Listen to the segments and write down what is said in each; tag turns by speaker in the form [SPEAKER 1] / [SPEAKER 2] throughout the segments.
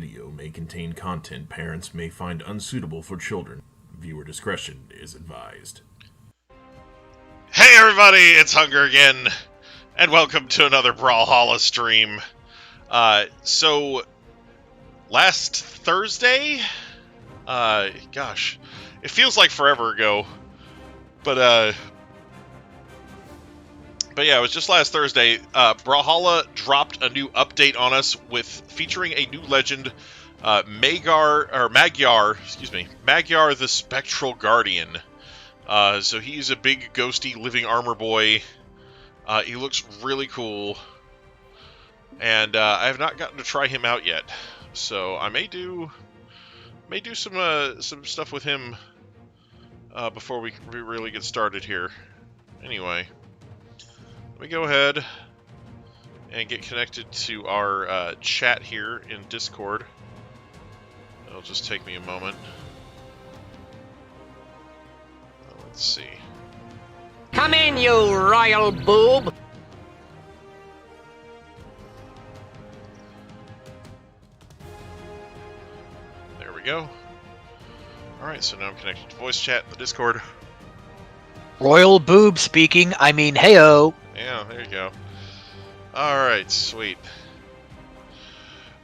[SPEAKER 1] video may contain content parents may find unsuitable for children. Viewer discretion is advised.
[SPEAKER 2] Hey everybody, it's Hunger again, and welcome to another Brawlhalla stream. So, last Thursday? Gosh, it feels like forever ago, but yeah, it was just last Thursday. Brawlhalla dropped a new update on us featuring a new legend, Magyar the Spectral Guardian. So he's a big, ghosty, living armor boy. He looks really cool, and I have not gotten to try him out yet. So I may do some stuff with him before we really get started here. Anyway, let me go ahead and get connected to our chat here in Discord. It'll just take me a moment. Let's see.
[SPEAKER 3] Come in, you royal boob!
[SPEAKER 2] There we go. Alright, so now I'm connected to voice chat in the Discord.
[SPEAKER 4] Royal boob speaking, I mean heyo.
[SPEAKER 2] Yeah, there you go. Alright, sweet.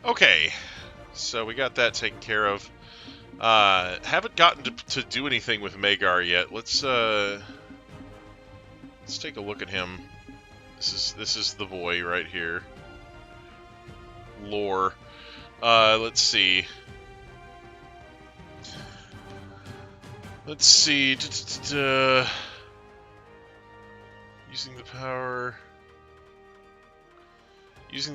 [SPEAKER 2] Okay, so we got that taken care of. Haven't gotten to do anything with Magyar yet. Let's take a look at him. This is the boy right here. Lore. Let's see. Using the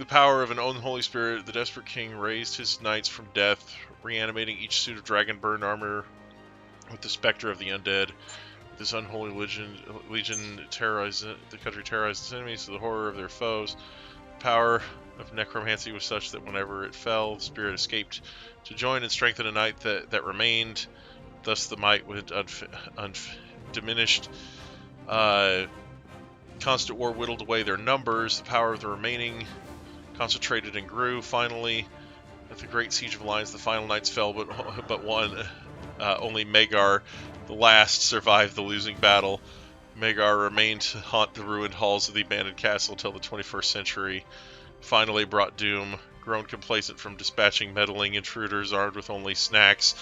[SPEAKER 2] power of an unholy spirit, the desperate king raised his knights from death, reanimating each suit of dragonburn armor with the specter of the undead. This unholy legion terrorized the country, terrorized its enemies to the horror of their foes. The power of necromancy was such that whenever it fell, the spirit escaped to join and strengthen a knight that remained. Thus the might went undiminished. Constant war whittled away their numbers. The power of the remaining concentrated and grew. Finally, at the great siege of Alliance, the final knights fell, but one. Only Magyar, the last, survived the losing battle. Magyar remained to haunt the ruined halls of the abandoned castle until the 21st century finally brought doom. Grown complacent from dispatching meddling intruders armed with only snacks,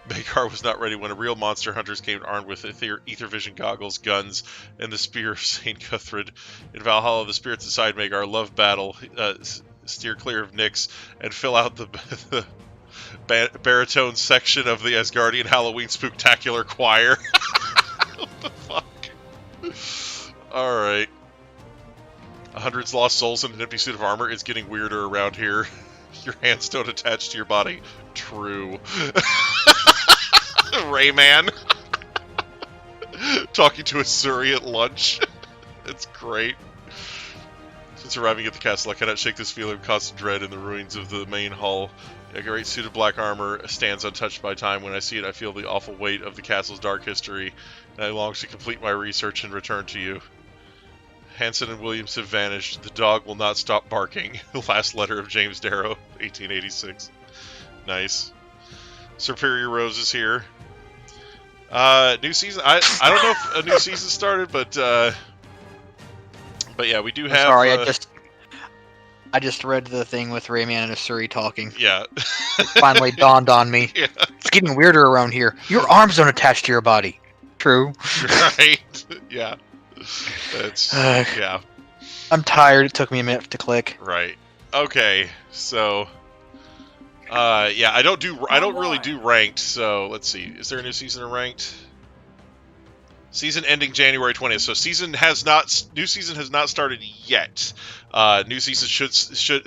[SPEAKER 2] Magyar was not ready when a real monster hunters came armed with ether vision goggles, guns, and the spear of Saint Cuthred. In Valhalla, the spirits inside Magyar love battle, steer clear of Nyx, and fill out the baritone section of the Asgardian Halloween Spooktacular Choir. What the fuck? Alright. 100's lost souls in an empty suit of armor. It's getting weirder around here. Your hands don't attach to your body. True. Rayman. Talking to a Suri at lunch. It's great. Since arriving at the castle, I cannot shake this feeling of constant dread in the ruins of the main hall. A great suit of black armor stands untouched by time. When I see it, I feel the awful weight of the castle's dark history, and I long to complete my research and return to you. Hanson and Williams have vanished. The dog will not stop barking. The last letter of James Darrow, 1886. Nice. Superior Rose is here. New season. I don't know if a new season started, but yeah, we do have.
[SPEAKER 4] Sorry, I just read the thing with Rayman and Asuri talking.
[SPEAKER 2] Yeah.
[SPEAKER 4] Finally dawned on me.
[SPEAKER 2] Yeah.
[SPEAKER 4] It's getting weirder around here. Your arms don't attach to your body. True.
[SPEAKER 2] Right. Yeah. That's yeah.
[SPEAKER 4] I'm tired. It took me a minute to click.
[SPEAKER 2] Right. Okay. So yeah, I don't really do ranked, so let's see. Is there a new season of ranked? Season ending January 20th. So new season has not started yet. New season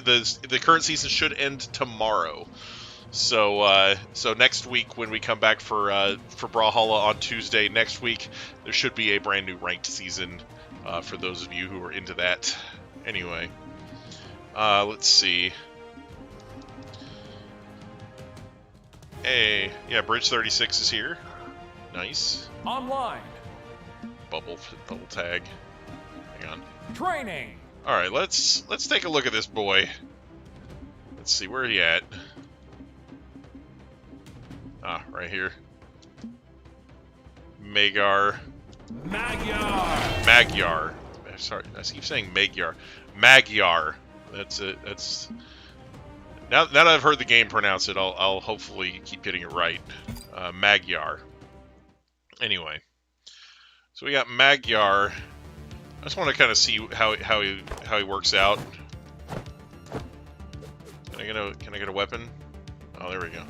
[SPEAKER 2] the current season should end tomorrow. So next week when we come back for Brawlhalla on Tuesday next week, there should be a brand new ranked season for those of you who are into that. Anyway, let's see. Hey, yeah, Bridge 36 is here. Nice.
[SPEAKER 5] Online.
[SPEAKER 2] Bubble tag. Hang on.
[SPEAKER 5] Training.
[SPEAKER 2] All right, let's take a look at this boy. Let's see where he at. Ah, right here. Magyar. Magyar. Sorry, I keep saying Magyar. Magyar. That's it. That's now that I've heard the game pronounce it, I'll hopefully keep getting it right. Magyar. Anyway, so we got Magyar. I just want to kind of see how he works out. Can I get a weapon? Oh, there we go.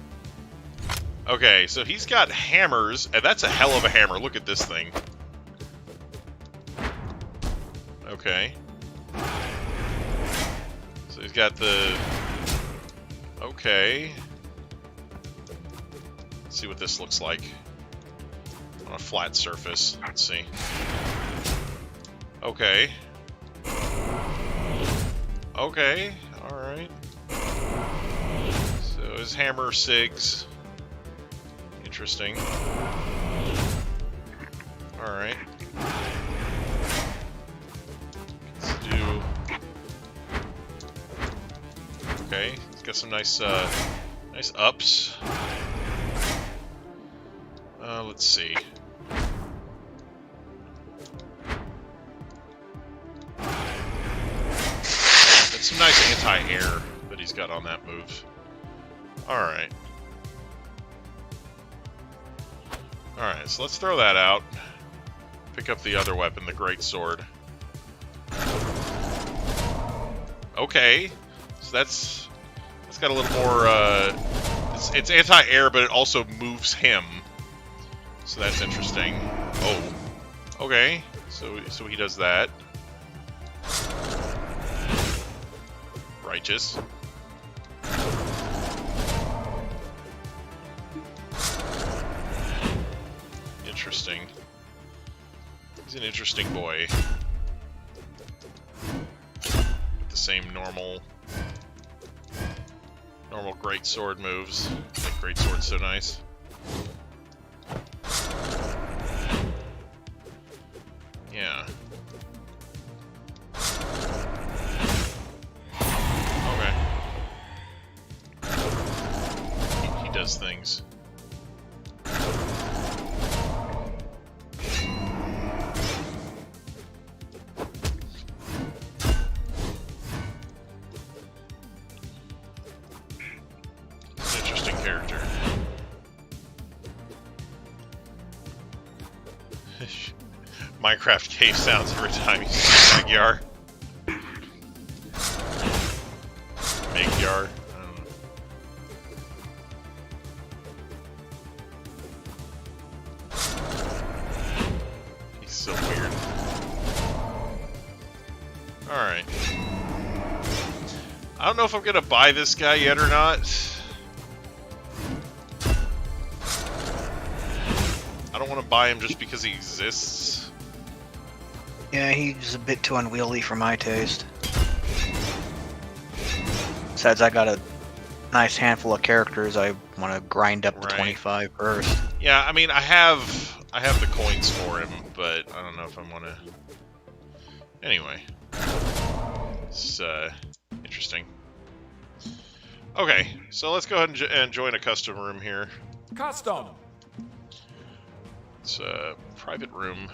[SPEAKER 2] Okay, so he's got hammers, and that's a hell of a hammer. Look at this thing. Okay. So he's got the... Okay. Let's see what this looks like. On a flat surface. Let's see. Okay. Okay, alright. So his hammer sigs. Interesting. Alright. Let's do... Okay, he's got some nice, nice ups. Let's see. That's some nice anti-air that he's got on that move. Alright. Alright, so let's throw that out. Pick up the other weapon, the great sword. Okay. So that's got a little more, it's anti-air, but it also moves him. So that's interesting. Oh. Okay. So he does that. Righteous. Interesting. He's an interesting boy. With the same normal great sword moves. That great sword's so nice. Yeah. Okay. He does things. Minecraft cave sounds every time you see Magyar. Magyar. I don't know. He's so weird. Alright. I don't know if I'm gonna buy this guy yet or not. I don't want to buy him just because he exists.
[SPEAKER 4] Yeah, he's a bit too unwieldy for my taste. Besides, I got a nice handful of characters I want to grind up to 25 first.
[SPEAKER 2] Yeah, I mean, I have the coins for him, but I don't know if I want to... Anyway. It's, interesting. Okay, so let's go ahead and join a custom room here.
[SPEAKER 5] Custom!
[SPEAKER 2] It's a private room.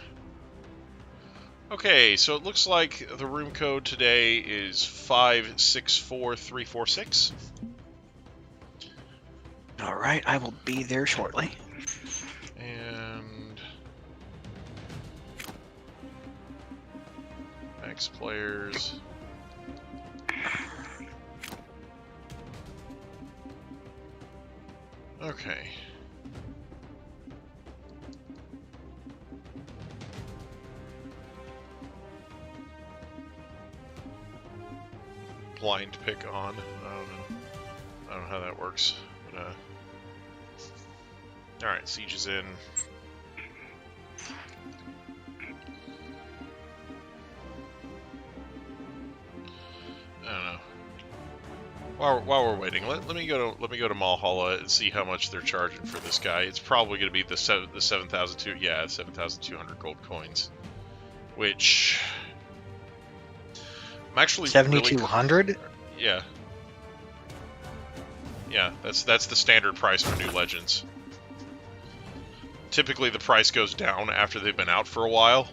[SPEAKER 2] Okay, so it looks like the room code today is 564346.
[SPEAKER 4] Alright, I will be there shortly.
[SPEAKER 2] And... Max players... Okay. Blind pick on. I don't know how that works. But, alright, Siege is in. I don't know. While we're waiting, let me go to Brawlhalla and see how much they're charging for this guy. It's probably going to be the 7,200 gold coins, which I'm actually
[SPEAKER 4] 7,200.
[SPEAKER 2] Really, yeah, that's the standard price for new legends. typically the price goes down after they've been out for a while.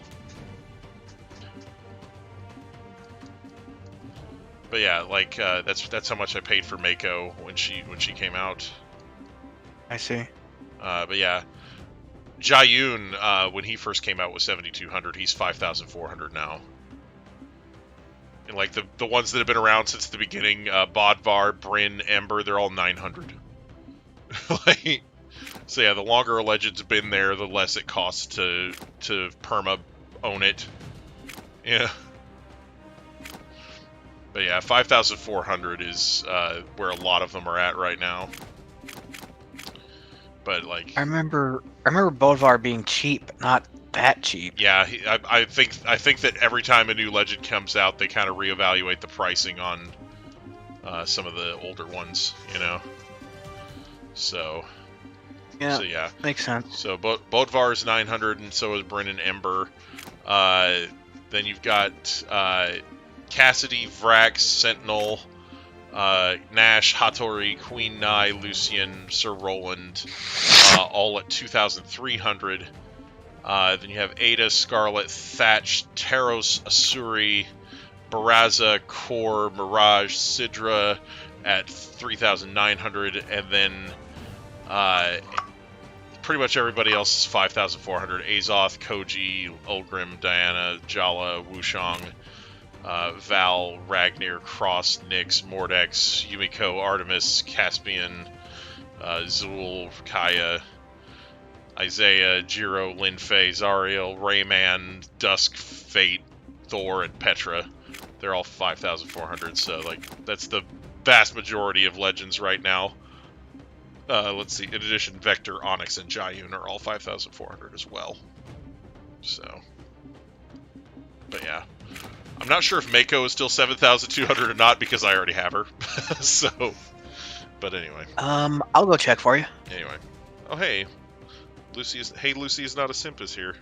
[SPEAKER 2] But yeah, like that's how much I paid for Mako when she came out.
[SPEAKER 4] I see.
[SPEAKER 2] But yeah, Jayun when he first came out was 7,200. He's 5,400 now. And like the ones that have been around since the beginning, Bodvar, Bryn, Ember, they're all 900. Like, so yeah, the longer a legend's been there, the less it costs to perma own it. Yeah. But yeah, 5,400 is where a lot of them are at right now. But like,
[SPEAKER 4] I remember Bodvar being cheap, but not that cheap.
[SPEAKER 2] yeah, I think that every time a new legend comes out, they kind of reevaluate the pricing on some of the older ones, you know. So yeah,
[SPEAKER 4] makes sense.
[SPEAKER 2] So Bodvar is 900, and so is Bryn and Ember. Then you've got Cassidy, Vrax, Sentinel, Nash, Hattori, Queen Nai, Lucian, Sir Roland, all at 2,300. Then you have Ada, Scarlet, Thatch, Taros, Asuri, Baraza, Core, Mirage, Sidra at 3,900, and then pretty much everybody else is 5,400. Azoth, Koji, Ulgrim, Diana, Jala, Wushang, Val, Ragnar, Cross, Nyx, Mordex, Yumiko, Artemis, Caspian, Zul, Kaya, Isaiah, Jiro, Linfei, Zariel, Rayman, Dusk, Fate, Thor, and Petra. They're all 5,400, so like that's the vast majority of legends right now. Let's see, in addition, Vector, Onyx, and Jayun are all 5,400 as well. So, but yeah. I'm not sure if Mako is still 7,200 or not because I already have her. So, but anyway.
[SPEAKER 4] I'll go check for you.
[SPEAKER 2] Anyway. Oh, hey. Lucy is not a simp is here.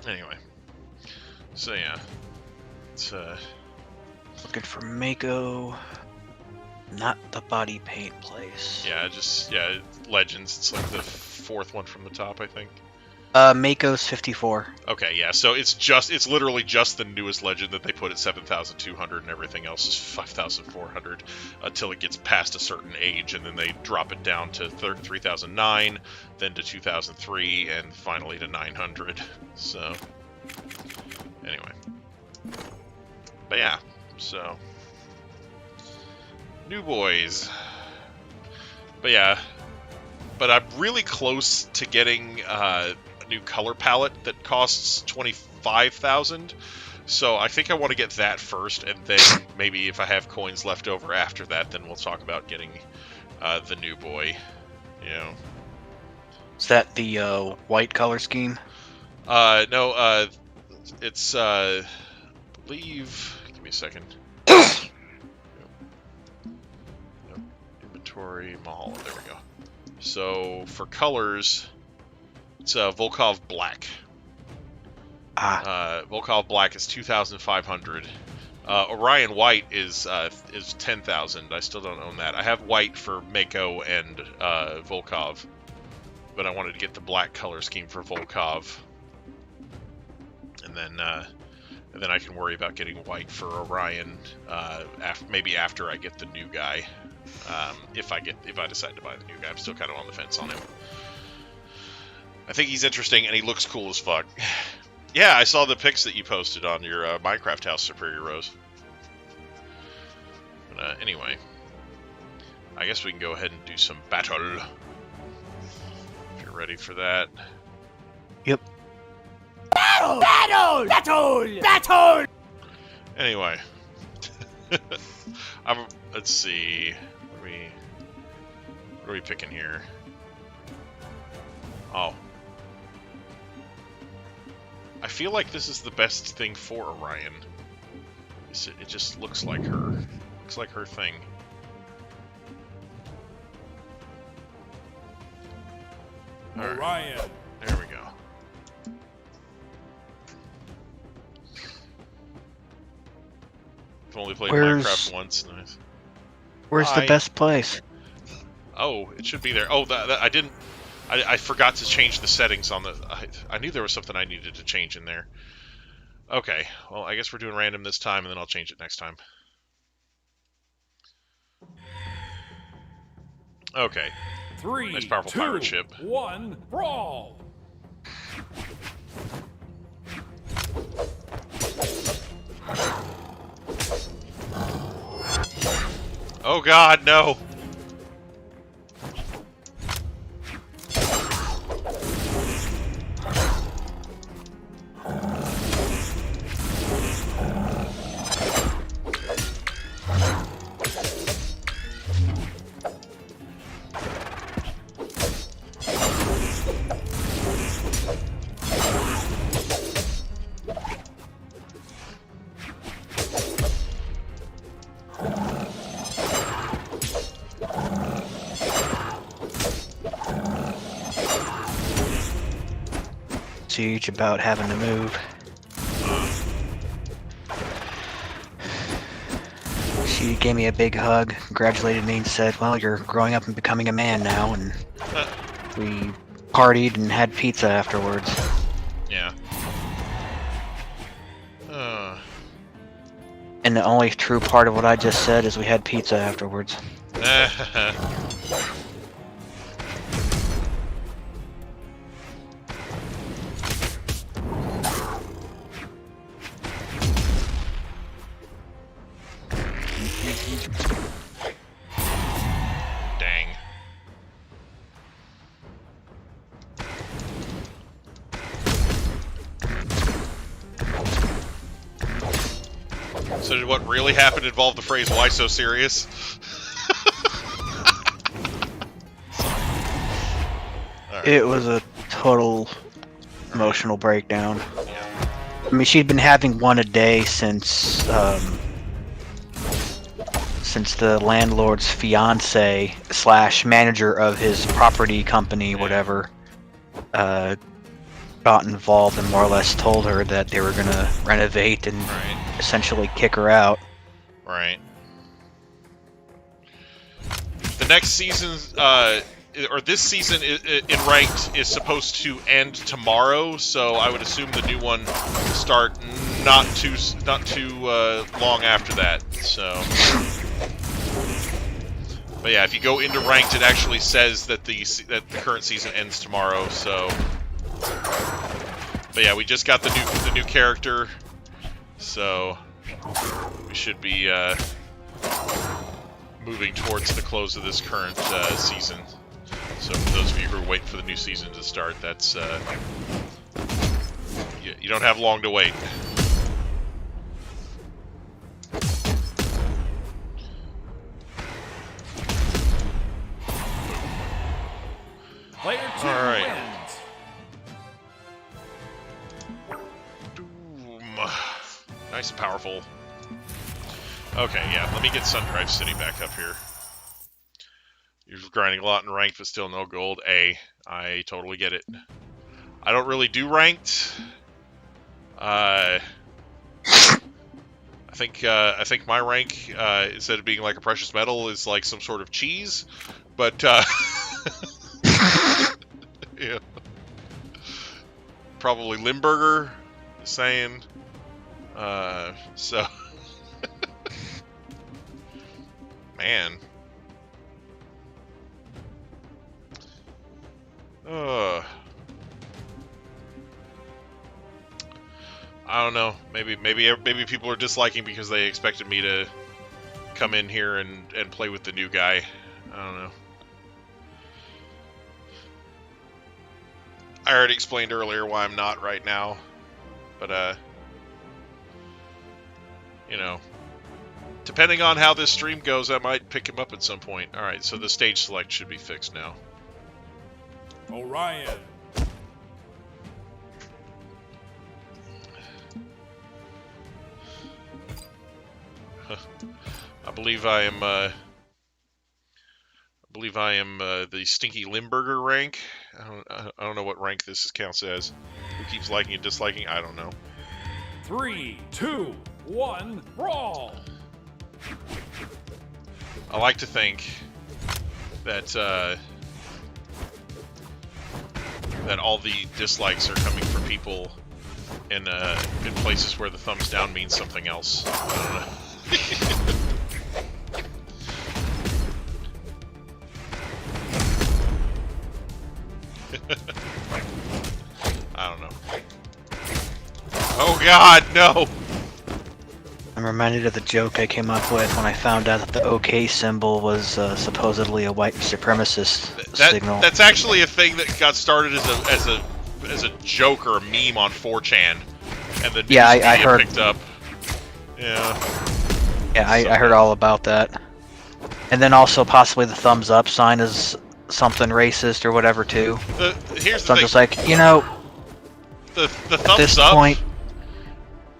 [SPEAKER 2] Anyway. So, yeah. It's,
[SPEAKER 4] looking for Mako. Not the body paint place.
[SPEAKER 2] Yeah, Legends. It's like the fourth one from the top, I think.
[SPEAKER 4] Mako's 54.
[SPEAKER 2] Okay, yeah, so it's literally just the newest legend that they put at 7,200 and everything else is 5,400 until it gets past a certain age, and then they drop it down to 3,009, then to 2,003, and finally to 900. So, anyway. But yeah, so. New boys. But yeah. But I'm really close to getting new color palette that costs 25,000. So I think I want to get that first, and then maybe if I have coins left over after that, then we'll talk about getting the new boy. You know.
[SPEAKER 4] Is that the white color scheme?
[SPEAKER 2] No. It's I believe. Give me a second. Inventory, Mahal. There we go. So for colors. It's Volkov Black. Volkov Black is 2,500. Orion White is 10,000. I still don't own that. I have white for Mako and Volkov, but I wanted to get the black color scheme for Volkov, and then I can worry about getting white for Orion. Maybe after I get the new guy, if I decide to buy the new guy. I'm still kind of on the fence on him. I think he's interesting, and he looks cool as fuck. Yeah, I saw the pics that you posted on your Minecraft House, Superior Rose. But anyway, I guess we can go ahead and do some battle. If you're ready for that.
[SPEAKER 4] Yep.
[SPEAKER 3] Battle! Battle! Battle! Battle!
[SPEAKER 2] Anyway. Let's see. What are we picking here? Oh. I feel like this is the best thing for Orion. It just looks like her. Looks like her thing. Orion. Right. There we go. I've only played Minecraft once. Nice.
[SPEAKER 4] Where's the best place?
[SPEAKER 2] Oh, it should be there. Oh, I didn't. I forgot to change the settings on the... I knew there was something I needed to change in there. Okay, well, I guess we're doing random this time, and then I'll change it next time. Okay.
[SPEAKER 5] 3,
[SPEAKER 2] Nice powerful
[SPEAKER 5] 2,
[SPEAKER 2] pirate ship.
[SPEAKER 5] 1, brawl!
[SPEAKER 2] Oh god, no!
[SPEAKER 4] Siege about having to move. She gave me a big hug, congratulated me, and said, "Well, you're growing up and becoming a man now." And we partied and had pizza afterwards.
[SPEAKER 2] Yeah.
[SPEAKER 4] And the only true part of what I just said is we had pizza afterwards.
[SPEAKER 2] Dang. So did what really happened involve the phrase, "Why so serious?" Right.
[SPEAKER 4] It was a total emotional breakdown. I mean, she'd been having one a day since the landlord's fiance / manager of his property company, whatever, got involved and more or less told her that they were gonna renovate and essentially kick her out.
[SPEAKER 2] Right. The next season, or this season in Ranked is supposed to end tomorrow, so I would assume the new one will start not too long after that. So, but yeah, if you go into Ranked, it actually says that the current season ends tomorrow. So, but yeah, we just got the new character, so we should be moving towards the close of this current season. So for those of you who are waiting for the new season to start, that's you don't have long to wait.
[SPEAKER 5] Player 2
[SPEAKER 2] All right.
[SPEAKER 5] wins.
[SPEAKER 2] Doom. Nice and powerful. Okay, yeah, let me get Sundrive City back up here. You're grinding a lot in ranked, but still no gold. I totally get it. I don't really do ranked. I think my rank, instead of being like a precious metal, is like some sort of cheese. But yeah, probably Limburger. Just saying. So man. I don't know. Maybe people are disliking because they expected me to come in here and play with the new guy. I don't know. I already explained earlier why I'm not right now, but you know, depending on how this stream goes, I might pick him up at some point. All right, so the stage select should be fixed now.
[SPEAKER 5] Orion.
[SPEAKER 2] I believe I am the Stinky Limburger rank. I don't know what rank this counts as. Who keeps liking and disliking? I don't know.
[SPEAKER 5] 3, 2, 1, brawl!
[SPEAKER 2] I like to think that that all the dislikes are coming from people in places where the thumbs down means something else. I don't know. I don't know. Oh God, no!
[SPEAKER 4] I'm reminded of the joke I came up with when I found out that the OK symbol was supposedly a white supremacist signal.
[SPEAKER 2] That's actually a thing that got started as a joke or a meme on 4chan, and the news media
[SPEAKER 4] heard.
[SPEAKER 2] picked up. Yeah.
[SPEAKER 4] Yeah, I heard all about that. And then also possibly the thumbs up sign is something racist or whatever too.
[SPEAKER 2] Here's
[SPEAKER 4] So
[SPEAKER 2] the
[SPEAKER 4] I'm
[SPEAKER 2] thing.
[SPEAKER 4] just like, you know,
[SPEAKER 2] the
[SPEAKER 4] at
[SPEAKER 2] thumbs
[SPEAKER 4] this
[SPEAKER 2] up.
[SPEAKER 4] point,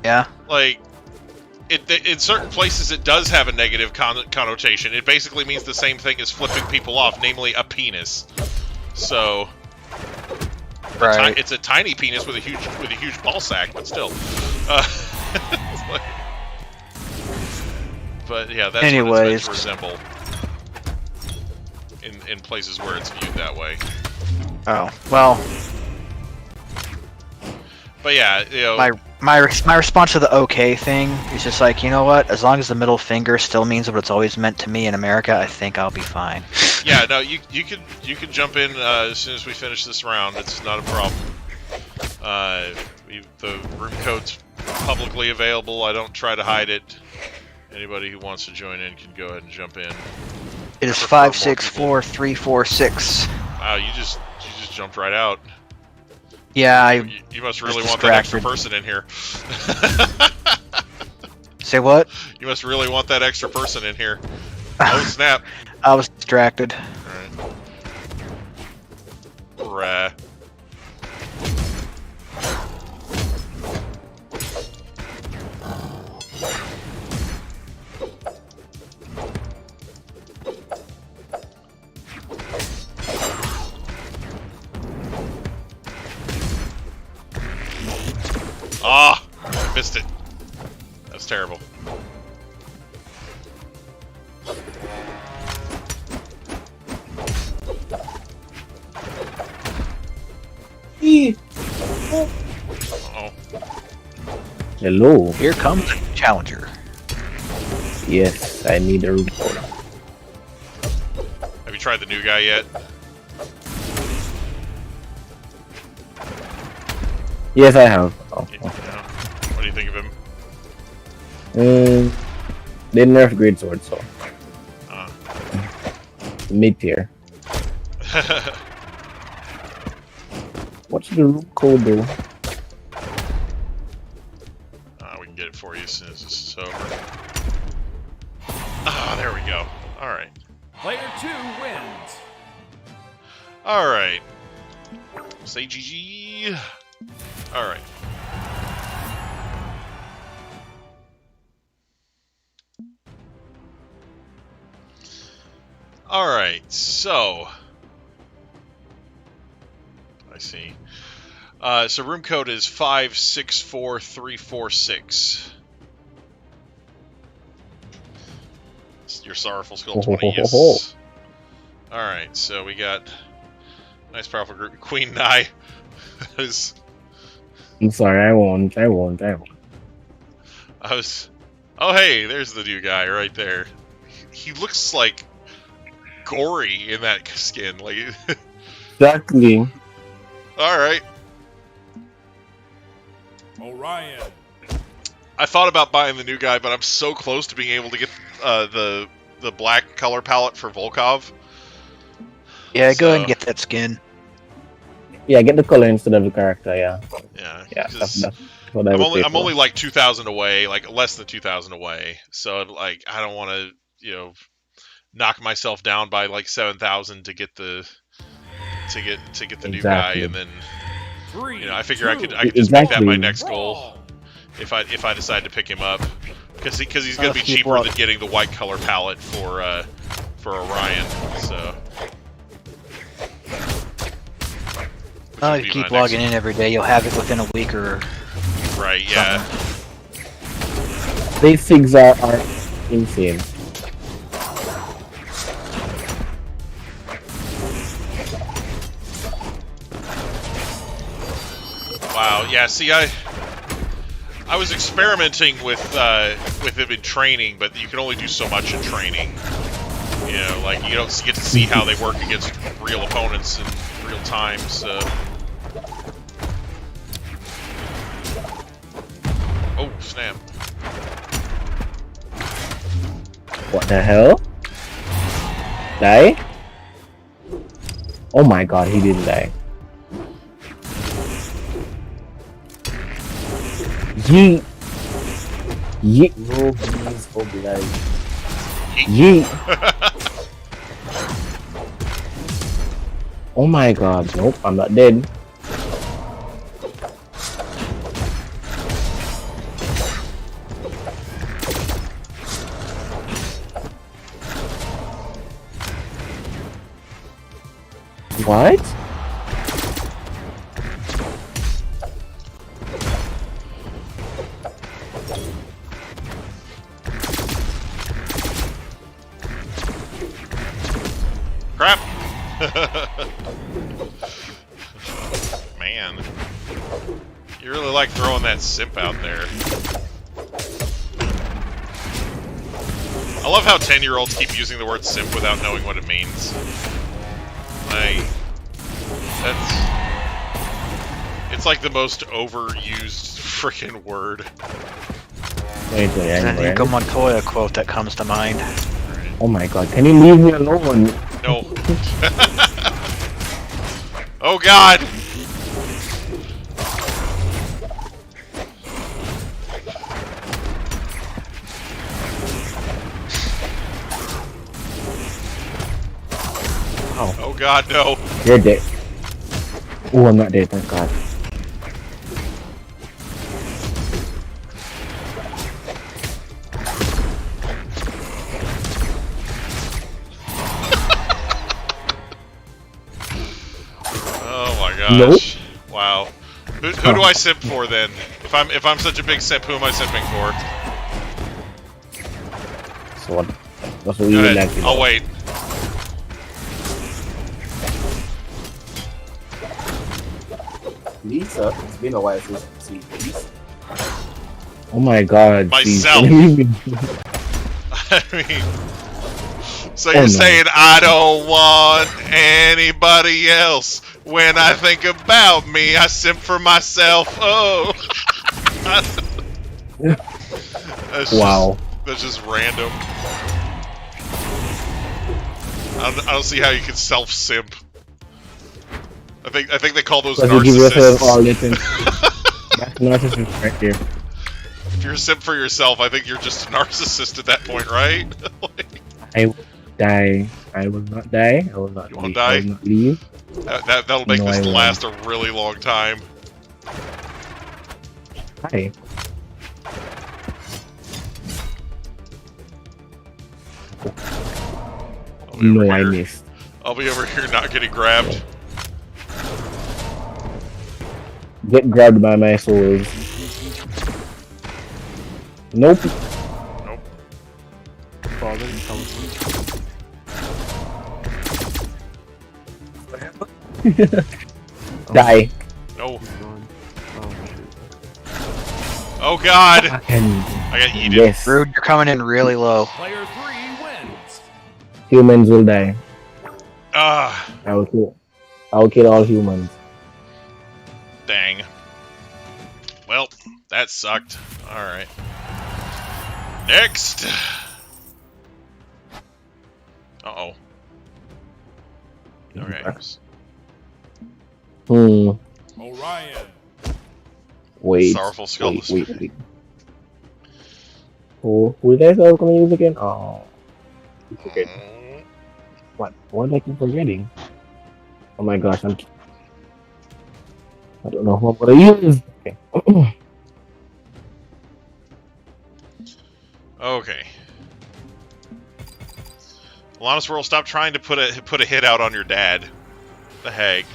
[SPEAKER 4] yeah.
[SPEAKER 2] Like, in certain places it does have a negative connotation. It basically means the same thing as flipping people off, namely a penis. So,
[SPEAKER 4] Right.
[SPEAKER 2] it's a tiny penis with a huge ball sack, but still. But yeah, that's what it's meant to resemble in places where it's viewed that way.
[SPEAKER 4] Oh well.
[SPEAKER 2] But yeah, you know,
[SPEAKER 4] My response to the OK thing is just like, you know what? As long as the middle finger still means what it's always meant to me in America, I think I'll be fine.
[SPEAKER 2] yeah, no, you can jump in as soon as we finish this round. It's not a problem. The room code's publicly available. I don't try to hide it. Anybody who wants to join in can go ahead and jump in.
[SPEAKER 4] It is 564346.
[SPEAKER 2] Wow, you just jumped right out.
[SPEAKER 4] Yeah,
[SPEAKER 2] You must really
[SPEAKER 4] was
[SPEAKER 2] want that extra
[SPEAKER 4] distracted.
[SPEAKER 2] person in here.
[SPEAKER 4] Say what?
[SPEAKER 2] You must really want that extra person in here. Oh snap!
[SPEAKER 4] I was distracted.
[SPEAKER 2] All right. Ah, I missed it. That's terrible. Uh-oh.
[SPEAKER 6] Hello.
[SPEAKER 4] Here comes the challenger.
[SPEAKER 6] Yes, I need a room code.
[SPEAKER 2] Have you tried the new guy yet?
[SPEAKER 6] Yes, I have. Oh,
[SPEAKER 2] Yeah. What do you think of him?
[SPEAKER 6] They nerfed Great Sword, so mid tier. What's the room code though?
[SPEAKER 2] We can get it for you as soon as this is over. Ah, there we go. All right.
[SPEAKER 5] Player 2 wins.
[SPEAKER 2] All right. Say GG. All right. All right. So I see. So room code is 564346. Your sorrowful skull 20. Yes. All right. So we got nice, powerful group. Queen Nye is.
[SPEAKER 6] I'm sorry, I won't.
[SPEAKER 2] I was. Oh, hey, there's the new guy right there. He looks like gory in that skin. Like,
[SPEAKER 6] Exactly.
[SPEAKER 2] all right.
[SPEAKER 5] Orion.
[SPEAKER 2] I thought about buying the new guy, but I'm so close to being able to get the black color palette for Volkov.
[SPEAKER 4] Yeah, go ahead
[SPEAKER 2] So-
[SPEAKER 4] and get that skin.
[SPEAKER 6] Yeah, get the color instead of the character. Yeah,
[SPEAKER 2] Yeah.
[SPEAKER 6] yeah.
[SPEAKER 2] 'cause
[SPEAKER 6] That's what I would say.
[SPEAKER 2] I'm only like 2,000 away, like less than 2,000 away. So like, I don't want to, knock myself down by like 7,000 to get the new guy,
[SPEAKER 6] Exactly.
[SPEAKER 2] and then
[SPEAKER 5] 3,
[SPEAKER 2] I figure I could
[SPEAKER 5] 2,
[SPEAKER 2] just make that my
[SPEAKER 6] Exactly.
[SPEAKER 2] next goal
[SPEAKER 5] brawl.
[SPEAKER 2] if I decide to pick him up, because he's gonna be
[SPEAKER 4] keep
[SPEAKER 2] cheaper
[SPEAKER 4] walking.
[SPEAKER 2] than getting the white color palette for Orion. So
[SPEAKER 4] Oh,
[SPEAKER 2] should
[SPEAKER 4] if
[SPEAKER 2] be
[SPEAKER 4] you keep
[SPEAKER 2] my next-
[SPEAKER 4] logging in every day, you'll have it within a week or
[SPEAKER 2] right, yeah.
[SPEAKER 6] These figs are insane.
[SPEAKER 2] Wow. Yeah. See, I was experimenting with him in training, but you can only do so much in training. You know, like you don't get to see how they work against real opponents in real time. So. Oh snap!
[SPEAKER 6] What the hell? Die? Oh my god, he didn't die. Yeet. Yeet. No, please, oh blood. Yeet. Oh my god, nope, I'm not dead. What?
[SPEAKER 2] Crap! Man. You really like throwing that simp out there. I love how 10-year-olds keep using the word simp without knowing what it means. It's like the most overused freaking word.
[SPEAKER 6] Wait,
[SPEAKER 4] There's an Inigo Montoya quote that comes to mind.
[SPEAKER 6] oh my god, can you leave me alone?
[SPEAKER 2] No. Oh god! Oh god, no.
[SPEAKER 6] You're dead. Oh, I'm not dead, thank god.
[SPEAKER 2] Oh my gosh. Nope. Wow. Who do I simp for then? If I'm such a big simp, who am I simping for?
[SPEAKER 6] So what? That's what you would like to know.
[SPEAKER 2] I'll wait.
[SPEAKER 7] Lisa, it's been a while since I've seen Lisa.
[SPEAKER 6] Oh my god.
[SPEAKER 2] Myself. I mean, so you're saying I don't want anybody else. When I think about me, I simp for myself. Oh.
[SPEAKER 6] Wow.
[SPEAKER 2] That's just random. I don't see how you can self-simp. I think they call those narcissists.
[SPEAKER 6] You give yourself all listen. That's narcissist right there.
[SPEAKER 2] If you're a simp for yourself, I think you're just a narcissist at that point, right? Like,
[SPEAKER 6] I will die. I will not die. I will not.
[SPEAKER 2] You won't die?
[SPEAKER 6] I will not leave.
[SPEAKER 2] That'll make this last a really long time.
[SPEAKER 6] Hi. No, I missed.
[SPEAKER 2] I'll be over here not getting grabbed.
[SPEAKER 6] Get grabbed by my souls. Nope.
[SPEAKER 2] Nope.
[SPEAKER 6] Die.
[SPEAKER 2] No. Oh god! I got eaten.
[SPEAKER 6] Yes.
[SPEAKER 4] Rude, you're coming in really low.
[SPEAKER 5] Player 3 wins.
[SPEAKER 6] Humans will die.
[SPEAKER 2] Ah.
[SPEAKER 6] I will kill all humans.
[SPEAKER 2] Dang. Well, that sucked. Alright. Next! Uh-oh. Okay.
[SPEAKER 5] Orion.
[SPEAKER 6] Wait.
[SPEAKER 2] Sorrowful Skulls.
[SPEAKER 6] Wait. Oh, who is that gonna use again? Oh. Okay. What do I keep forgetting? Oh my gosh, I don't know who I'm gonna use. Okay.
[SPEAKER 2] Okay. Alanis World, stop trying to put a hit out on your dad. What the heck?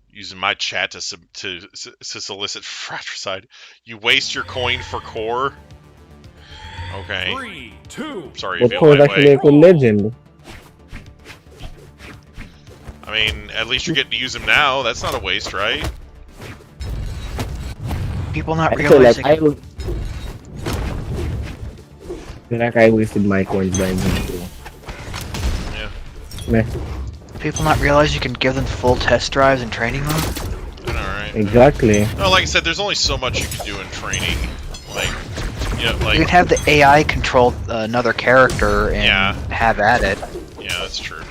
[SPEAKER 2] Using my chat to solicit fratricide. You waste your coin for core. Okay.
[SPEAKER 5] 3, 2.
[SPEAKER 2] Sorry,
[SPEAKER 6] What
[SPEAKER 2] you
[SPEAKER 6] core
[SPEAKER 2] feel
[SPEAKER 6] is
[SPEAKER 2] my
[SPEAKER 6] actually
[SPEAKER 2] way.
[SPEAKER 6] a good legend?
[SPEAKER 2] I mean, at least you're getting to use them now. That's not a waste, right?
[SPEAKER 4] People not
[SPEAKER 6] I feel
[SPEAKER 4] realizing.
[SPEAKER 6] I wasted my coins buying them too.
[SPEAKER 2] Yeah.
[SPEAKER 6] Meh.
[SPEAKER 4] People not realize you can give them full test drives in training mode.
[SPEAKER 2] Alright.
[SPEAKER 6] Exactly.
[SPEAKER 2] No, like I said, there's only so much you can do in training. Like, yeah,
[SPEAKER 4] You
[SPEAKER 2] like,
[SPEAKER 4] can have the AI control another character and
[SPEAKER 2] Yeah.
[SPEAKER 4] have at it.
[SPEAKER 2] yeah, that's true.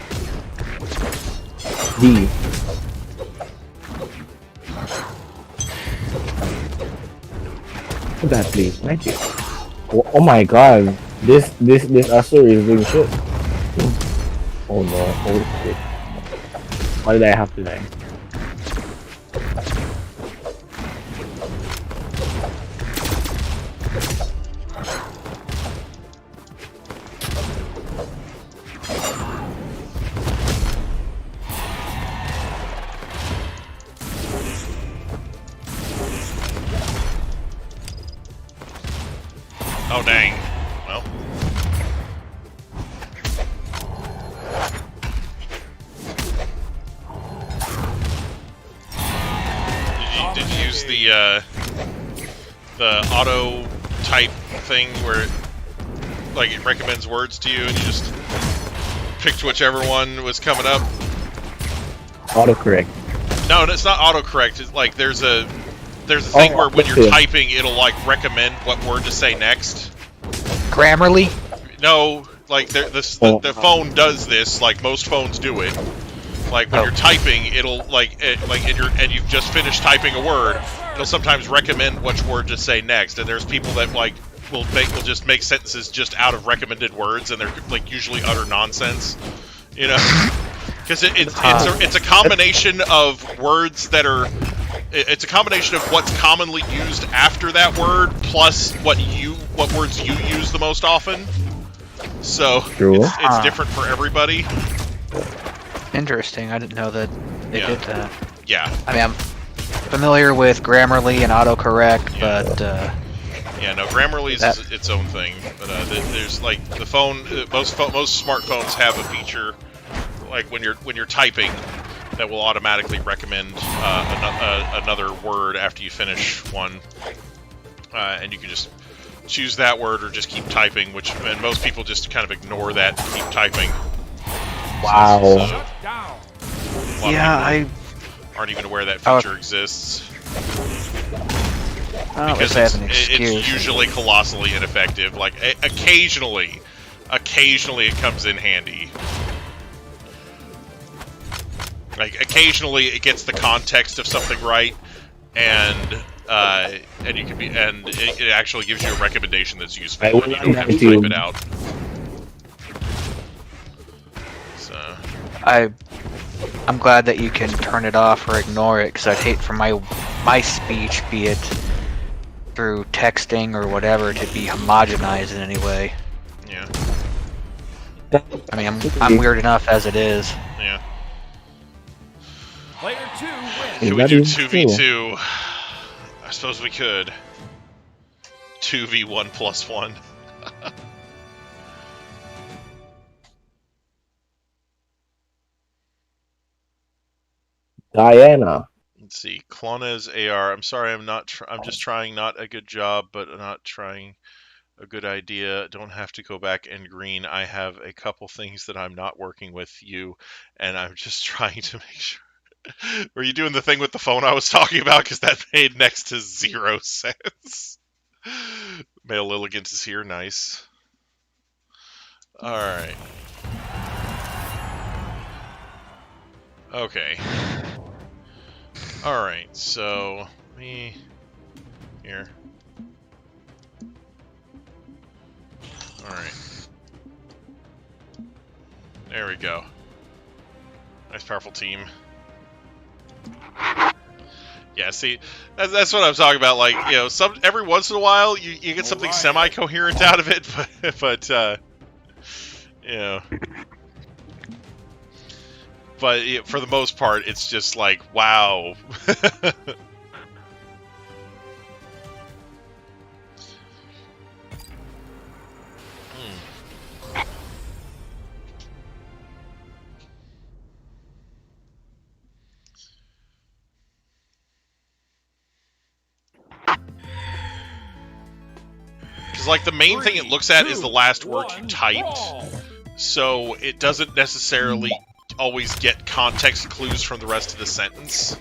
[SPEAKER 6] D. That please, thank you. Oh my god, this Asur is doing shit. Oh no, holy shit. Why did I have to die?
[SPEAKER 2] Oh, dang. Well. Did you use the auto type thing where it, like, it recommends words to you and you just picked whichever one was coming up?
[SPEAKER 6] Autocorrect.
[SPEAKER 2] No, it's not autocorrect. It's like there's a thing where when you're typing, it'll like recommend what word to say next.
[SPEAKER 4] Grammarly?
[SPEAKER 2] No, like the phone does this. Like most phones do it. Like when you're typing, it'll and you've just finished typing a word. It'll sometimes recommend which word to say next. And there's people that like will just make sentences just out of recommended words, and they're like usually utter nonsense. You know. Because it's a combination of words that are... It's a combination of what's commonly used after that word, plus what words you use the most often. So, it's different for everybody.
[SPEAKER 4] Interesting, I didn't know that they did that.
[SPEAKER 2] Yeah.
[SPEAKER 4] I mean, I'm familiar with Grammarly and autocorrect, but...
[SPEAKER 2] Yeah, no, Grammarly is its own thing. But there's, like, the phone... Most smartphones have a feature... Like when you're typing, that will automatically recommend another word after you finish one, and you can just choose that word or just keep typing. And most people just kind of ignore that and keep typing.
[SPEAKER 6] Wow.
[SPEAKER 4] Yeah,
[SPEAKER 2] aren't even aware that feature exists because it's usually colossally ineffective. Like occasionally it comes in handy. Like occasionally, it gets the context of something right, and you can it actually gives you a recommendation that's useful. And you don't have to type it out. So
[SPEAKER 4] I'm glad that you can turn it off or ignore it, because I'd hate for my speech, be it through texting or whatever, to be homogenized in any way.
[SPEAKER 2] Yeah.
[SPEAKER 4] I mean, I'm weird enough as it is.
[SPEAKER 2] Yeah.
[SPEAKER 5] Player 2 wins.
[SPEAKER 2] Can we do 2v2? I suppose we could. 2v1 plus 1.
[SPEAKER 6] Diana.
[SPEAKER 2] Let's see. Clonez AR. I'm sorry, I'm just trying not a good job, but not trying a good idea. Don't have to go back and green. I have a couple things that I'm not working with you, and I'm just trying to make sure. Were you doing the thing with the phone I was talking about? Because that made next to 0 sense. Male Lilligant is here. Nice. Alright. Okay. Alright, so... me... here. Alright. There we go. Nice, powerful team. Yeah, see, that's what I'm talking about. Like, you know, every once in a while you get something semi-coherent out of it, but you know, but for the most part, it's just like, wow. Because, like, the main thing it looks at is the last word you typed, so it doesn't necessarily always get context clues from the rest of the sentence.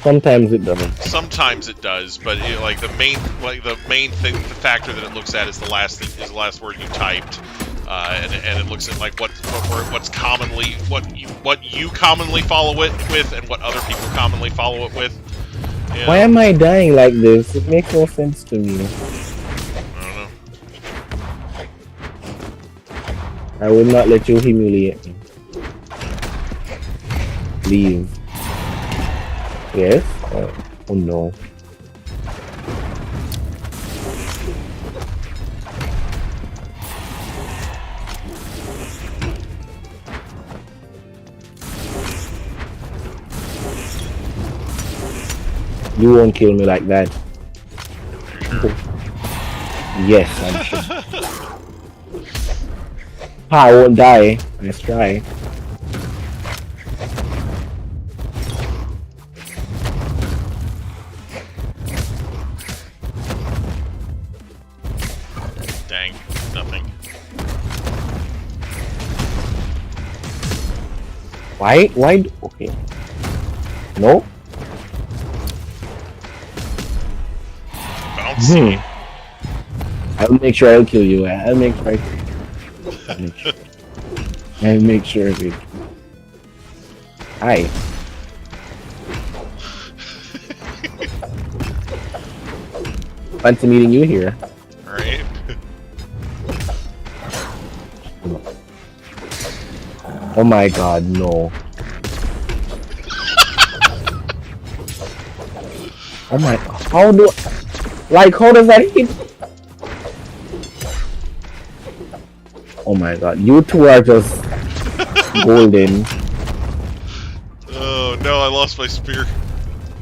[SPEAKER 6] Sometimes it doesn't.
[SPEAKER 2] Sometimes it does, but like the main thing, the factor that it looks at is the last word you typed, and it looks at like what's commonly what you commonly follow it with and what other people commonly follow it with. Yeah.
[SPEAKER 6] Why am I dying like this? It makes no sense to me.
[SPEAKER 2] I don't know.
[SPEAKER 6] I will not let you humiliate me. Leave. Yes? Oh no. You won't kill me like that. Yes, I'm sure. I won't die. Let's try.
[SPEAKER 2] Dang, nothing.
[SPEAKER 6] Why? Okay. No?
[SPEAKER 2] Bouncy.
[SPEAKER 6] I'll make sure I'll kill you. I'll make sure I'll make sure of it. Hi. Fancy meeting you here.
[SPEAKER 2] Right.
[SPEAKER 6] Oh my god, no. Oh my, how does that hit? Oh my god, you two are just golden.
[SPEAKER 2] Oh no, I lost my spear.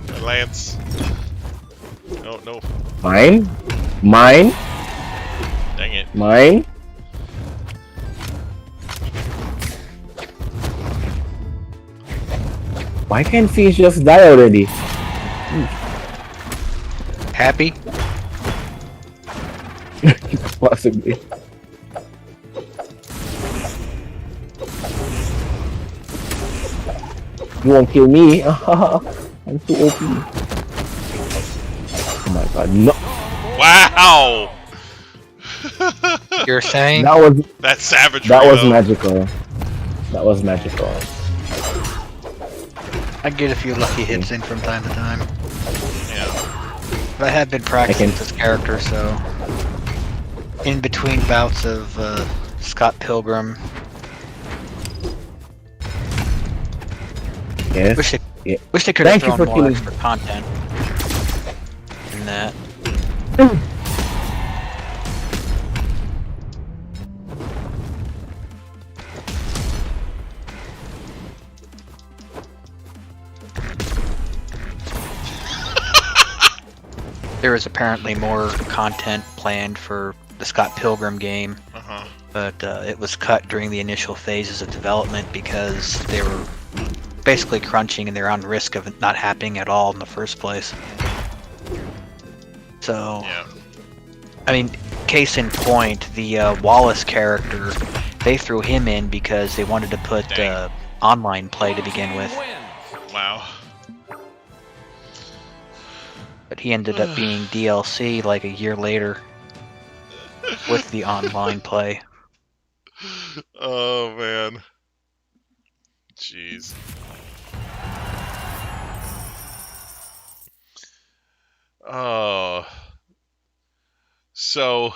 [SPEAKER 2] My lance. No.
[SPEAKER 6] Mine? Mine?
[SPEAKER 2] Dang it.
[SPEAKER 6] Mine? Why can't fish just die already?
[SPEAKER 4] Happy?
[SPEAKER 6] Possibly. You won't kill me. I'm too OP. Oh my god, no.
[SPEAKER 2] Wow!
[SPEAKER 4] You're saying?
[SPEAKER 2] That's savagery.
[SPEAKER 6] That was
[SPEAKER 2] though.
[SPEAKER 6] magical. That was magical.
[SPEAKER 4] I get a few lucky hits in from time to time.
[SPEAKER 2] Yeah.
[SPEAKER 4] But I have been practicing this character, so in between bouts of Scott Pilgrim.
[SPEAKER 6] Yes.
[SPEAKER 4] Wish they could have
[SPEAKER 6] Thank you
[SPEAKER 4] thrown
[SPEAKER 6] for
[SPEAKER 4] more
[SPEAKER 6] killing.
[SPEAKER 4] extra content in that. There is apparently more content planned for the Scott Pilgrim game, but it was cut during the initial phases of development because they were basically crunching and they're on risk of it not happening at all in the first place. So,
[SPEAKER 2] Yeah.
[SPEAKER 4] I mean, case in point, the Wallace character, they threw him in because they wanted to put online play to begin with.
[SPEAKER 2] Wow.
[SPEAKER 4] But he ended up being DLC like a year later with the online play.
[SPEAKER 2] Oh man. Jeez. Oh. So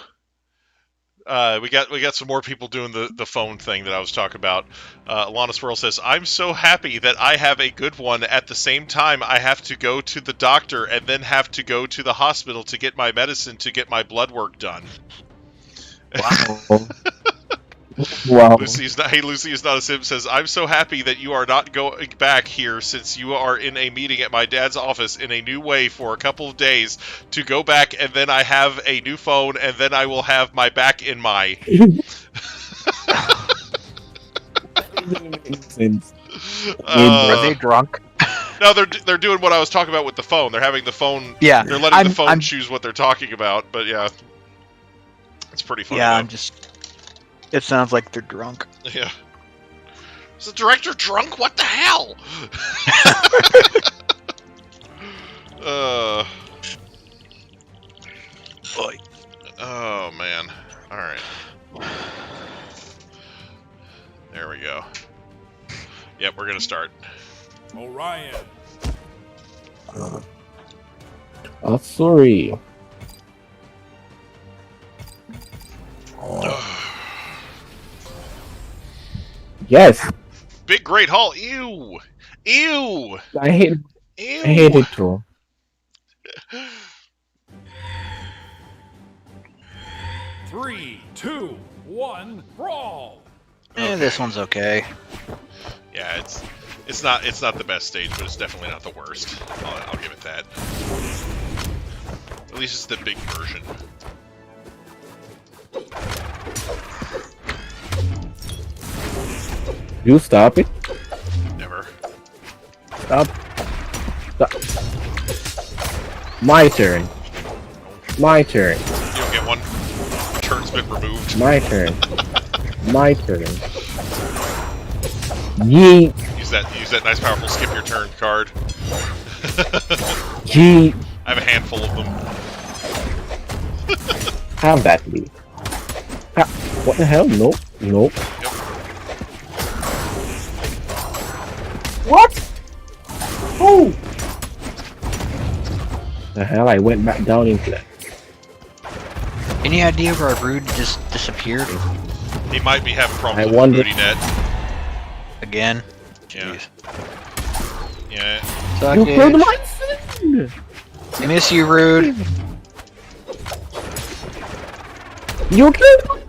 [SPEAKER 2] we got some more people doing the phone thing that I was talking about. Alana Swirl says, "I'm so happy that I have a good one. At the same time, I have to go to the doctor and then have to go to the hospital to get my medicine to get my blood work done."
[SPEAKER 6] Wow. Wow.
[SPEAKER 2] Lucy is not a sim says, "I'm so happy that you are not going back here since you are in a meeting at my dad's office in a new way for a couple of days to go back, and then I have a new phone and then I will have my back in my."
[SPEAKER 4] Are they drunk?
[SPEAKER 2] No, they're doing what I was talking about with the phone. They're having the phone.
[SPEAKER 4] Yeah,
[SPEAKER 2] They're letting the phone choose what they're talking about. But yeah. It's pretty funny.
[SPEAKER 4] Yeah,
[SPEAKER 2] though.
[SPEAKER 4] I'm just. It sounds like they're drunk.
[SPEAKER 2] Yeah. Is the director drunk? What the hell?
[SPEAKER 4] Boy.
[SPEAKER 2] Oh man. All right. There we go. Yep, we're gonna start.
[SPEAKER 5] Orion.
[SPEAKER 6] Oh, sorry. Yes,
[SPEAKER 2] Big Great Hall. Ew. Ew.
[SPEAKER 6] I hate
[SPEAKER 2] Ew.
[SPEAKER 6] I hate it too.
[SPEAKER 5] 3, 2, 1, brawl.
[SPEAKER 4] This one's okay.
[SPEAKER 2] Yeah, it's not the best stage, but it's definitely not the worst. I'll give it that. At least it's the big version.
[SPEAKER 6] You stop it.
[SPEAKER 2] Never.
[SPEAKER 6] Stop. Stop. My turn. My turn.
[SPEAKER 2] You don't get one. Turn's been removed.
[SPEAKER 6] My turn. My turn. Yeet.
[SPEAKER 2] Use that nice powerful skip your turn card.
[SPEAKER 6] Yeet.
[SPEAKER 2] I have a handful of them.
[SPEAKER 6] Have that, please. What the hell? Nope. Nope.
[SPEAKER 2] Yep.
[SPEAKER 6] What? Oh! The hell? I went back down into that.
[SPEAKER 4] Any idea where Rude just disappeared
[SPEAKER 2] He might be having problems
[SPEAKER 6] I
[SPEAKER 2] with
[SPEAKER 6] wonder-
[SPEAKER 2] the booty net.
[SPEAKER 4] again?
[SPEAKER 2] Yeah.
[SPEAKER 4] Jeez.
[SPEAKER 2] Yeah.
[SPEAKER 4] Suck
[SPEAKER 6] You
[SPEAKER 4] it.
[SPEAKER 6] killed my friend!
[SPEAKER 4] Miss you, Rude.
[SPEAKER 6] You killed my friend!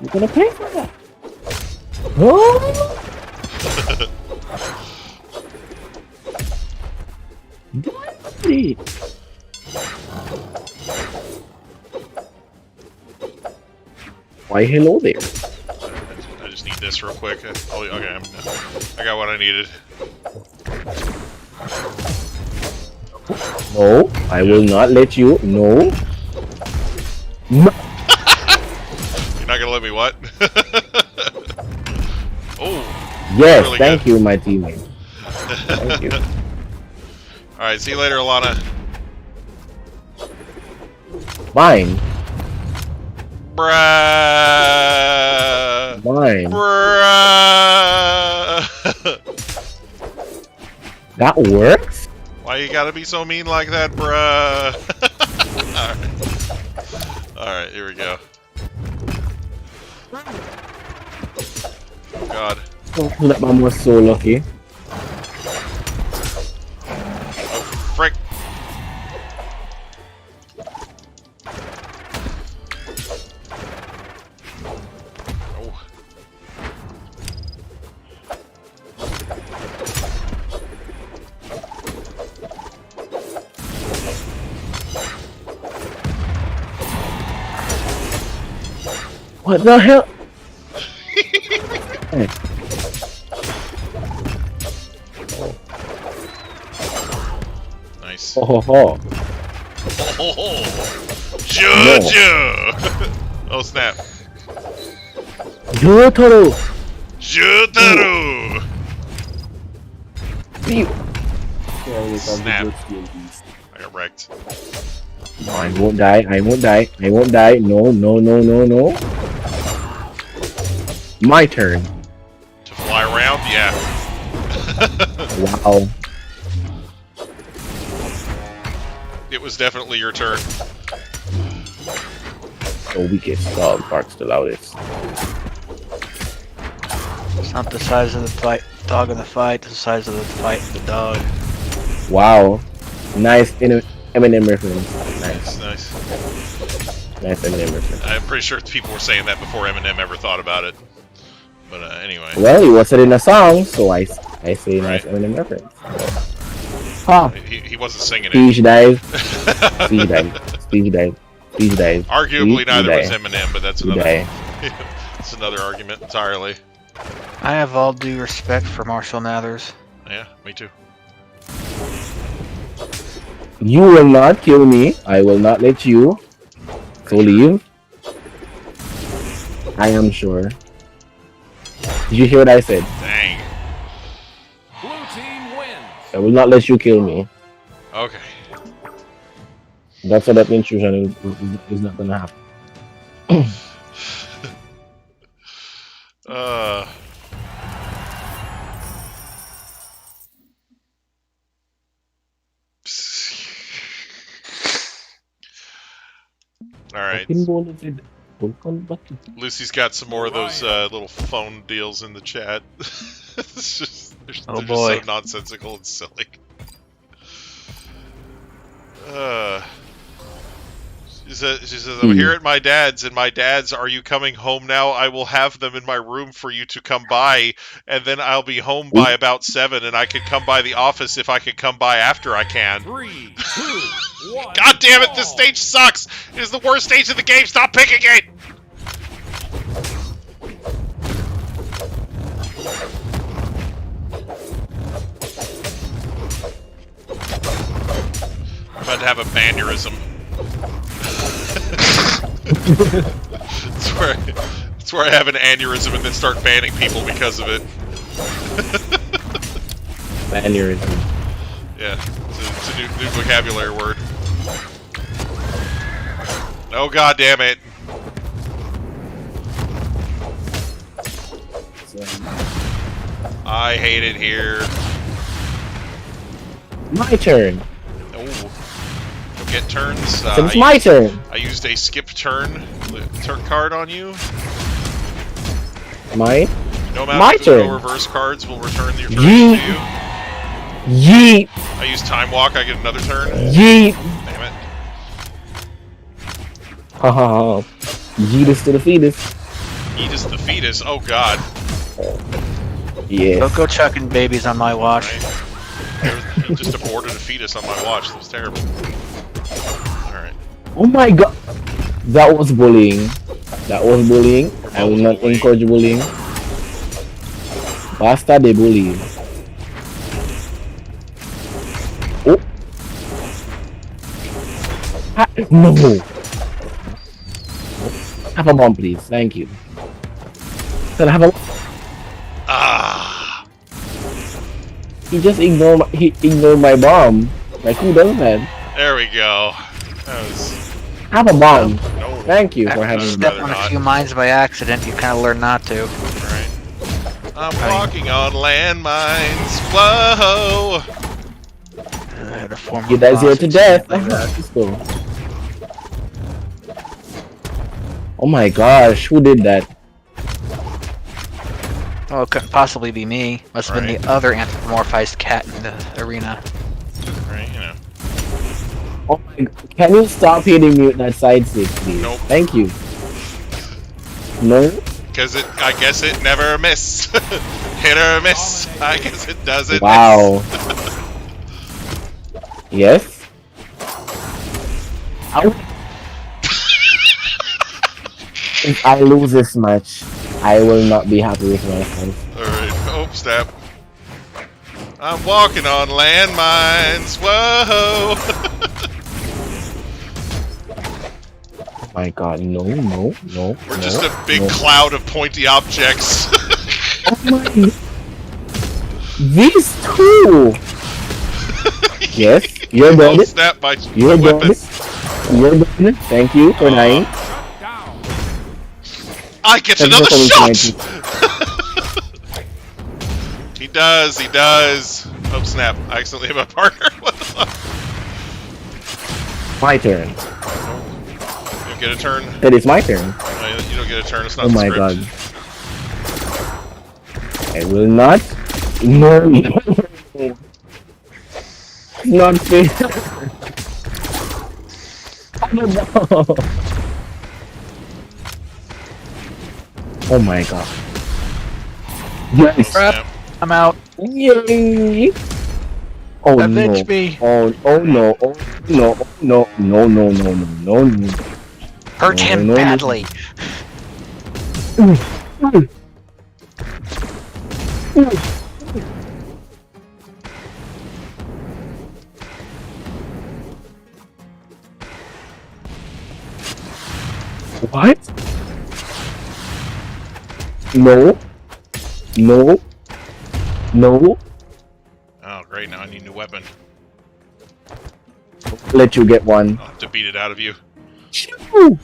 [SPEAKER 6] You're gonna pay for that. Oh! Daddy. Why hello there?
[SPEAKER 2] I just need this real quick. Oh, okay. I got what I needed.
[SPEAKER 6] No, I will not let you. No. No.
[SPEAKER 2] You're not gonna let me what? Oh.
[SPEAKER 6] Yes,
[SPEAKER 2] Really
[SPEAKER 6] thank
[SPEAKER 2] good.
[SPEAKER 6] you, my teammate. Thank you.
[SPEAKER 2] Alright, see you later, Alana.
[SPEAKER 6] Mine.
[SPEAKER 2] Bruh.
[SPEAKER 6] Mine.
[SPEAKER 2] Bruh.
[SPEAKER 6] That works?
[SPEAKER 2] Why you gotta be so mean like that, bruh? Alright, here we go. Oh god.
[SPEAKER 6] Oh, that man was so lucky.
[SPEAKER 2] Oh, frick. Oh.
[SPEAKER 6] What the hell? Hey.
[SPEAKER 2] Nice.
[SPEAKER 6] Oh, ho, ho.
[SPEAKER 2] Oh, Jojo! Oh snap.
[SPEAKER 6] Jotaro!
[SPEAKER 2] Jotaro!
[SPEAKER 6] Pew.
[SPEAKER 2] Snap. I got wrecked.
[SPEAKER 6] No, I won't die. I won't die. I won't die. No, no, no, no, no. My turn.
[SPEAKER 2] To fly around? Yeah.
[SPEAKER 6] Wow.
[SPEAKER 2] It was definitely your turn.
[SPEAKER 6] The weakest dog barks the loudest.
[SPEAKER 4] It's not the size of the fight, dog in the fight, it's the size of the fight of the dog.
[SPEAKER 6] Wow. Nice Eminem reference.
[SPEAKER 2] Nice,
[SPEAKER 6] Nice.
[SPEAKER 2] nice.
[SPEAKER 6] Nice Eminem reference.
[SPEAKER 2] I'm pretty sure people were saying that before Eminem ever thought about it. But anyway.
[SPEAKER 6] Well, it wasn't in a song, so I say nice
[SPEAKER 2] Right.
[SPEAKER 6] Eminem reference. Ha!
[SPEAKER 2] He wasn't singing it.
[SPEAKER 6] Speech dive. Speech dive. Speech dive. Speech dive.
[SPEAKER 2] Arguably
[SPEAKER 6] Speech
[SPEAKER 2] neither was
[SPEAKER 6] dive.
[SPEAKER 2] Eminem, but that's
[SPEAKER 6] Speech
[SPEAKER 2] another
[SPEAKER 6] dive.
[SPEAKER 2] that's another argument entirely.
[SPEAKER 4] I have all due respect for Marshall Mathers.
[SPEAKER 2] Yeah, me too.
[SPEAKER 6] You will not kill me. I will not let you. So leave. I am sure. Did you hear what I said?
[SPEAKER 2] Dang.
[SPEAKER 5] Blue team wins.
[SPEAKER 6] I will not let you kill me.
[SPEAKER 2] Okay.
[SPEAKER 6] That's what that intrusion is not gonna happen.
[SPEAKER 2] All right. Lucy's got some more of those little phone deals in the chat. It's just, they're
[SPEAKER 4] Oh,
[SPEAKER 2] just
[SPEAKER 4] boy.
[SPEAKER 2] so nonsensical and silly. She says, I'm here at my dad's, and my dad's, are you coming home now? I will have them in my room for you to come by, and then I'll be home by about 7, and I can come by the office if I can come by after I can.
[SPEAKER 5] 3, 2, 1.
[SPEAKER 2] God damn it, this
[SPEAKER 5] brawl.
[SPEAKER 2] stage sucks! It is the worst stage in the game, stop picking it! I'm about to have a aneurysm. It's where I have an aneurysm and then start banning people because of it.
[SPEAKER 6] Aneurysm.
[SPEAKER 2] Yeah, it's a new vocabulary word. Oh god damn it! I hate it here.
[SPEAKER 6] My turn.
[SPEAKER 2] Oh, you'll get turns.
[SPEAKER 6] So it's my turn.
[SPEAKER 2] I used a skip turn card on you.
[SPEAKER 6] My
[SPEAKER 2] No amount
[SPEAKER 6] My
[SPEAKER 2] of
[SPEAKER 6] turn.
[SPEAKER 2] no reverse cards will return your turn
[SPEAKER 6] Yeet.
[SPEAKER 2] to you.
[SPEAKER 6] yeet,
[SPEAKER 2] I use time walk. I get another turn.
[SPEAKER 6] yeet.
[SPEAKER 2] Damn it!
[SPEAKER 6] Ha ha ha. Yeetus to the fetus.
[SPEAKER 2] Eatus the fetus. Oh god.
[SPEAKER 6] Yeah.
[SPEAKER 4] Don't go chucking babies on my watch.
[SPEAKER 2] Right. He just aborted a fetus on my watch. That was terrible. Alright.
[SPEAKER 6] Oh my god. That was bullying. That was bullying. I will not
[SPEAKER 2] bullying.
[SPEAKER 6] encourage bullying. Basta de bullying. Oh. No. Have a bomb, please. Thank you. Can I have a?
[SPEAKER 2] Ah!
[SPEAKER 6] He just ignored my bomb. Like who does that?
[SPEAKER 2] There we go. That was...
[SPEAKER 6] Have a bomb.
[SPEAKER 2] No.
[SPEAKER 6] Thank you for
[SPEAKER 4] After you
[SPEAKER 6] having
[SPEAKER 4] step
[SPEAKER 2] rather
[SPEAKER 4] on a
[SPEAKER 2] not.
[SPEAKER 4] few mines by accident, you kind of learn not to.
[SPEAKER 2] Right. I'm walking on landmines. Whoa!
[SPEAKER 4] I had a former
[SPEAKER 6] You guys here
[SPEAKER 4] boss
[SPEAKER 6] to
[SPEAKER 4] who
[SPEAKER 6] death.
[SPEAKER 4] said like that.
[SPEAKER 6] Let's go. Oh my gosh, who did that?
[SPEAKER 4] Well, it couldn't possibly be me. Must have been
[SPEAKER 2] Right.
[SPEAKER 4] the other anthropomorphized cat in the arena.
[SPEAKER 2] Right, you know.
[SPEAKER 6] Oh my god. Can you stop hitting me with that side stick, please?
[SPEAKER 2] Nope.
[SPEAKER 6] Thank you. No?
[SPEAKER 2] Because I guess it never miss. Hit or miss. I guess it doesn't
[SPEAKER 6] Wow. Yes? If I lose this match, I will not be happy with myself.
[SPEAKER 2] Alright, oh, snap. I'm walking on landmines. Whoa!
[SPEAKER 6] Oh my god, no.
[SPEAKER 2] We're just a big cloud of pointy objects.
[SPEAKER 6] Oh my... These two! Yes, you're
[SPEAKER 2] Oh,
[SPEAKER 6] done it.
[SPEAKER 2] snap, my
[SPEAKER 6] You're done
[SPEAKER 2] weapon.
[SPEAKER 6] it. You're done it. Thank you for dying.
[SPEAKER 5] Shut down.
[SPEAKER 2] I get
[SPEAKER 6] Thank you
[SPEAKER 2] another
[SPEAKER 6] for coming
[SPEAKER 2] shot!
[SPEAKER 6] to
[SPEAKER 2] He does. Oh, snap. I accidentally hit my partner. What the fuck?
[SPEAKER 6] my turn.
[SPEAKER 2] You don't get a turn?
[SPEAKER 6] That is my turn.
[SPEAKER 2] No, you don't get a turn. It's not
[SPEAKER 6] Oh
[SPEAKER 2] the
[SPEAKER 6] my
[SPEAKER 2] script.
[SPEAKER 6] god. I will not. No. Not fair. No. Oh my god. Yes.
[SPEAKER 4] Crap.
[SPEAKER 2] Snap.
[SPEAKER 4] I'm out.
[SPEAKER 6] Yay. Oh
[SPEAKER 4] Avenge
[SPEAKER 6] no.
[SPEAKER 4] me.
[SPEAKER 6] Oh no. Oh no.
[SPEAKER 4] Hurt
[SPEAKER 6] No,
[SPEAKER 4] him
[SPEAKER 6] no, no.
[SPEAKER 4] badly.
[SPEAKER 6] What? No. No. No.
[SPEAKER 2] Oh, great. Now I need a new weapon.
[SPEAKER 6] Let you get one.
[SPEAKER 2] I'll have to beat it out of you.
[SPEAKER 6] Shoo!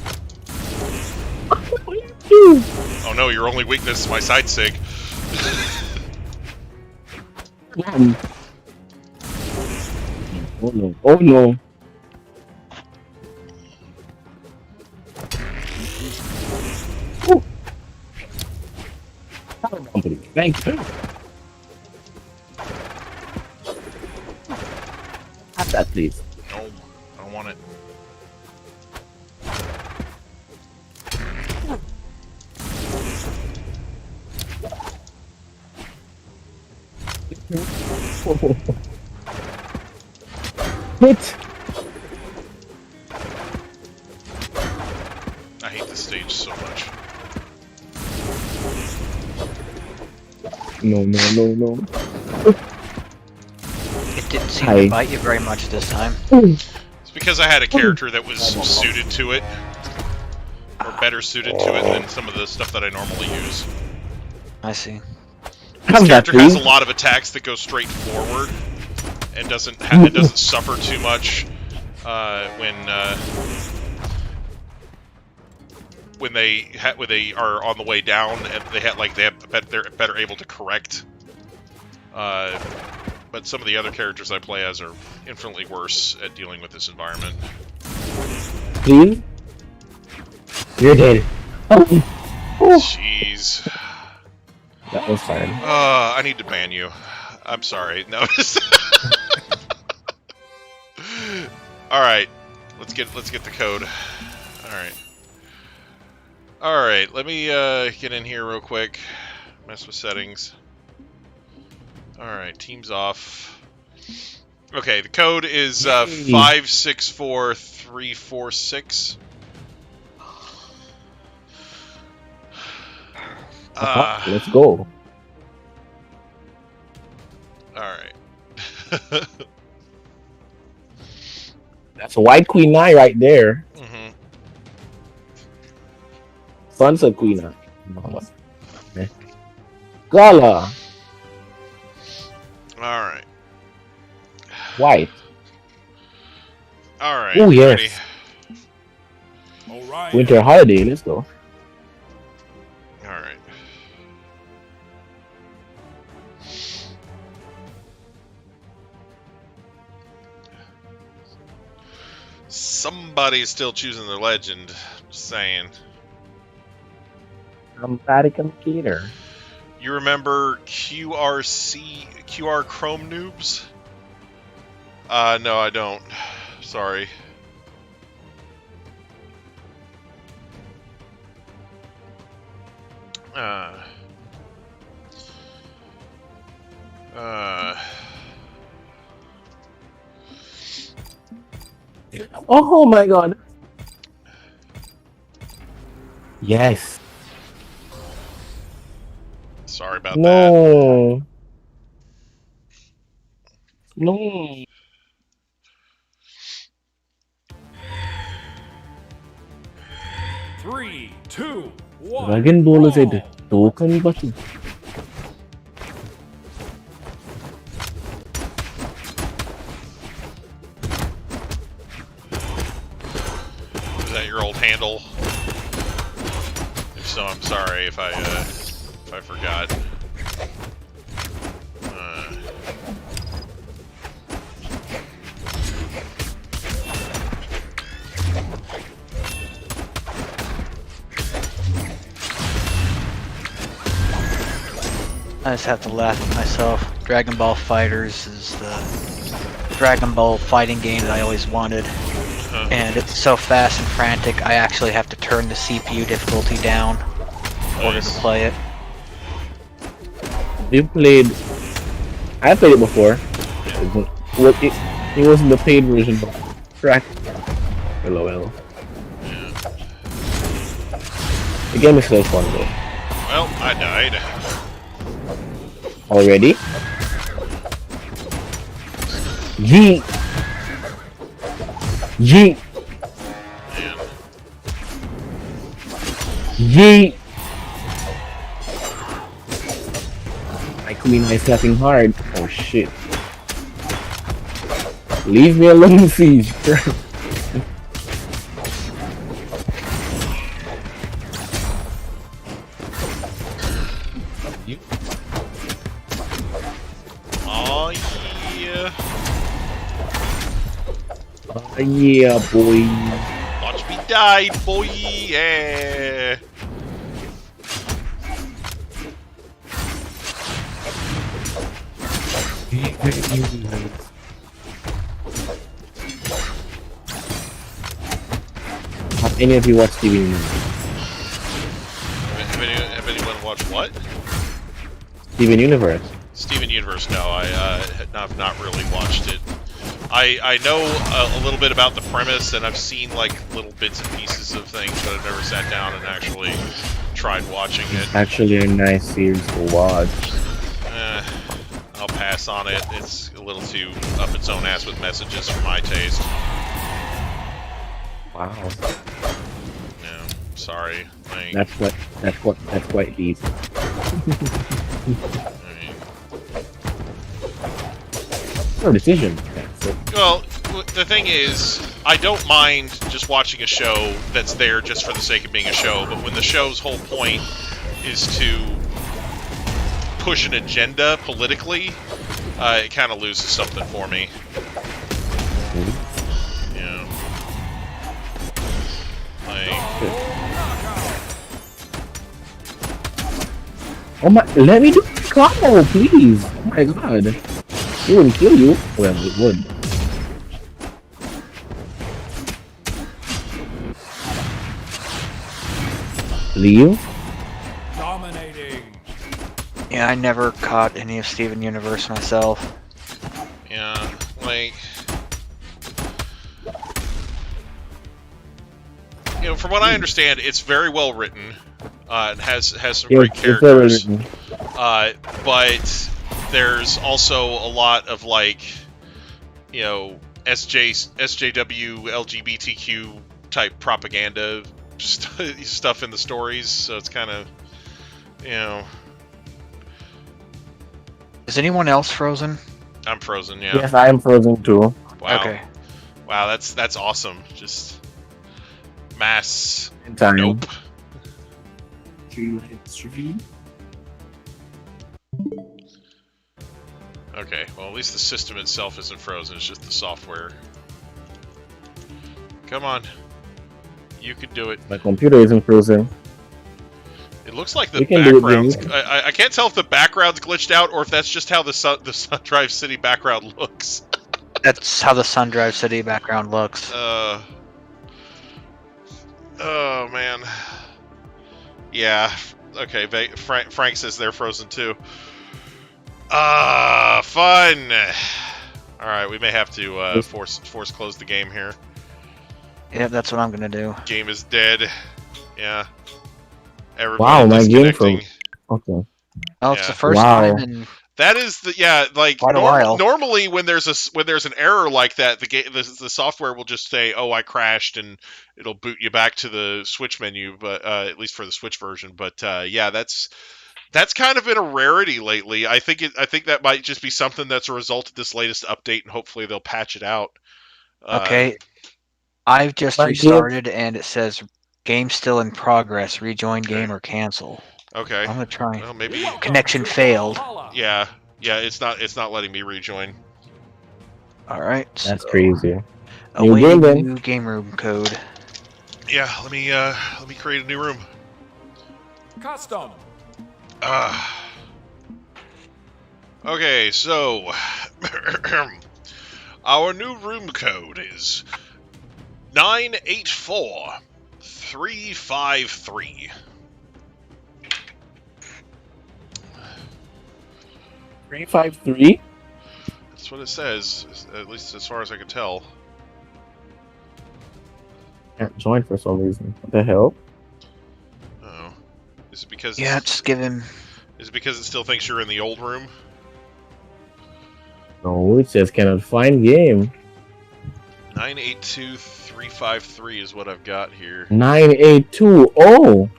[SPEAKER 2] Oh no, your only weakness is my side sig.
[SPEAKER 6] Oh no. Oh no. Ooh. Thank you. Have that, please.
[SPEAKER 2] No, I don't want it.
[SPEAKER 6] Hit.
[SPEAKER 2] I hate this stage so much.
[SPEAKER 6] No.
[SPEAKER 4] It didn't seem
[SPEAKER 6] Hi.
[SPEAKER 4] to bite you very much this time.
[SPEAKER 2] It's because I had a character that was suited to it. Or better suited to it than some of the stuff that I normally use.
[SPEAKER 4] I see.
[SPEAKER 2] This
[SPEAKER 6] Have that,
[SPEAKER 2] character has a
[SPEAKER 6] please.
[SPEAKER 2] lot of attacks that go straight forward and doesn't suffer too much when they are on the way down and they're better able to correct. But some of the other characters I play as are infinitely worse at dealing with this environment.
[SPEAKER 6] Please. You're dead. Oh.
[SPEAKER 2] Jeez.
[SPEAKER 6] That was fine.
[SPEAKER 2] I need to ban you. I'm sorry. No. All right. Let's get the code. All right. Let me get in here real quick. Mess with settings. All right. Teams off. Okay. The code is 564346.
[SPEAKER 6] Let's go.
[SPEAKER 2] Alright.
[SPEAKER 6] That's a white queen eye right there.
[SPEAKER 2] Mm-hmm.
[SPEAKER 6] Sunset queen eye. Okay. Gala.
[SPEAKER 2] Alright.
[SPEAKER 6] White.
[SPEAKER 2] Alright.
[SPEAKER 6] Oh yes.
[SPEAKER 2] Ready?
[SPEAKER 5] Alright.
[SPEAKER 6] Winter holiday. Let's go.
[SPEAKER 2] Alright. Somebody's still choosing their legend. Just saying.
[SPEAKER 6] Somebody computer.
[SPEAKER 2] You remember QR Chrome noobs? No, I don't. Sorry.
[SPEAKER 6] Oh my god. Yes.
[SPEAKER 2] Sorry about that.
[SPEAKER 6] No. No.
[SPEAKER 5] Three, two, one.
[SPEAKER 6] Dragon Ball Z.
[SPEAKER 5] go.
[SPEAKER 6] Token button.
[SPEAKER 2] Is that your old handle? If so, I'm sorry if I forgot.
[SPEAKER 4] I just have to laugh at myself. Dragon Ball Fighters is the Dragon Ball fighting game that I always wanted. And it's so fast and frantic, I actually have to turn the CPU difficulty down in order to play it.
[SPEAKER 6] You played. I played it before. It wasn't the paid version, but track. LOL. The game is still fun though.
[SPEAKER 2] Well, I died.
[SPEAKER 6] Already? Yeet! Yeet!
[SPEAKER 2] Man.
[SPEAKER 6] G. My queen is slapping hard. Oh shit. Leave me alone, Siege.
[SPEAKER 2] Oh yeah.
[SPEAKER 6] Yeah, boy.
[SPEAKER 2] Watch me die, boy. Yeah.
[SPEAKER 6] Have any of you watched TV Universe?
[SPEAKER 2] Have anyone watched what?
[SPEAKER 6] Steven Universe.
[SPEAKER 2] Steven Universe? No, I have not really watched it. I know a little bit about the premise, and I've seen like little bits and pieces of things, but I've never sat down and actually tried watching it.
[SPEAKER 6] Actually, a nice series to watch.
[SPEAKER 2] I'll pass on it. It's a little too up its own ass with messages for my taste.
[SPEAKER 6] Wow.
[SPEAKER 2] No, sorry. Like,
[SPEAKER 6] That's quite deep.
[SPEAKER 2] I mean,
[SPEAKER 6] No decision.
[SPEAKER 2] well, the thing is, I don't mind just watching a show that's there just for the sake of being a show, but when the show's whole point is to push an agenda politically, it kind of loses something for me. You know, like,
[SPEAKER 6] Oh my! Let me do the combo, please. Oh my god! It wouldn't kill you. Well, it would. Leave.
[SPEAKER 5] Dominating.
[SPEAKER 4] Yeah, I never caught any of Steven Universe myself.
[SPEAKER 2] yeah, like, you know, from what I understand, it's very well written. It has some great characters. But there's also a lot of like, you know, SJW, LGBTQ type propaganda stuff in the stories. So it's kind of, you know.
[SPEAKER 4] Is anyone else frozen?
[SPEAKER 2] I'm frozen. Yeah.
[SPEAKER 6] Yes, I am frozen too.
[SPEAKER 2] Wow.
[SPEAKER 4] Okay.
[SPEAKER 2] Wow, that's awesome. Just mass.
[SPEAKER 6] In time.
[SPEAKER 2] Nope. Okay, well at least the system itself isn't frozen, it's just the software. Come on. You can do it.
[SPEAKER 6] My computer isn't frozen.
[SPEAKER 2] It looks like the
[SPEAKER 6] We can do it,
[SPEAKER 2] background's...
[SPEAKER 6] Jimmy.
[SPEAKER 2] I can't tell if the background's glitched out or if that's just how the Sundrive City background looks.
[SPEAKER 4] That's how the Sundrive City background looks.
[SPEAKER 2] Oh man. Yeah. Okay. Frank says they're frozen too. Fun. All right. We may have to force close the game here.
[SPEAKER 4] Yeah, that's what I'm gonna do.
[SPEAKER 2] Game is dead. Yeah. Everybody
[SPEAKER 6] Wow, my game
[SPEAKER 2] disconnecting.
[SPEAKER 6] Okay.
[SPEAKER 4] Oh, it's
[SPEAKER 2] Yeah.
[SPEAKER 4] the first
[SPEAKER 6] Wow.
[SPEAKER 4] time in
[SPEAKER 2] That is the like
[SPEAKER 4] Quite a while.
[SPEAKER 2] normally when there's an error like that, the software will just say, "Oh, I crashed," and it'll boot you back to the Switch menu. But at least for the Switch version. But yeah, that's kind of been a rarity lately. I think that might just be something that's a result of this latest update, and hopefully they'll patch it out.
[SPEAKER 4] Okay. I've just
[SPEAKER 6] My
[SPEAKER 4] restarted and it says game still in progress. Rejoin game or cancel.
[SPEAKER 2] Okay.
[SPEAKER 4] I'm gonna try.
[SPEAKER 2] Well, maybe.
[SPEAKER 4] Connection failed.
[SPEAKER 2] Yeah. It's not letting me rejoin.
[SPEAKER 4] All right.
[SPEAKER 6] That's crazy.
[SPEAKER 4] Awaiting
[SPEAKER 6] game then.
[SPEAKER 4] new game room code.
[SPEAKER 2] Yeah. Let me create a new room.
[SPEAKER 5] Custom.
[SPEAKER 2] Okay, so our new room code is 984353.
[SPEAKER 6] 353.
[SPEAKER 2] That's what it says, at least as far as I can tell.
[SPEAKER 6] Can't join for some reason. What the hell?
[SPEAKER 2] Oh, is it because
[SPEAKER 4] Yeah, just give him.
[SPEAKER 2] is it because it still thinks you're in the old room?
[SPEAKER 6] No, it says cannot find game.
[SPEAKER 2] 982353 is what I've got here.
[SPEAKER 6] 982. Oh,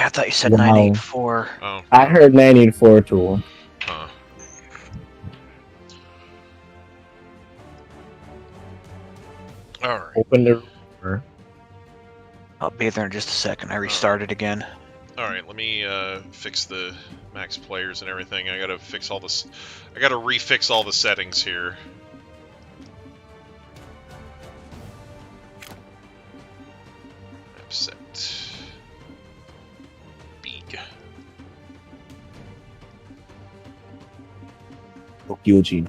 [SPEAKER 4] I thought you said
[SPEAKER 6] Wow.
[SPEAKER 4] 984.
[SPEAKER 2] Oh,
[SPEAKER 6] I heard 984 too.
[SPEAKER 2] huh. All right.
[SPEAKER 6] Open the door.
[SPEAKER 4] I'll be there in just a second. I restarted again.
[SPEAKER 2] All right, let me fix the max players and everything. I gotta fix all this. I gotta refix all the settings here. Map set. Big.
[SPEAKER 6] Fuck Eugene.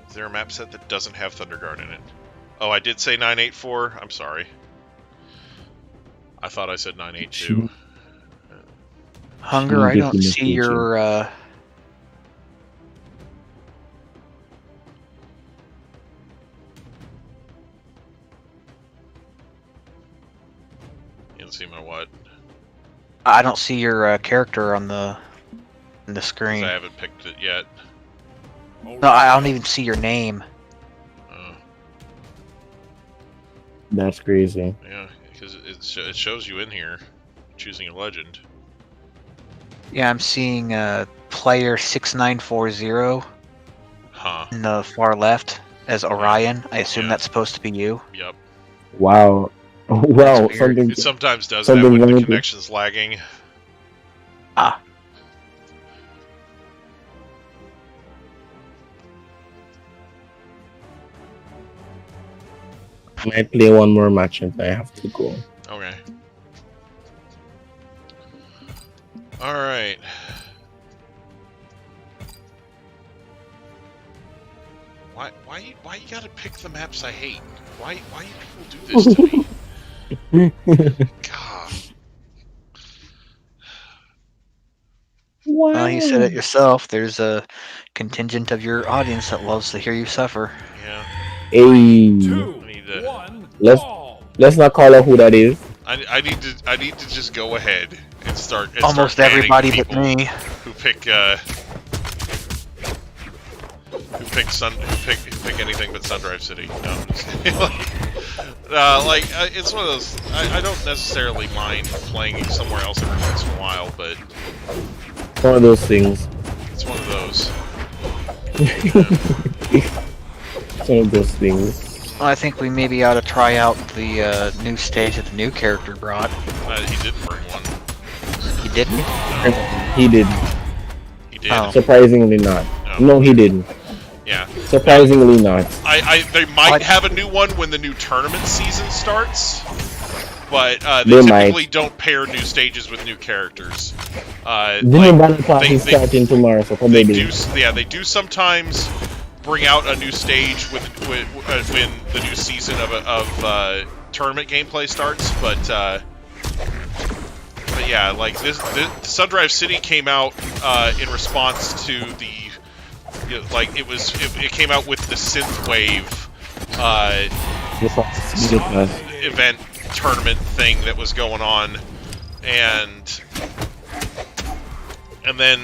[SPEAKER 2] Is there a map set that doesn't have Thunderguard in it? Oh, I did say 984. I'm sorry. I thought I said 982.
[SPEAKER 4] Hunger, I don't see your,
[SPEAKER 2] You don't see my what?
[SPEAKER 4] I don't see your character on the screen.
[SPEAKER 2] 'Cause I haven't picked it yet.
[SPEAKER 4] No, I don't even see your name.
[SPEAKER 6] That's crazy.
[SPEAKER 2] Yeah, because it shows you in here choosing a legend.
[SPEAKER 4] Yeah, I'm seeing player 6940
[SPEAKER 2] Huh.
[SPEAKER 4] in the far left as Orion. I assume
[SPEAKER 2] Yeah.
[SPEAKER 4] that's supposed to be you.
[SPEAKER 2] Yep.
[SPEAKER 6] Wow. Wow.
[SPEAKER 4] weird.
[SPEAKER 6] Something.
[SPEAKER 2] It sometimes does
[SPEAKER 6] Something
[SPEAKER 2] that when the
[SPEAKER 6] wrong with it.
[SPEAKER 2] connection's lagging.
[SPEAKER 4] Ah.
[SPEAKER 6] I might play one more match and I have to go.
[SPEAKER 2] Okay. Alright. Why you gotta pick the maps I hate? Why you people do this to me? God.
[SPEAKER 6] Wow.
[SPEAKER 4] Well, you said it yourself. There's a contingent of your audience that loves to hear you suffer.
[SPEAKER 2] Yeah.
[SPEAKER 6] Hey.
[SPEAKER 5] 2,
[SPEAKER 2] I need to
[SPEAKER 5] 1,
[SPEAKER 6] Let's-
[SPEAKER 5] ball.
[SPEAKER 6] Let's not call out who that is.
[SPEAKER 2] I need to just go ahead and start
[SPEAKER 4] Almost
[SPEAKER 2] banning
[SPEAKER 4] everybody but
[SPEAKER 2] people
[SPEAKER 4] me.
[SPEAKER 2] who pick anything but Sundrive City. No, I'm just it's one of those. I don't necessarily mind playing somewhere else every once in a while, but
[SPEAKER 6] One of those things.
[SPEAKER 2] it's one of those.
[SPEAKER 6] It's one of those things.
[SPEAKER 4] Well, I think we maybe ought to try out the new stage that the new character brought.
[SPEAKER 2] He didn't bring one.
[SPEAKER 4] He didn't?
[SPEAKER 6] He did.
[SPEAKER 2] He did.
[SPEAKER 4] Oh.
[SPEAKER 6] Surprisingly not.
[SPEAKER 2] No.
[SPEAKER 6] No, he didn't.
[SPEAKER 2] Yeah.
[SPEAKER 6] Surprisingly not.
[SPEAKER 2] They might
[SPEAKER 4] What?
[SPEAKER 2] have a new one when the new tournament season starts, but
[SPEAKER 6] They
[SPEAKER 2] they
[SPEAKER 6] might.
[SPEAKER 2] typically don't pair new stages with new characters.
[SPEAKER 6] The new battle pass is
[SPEAKER 2] they-
[SPEAKER 6] starting tomorrow, so
[SPEAKER 2] They
[SPEAKER 6] probably.
[SPEAKER 2] they do sometimes bring out a new stage when the new season of tournament gameplay starts, but yeah, like this Sundrive City came out in response to the it came out with the synthwave event tournament thing that was going on, and then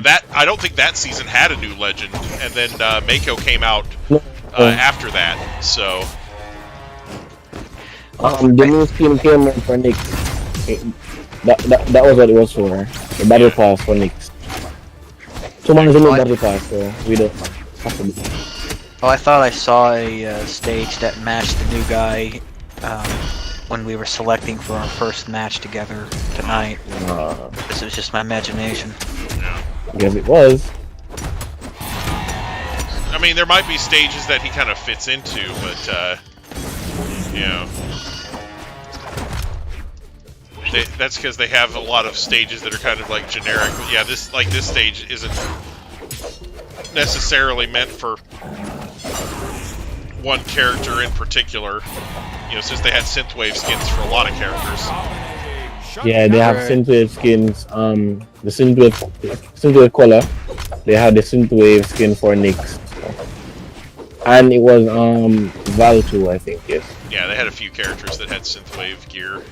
[SPEAKER 2] that I don't think that season had a new legend, and then Mako came out after that. So
[SPEAKER 6] The new skin came in for Nyx. That was what it was for. The battle pass for Nyx. Tomorrow's a new battle pass, so we don't have to do.
[SPEAKER 4] Oh, I thought I saw a stage that matched the new guy when we were selecting for our first match together tonight. This was just my imagination.
[SPEAKER 6] I guess it was.
[SPEAKER 2] I mean, there might be stages that he kind of fits into, but you know, that's because they have a lot of stages that are kind of like generic. But yeah, this stage isn't necessarily meant for one character in particular. You know, since they had synthwave skins for a lot of characters.
[SPEAKER 6] Yeah, they have
[SPEAKER 4] Right.
[SPEAKER 6] synthwave skins. The synthwave color. They have the synthwave skin for Nyx. And it was Val 2, I think. Yes.
[SPEAKER 2] Yeah, they had a few characters that had synthwave gear.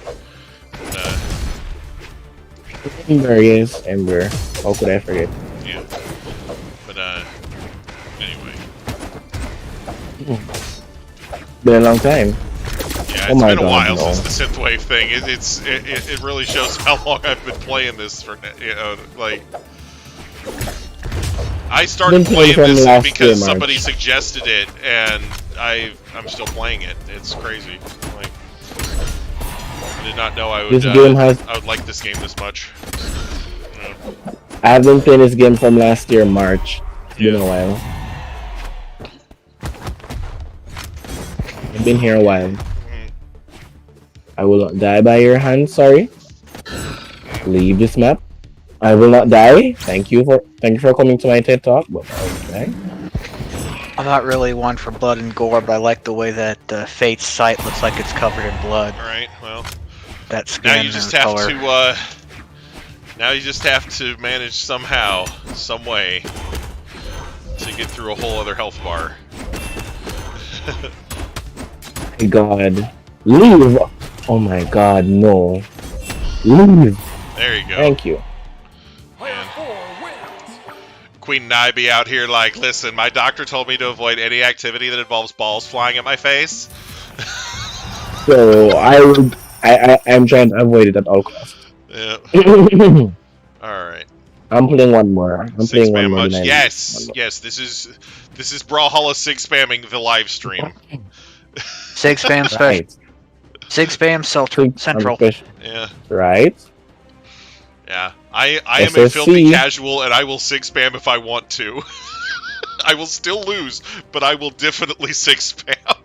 [SPEAKER 6] Ember, yes, Ember. How could I forget?
[SPEAKER 2] Yeah, but anyway,
[SPEAKER 6] Been a long time.
[SPEAKER 2] yeah. Yeah,
[SPEAKER 6] Oh
[SPEAKER 2] it's
[SPEAKER 6] my
[SPEAKER 2] been a
[SPEAKER 6] God,
[SPEAKER 2] while
[SPEAKER 6] no.
[SPEAKER 2] since the synthwave thing. It really shows how long I've been playing this for. Like I started
[SPEAKER 6] Been playing
[SPEAKER 2] playing
[SPEAKER 6] from
[SPEAKER 2] this
[SPEAKER 6] last
[SPEAKER 2] because
[SPEAKER 6] year,
[SPEAKER 2] somebody
[SPEAKER 6] March.
[SPEAKER 2] suggested it, and I'm still playing it. It's crazy. Like I did not know I would.
[SPEAKER 6] This game has.
[SPEAKER 2] I would like this game this much. Yeah.
[SPEAKER 6] I have been playing this game from last year, March. It's been
[SPEAKER 2] Yeah.
[SPEAKER 6] a while. I've been here a while. I will not die by your hand, sorry. Leave this map. I will not die. Thank you for coming to my TED Talk, but I will die.
[SPEAKER 4] I'm not really one for blood and gore, but I like the way that Fate's sight looks like it's covered in blood.
[SPEAKER 2] All right. Well,
[SPEAKER 4] That skin
[SPEAKER 2] now you just
[SPEAKER 4] and
[SPEAKER 2] have
[SPEAKER 4] color.
[SPEAKER 2] to. Now you just have to manage somehow, some way, to get through a whole other health bar.
[SPEAKER 6] My God. Leave! Oh my God, no. Leave!
[SPEAKER 2] There you go.
[SPEAKER 6] Thank you.
[SPEAKER 5] Player 4 wins.
[SPEAKER 2] Queen and I be out here like, listen, my doctor told me to avoid any activity that involves balls flying at my face.
[SPEAKER 6] So I'm trying to avoid it at all costs.
[SPEAKER 2] Yeah. Alright.
[SPEAKER 6] I'm playing one more. I'm
[SPEAKER 2] Six
[SPEAKER 6] playing one
[SPEAKER 2] spam
[SPEAKER 6] more.
[SPEAKER 2] much.
[SPEAKER 6] than I
[SPEAKER 2] Yes!
[SPEAKER 6] need.
[SPEAKER 2] Yes, this is Brawlhalla 6 spamming the live stream.
[SPEAKER 4] Sig spam special.
[SPEAKER 6] Right.
[SPEAKER 4] Sig spam central.
[SPEAKER 2] Yeah.
[SPEAKER 6] Right.
[SPEAKER 2] Yeah. I am a
[SPEAKER 6] SSC.
[SPEAKER 2] filthy casual and I will 6 spam if I want to. I will still lose, but I will definitely 6 spam.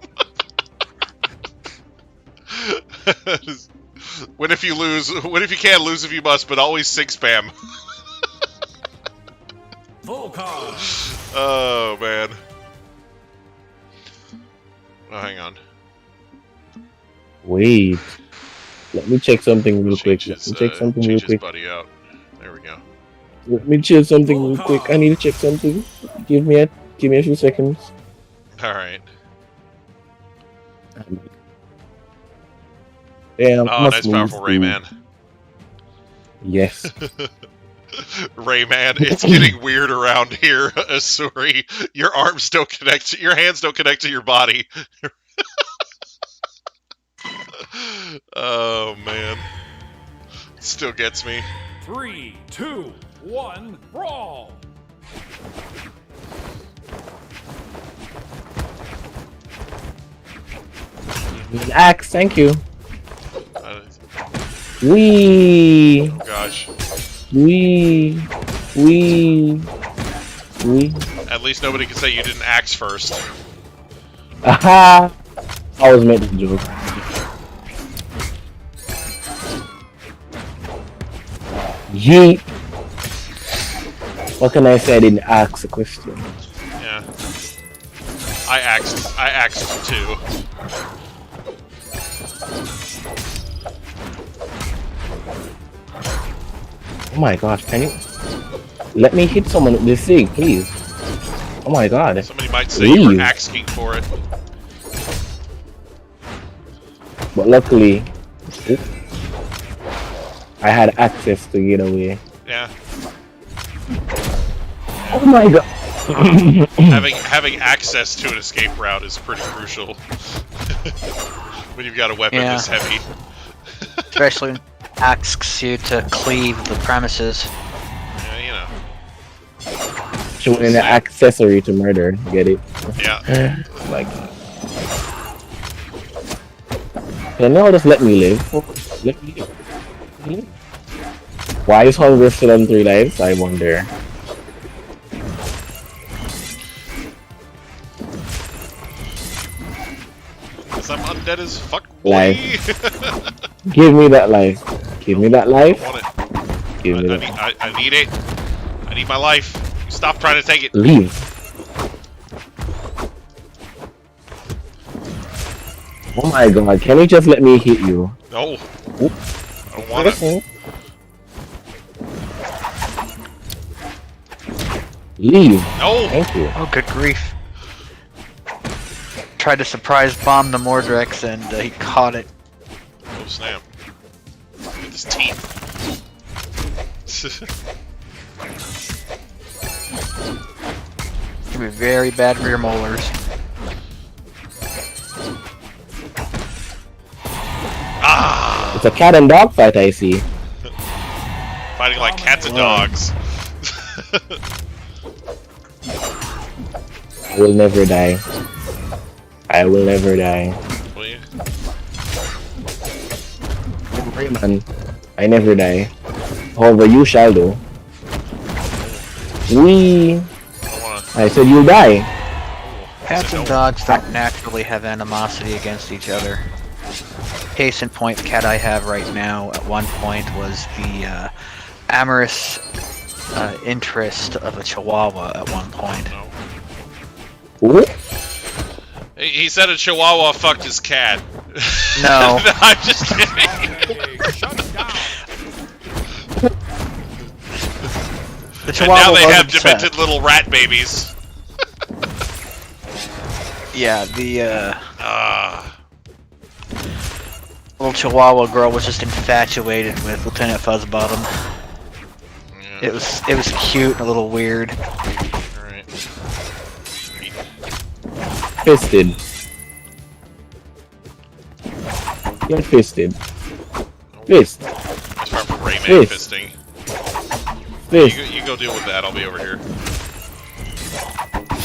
[SPEAKER 2] Win if you lose, win if you can, lose if you must, but always 6 spam.
[SPEAKER 5] Full card.
[SPEAKER 2] Oh man. Oh, hang on.
[SPEAKER 6] Wait. Let me check something real quick.
[SPEAKER 2] Change
[SPEAKER 6] Let me check something real
[SPEAKER 2] change his
[SPEAKER 6] quick.
[SPEAKER 2] buddy out. There we go.
[SPEAKER 6] Let me check something real quick. I need to check something. Give me a few seconds.
[SPEAKER 2] All right.
[SPEAKER 6] Damn.
[SPEAKER 2] Oh, nice powerful Rayman.
[SPEAKER 6] Yes.
[SPEAKER 2] Rayman, it's getting weird around here, Asuri. Your arms don't connect. Your hands don't connect to your body. Oh man, still gets me.
[SPEAKER 5] 3, 2, 1, brawl.
[SPEAKER 6] Axe, thank you.
[SPEAKER 2] Oh
[SPEAKER 6] Wee.
[SPEAKER 2] gosh.
[SPEAKER 6] Wee.
[SPEAKER 2] At least nobody can say you didn't axe first.
[SPEAKER 6] Aha! I was meant to joke. Yeet. What can I say? I didn't ask a question.
[SPEAKER 2] Yeah. I axed too.
[SPEAKER 6] Oh my gosh, can you let me hit someone with this thing, please? Oh my god.
[SPEAKER 2] Somebody might say you
[SPEAKER 6] Leave.
[SPEAKER 2] were asking for it.
[SPEAKER 6] But luckily, I had access to get away.
[SPEAKER 2] Yeah.
[SPEAKER 6] Oh my god.
[SPEAKER 2] Having access to an escape route is pretty crucial. When you've got a weapon
[SPEAKER 4] Yeah.
[SPEAKER 2] this heavy.
[SPEAKER 4] Especially when it asks you to cleave the premises.
[SPEAKER 2] Yeah, you know.
[SPEAKER 6] Showing an accessory to murder. Get it?
[SPEAKER 2] Yeah.
[SPEAKER 6] Like. Can y'all just let me live? Let me live. Why is Hunger still on 3 lives? I wonder.
[SPEAKER 2] Cause I'm undead as fuck, boy.
[SPEAKER 6] Life. Give me that life. Give me that life.
[SPEAKER 2] I want it.
[SPEAKER 6] Give me
[SPEAKER 2] I
[SPEAKER 6] that.
[SPEAKER 2] need it. I need my life. Stop trying to take it.
[SPEAKER 6] Leave. Oh my god, can you just let me hit you?
[SPEAKER 2] No.
[SPEAKER 6] Oop.
[SPEAKER 2] I don't want it.
[SPEAKER 6] Leave.
[SPEAKER 2] No.
[SPEAKER 6] Thank you.
[SPEAKER 4] Oh, good grief. Tried to surprise bomb the Mordrex and he caught it.
[SPEAKER 2] Oh snap. Look at his teeth.
[SPEAKER 4] It's gonna be very bad for your molars.
[SPEAKER 6] It's a cat and dog fight, I see.
[SPEAKER 2] Fighting like cats and dogs.
[SPEAKER 6] I will never die. I will never die.
[SPEAKER 2] Will you?
[SPEAKER 6] Rayman, I never die. However, you shall do. I said you'll die.
[SPEAKER 4] Cats and dogs don't naturally have animosity against each other. Case in point, the cat I have right now at one point was the amorous interest of a chihuahua at one point.
[SPEAKER 6] Ooh.
[SPEAKER 2] He said a chihuahua fucked his cat.
[SPEAKER 4] No.
[SPEAKER 2] No, I'm just kidding.
[SPEAKER 4] The
[SPEAKER 2] And
[SPEAKER 4] chihuahua
[SPEAKER 2] now they
[SPEAKER 4] was
[SPEAKER 2] have
[SPEAKER 4] upset.
[SPEAKER 2] demented little rat babies.
[SPEAKER 4] Yeah, the
[SPEAKER 2] Ah.
[SPEAKER 4] little chihuahua girl was just infatuated with Lieutenant Fuzzbottom.
[SPEAKER 2] Yeah.
[SPEAKER 4] It was cute and a little weird.
[SPEAKER 2] Alright.
[SPEAKER 6] Fisted. Get fisted. Fist.
[SPEAKER 2] It's time for Rayman
[SPEAKER 6] Fist.
[SPEAKER 2] fisting.
[SPEAKER 6] Fist.
[SPEAKER 2] You go deal with that, I'll be over here.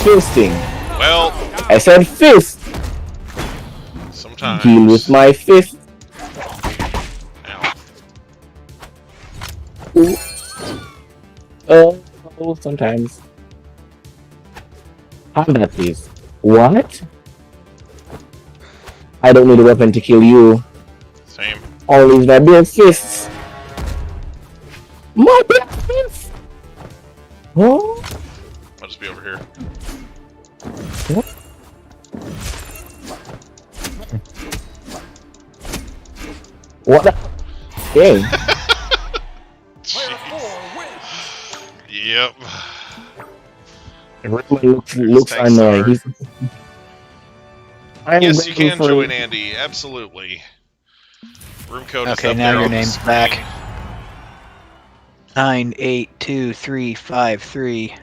[SPEAKER 6] Fisting.
[SPEAKER 2] Well,
[SPEAKER 6] I said fist.
[SPEAKER 2] sometimes.
[SPEAKER 6] Deal with my fist.
[SPEAKER 2] Ow.
[SPEAKER 6] Ooh. Oh, sometimes. Have that, please. What? I don't need a weapon to kill you.
[SPEAKER 2] Same.
[SPEAKER 6] All these my bare fists. My bare fists. Oh.
[SPEAKER 2] I'll just be over here.
[SPEAKER 6] What the? Dang.
[SPEAKER 5] Player 4 wins.
[SPEAKER 2] Yep.
[SPEAKER 6] Rayman looks
[SPEAKER 2] Thanks,
[SPEAKER 6] annoying.
[SPEAKER 2] sir.
[SPEAKER 6] I'm
[SPEAKER 2] Yes, you
[SPEAKER 6] waiting
[SPEAKER 2] can
[SPEAKER 6] for-
[SPEAKER 2] join Andy. Absolutely. Room code is
[SPEAKER 4] Okay,
[SPEAKER 2] up
[SPEAKER 4] now
[SPEAKER 2] there
[SPEAKER 4] your
[SPEAKER 2] on the
[SPEAKER 4] name's
[SPEAKER 2] screen.
[SPEAKER 4] back. 982353.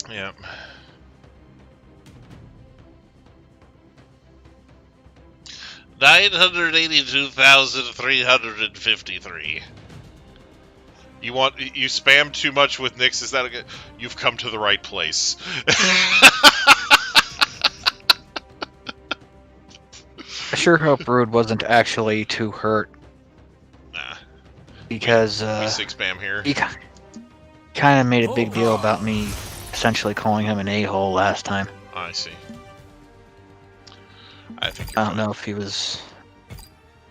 [SPEAKER 2] Yep. $982,353. You spam too much with Nix? Is that a good? You've come to the right place.
[SPEAKER 4] I sure hope Rude wasn't actually too hurt
[SPEAKER 2] Nah,
[SPEAKER 4] because
[SPEAKER 2] we six spam here.
[SPEAKER 4] he kind of made a big deal about me essentially calling him an a-hole last time.
[SPEAKER 2] I see. I think you're
[SPEAKER 4] I don't
[SPEAKER 2] fine.
[SPEAKER 4] know if he was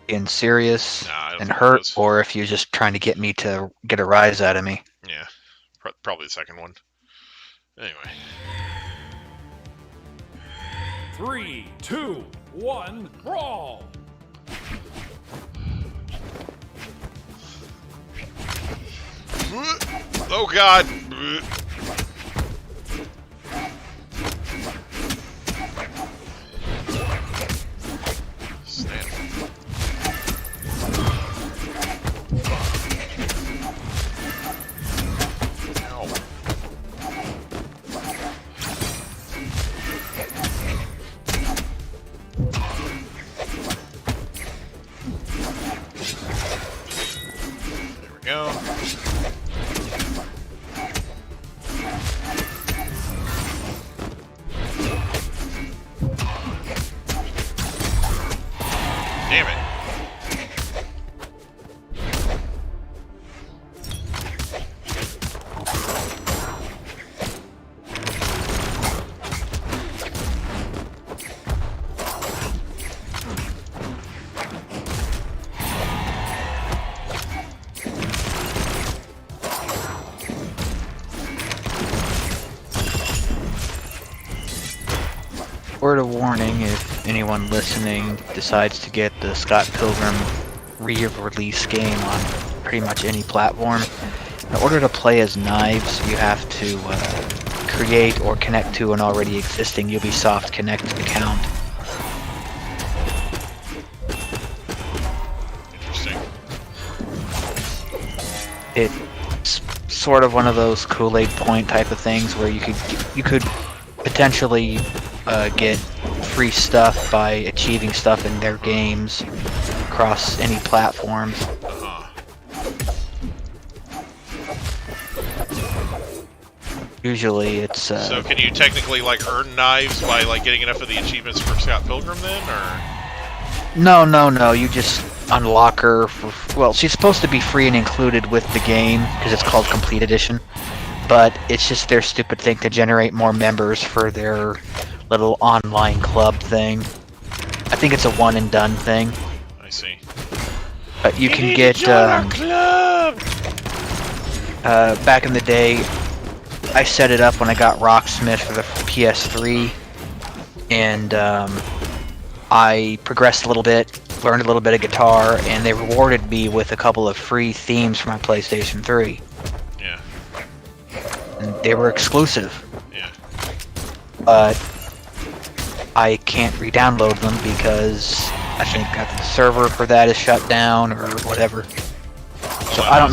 [SPEAKER 4] being serious
[SPEAKER 2] Nah, I don't
[SPEAKER 4] and
[SPEAKER 2] think it
[SPEAKER 4] hurt,
[SPEAKER 2] was.
[SPEAKER 4] or if he was just trying to get me to get a rise out of me.
[SPEAKER 2] Yeah, probably the second one. Anyway.
[SPEAKER 5] 3, 2, 1, brawl!
[SPEAKER 2] Oh God! Snap. Ow. There we go. Damn it.
[SPEAKER 4] Word of warning, if anyone listening decides to get the Scott Pilgrim re-release game on pretty much any platform, in order to play as Knives, you have to create or connect to an already existing Ubisoft Connect account.
[SPEAKER 2] Interesting.
[SPEAKER 4] It's sort of one of those Kool-Aid point type of things where you could potentially get free stuff by achieving stuff in their games, across any platforms.
[SPEAKER 2] Uh-huh.
[SPEAKER 4] Usually it's
[SPEAKER 2] So can you technically like earn knives by like getting enough of the achievements for Scott Pilgrim then, or?
[SPEAKER 4] no. You just unlock her for, well, she's supposed to be free and included with the game because it's called Complete Edition. But it's just their stupid thing to generate more members for their little online club thing. I think it's a one and done thing.
[SPEAKER 2] I see.
[SPEAKER 4] But you can get back in the day, I set it up when I got Rocksmith for the PS3, and I progressed a little bit, learned a little bit of guitar, and they rewarded me with a couple of free themes for my PlayStation 3.
[SPEAKER 2] Yeah.
[SPEAKER 4] And they were exclusive.
[SPEAKER 2] Yeah.
[SPEAKER 4] But I can't re-download them because I think the server for that is shut down or whatever. So I don't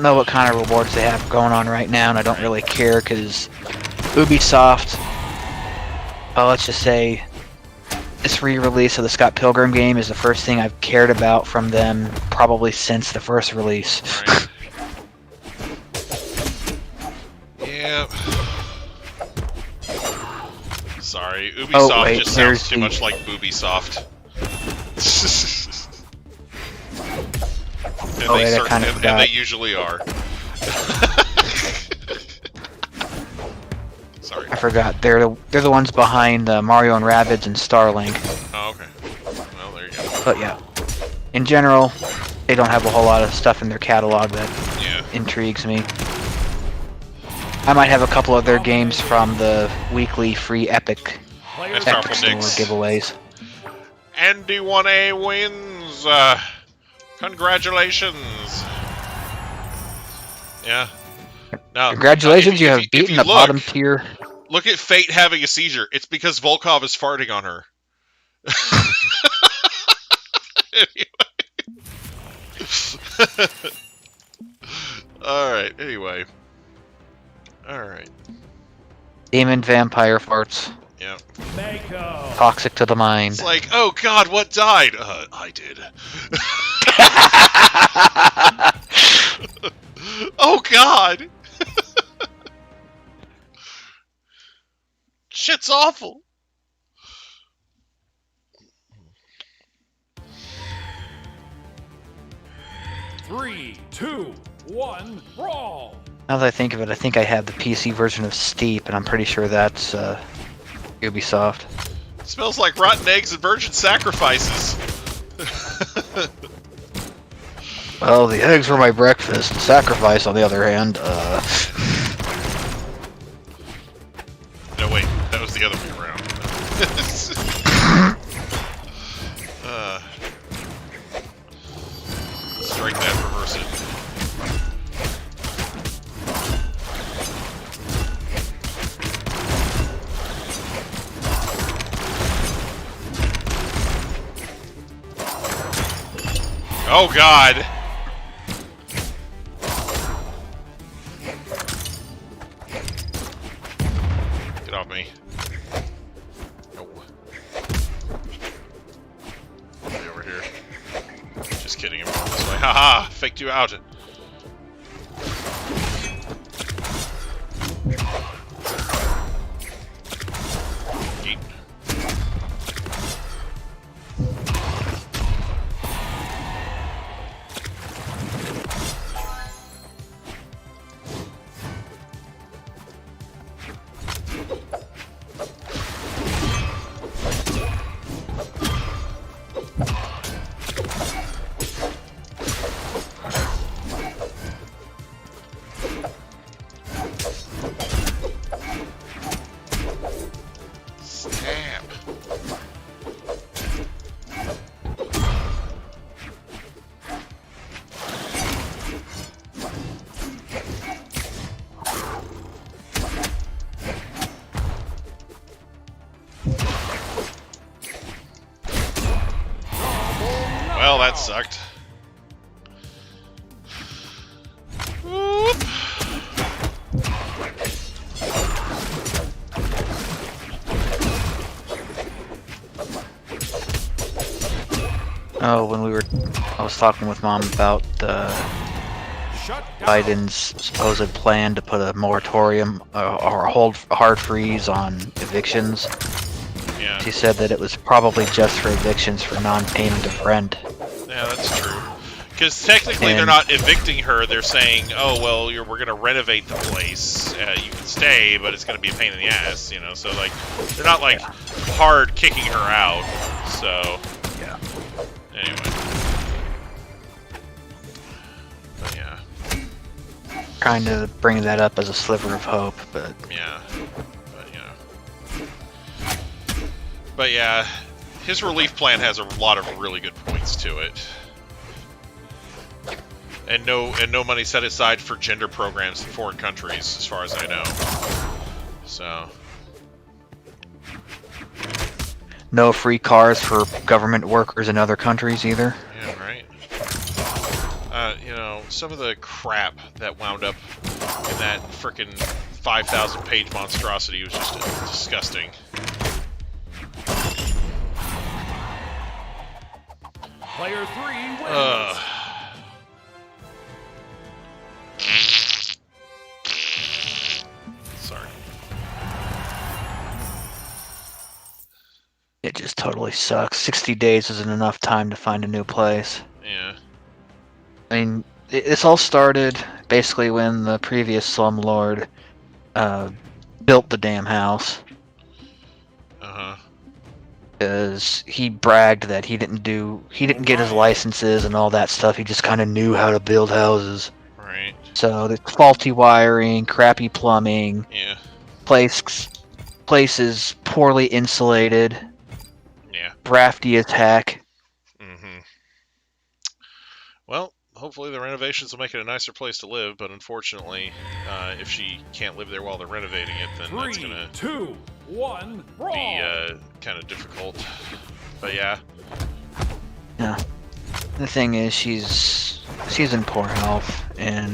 [SPEAKER 4] know what kind of rewards they have going on right now, and I don't really care because Ubisoft, well, let's just say this re-release of the Scott Pilgrim game is the first thing I've cared about from them probably since the first release.
[SPEAKER 2] Right. Yeah. Sorry, Ubisoft just sounds too much like Boobisoft. And they usually are. Sorry.
[SPEAKER 4] I forgot. They're the ones behind Mario and Rabbids and Starlink.
[SPEAKER 2] Oh, okay. Well, there you go.
[SPEAKER 4] But yeah, in general, they don't have a whole lot of stuff in their catalog that intrigues me. I might have a couple of their games from the weekly free Epic Store giveaways.
[SPEAKER 2] Andy 1A wins. Congratulations. Yeah. Now,
[SPEAKER 4] congratulations, you have beaten the bottom tier.
[SPEAKER 2] Look at Fate having a seizure. It's because Volkov is farting on her. Alright, anyway. Alright.
[SPEAKER 4] Demon vampire farts.
[SPEAKER 2] Yeah.
[SPEAKER 4] Toxic to the mind.
[SPEAKER 2] It's like, oh god, what died? I did. Oh god! Shit's awful.
[SPEAKER 5] Three, two, one, brawl!
[SPEAKER 4] Now that I think of it, I think I have the PC version of Steep, and I'm pretty sure that's Ubisoft.
[SPEAKER 2] It smells like rotten eggs and virgin sacrifices.
[SPEAKER 4] Well, the eggs were my breakfast. The sacrifice, on the other hand,
[SPEAKER 2] No, wait, that was the other way around. Strike that, reverse it. Oh god! Get off me. No. Way over here. Just kidding, I'm going this way. Haha! Faked you out! Yeet. Well, that sucked. Whoop.
[SPEAKER 4] Oh, when I was talking with Mom about
[SPEAKER 5] Shut down.
[SPEAKER 4] Biden's supposed plan to put a moratorium or a hard freeze on evictions.
[SPEAKER 2] Yeah.
[SPEAKER 4] She said that it was probably just for evictions for non-payment of rent.
[SPEAKER 2] Yeah, that's true. Because technically they're not evicting her, they're saying, oh, well, we're going to renovate the place. You can stay, but it's going to be a pain in the ass, you know? So, like, they're not, like, hard kicking her out. So,
[SPEAKER 4] Yeah.
[SPEAKER 2] anyway. But, yeah.
[SPEAKER 4] Trying to bring that up as a sliver of hope, but...
[SPEAKER 2] Yeah. But, you know. But, yeah, his relief plan has a lot of really good points to it. And no money set aside for gender programs in foreign countries, as far as I know. So.
[SPEAKER 4] No free cars for government workers in other countries either.
[SPEAKER 2] Yeah, right. You know, some of the crap that wound up in that frickin' 5,000-page monstrosity was just disgusting.
[SPEAKER 5] Player 3 wins.
[SPEAKER 2] Sorry.
[SPEAKER 4] It just totally sucks. 60 days isn't enough time to find a new place.
[SPEAKER 2] Yeah.
[SPEAKER 4] I mean, this all started basically when the previous slumlord built the damn house.
[SPEAKER 2] Uh-huh.
[SPEAKER 4] Because he bragged that he didn't get his licenses and all that stuff. He just kind of knew how to build houses.
[SPEAKER 2] Right.
[SPEAKER 4] So there's faulty wiring, crappy plumbing.
[SPEAKER 2] Yeah.
[SPEAKER 4] Place is poorly insulated.
[SPEAKER 2] Yeah.
[SPEAKER 4] Drafty as heck.
[SPEAKER 2] Mm-hmm. Well, hopefully the renovations will make it a nicer place to live, but unfortunately, if she can't live there while they're renovating it, then that's
[SPEAKER 5] 3,
[SPEAKER 2] gonna
[SPEAKER 5] 2, 1, brawl.
[SPEAKER 2] be kind of difficult. But yeah.
[SPEAKER 4] Yeah. The thing is, she's in poor health, and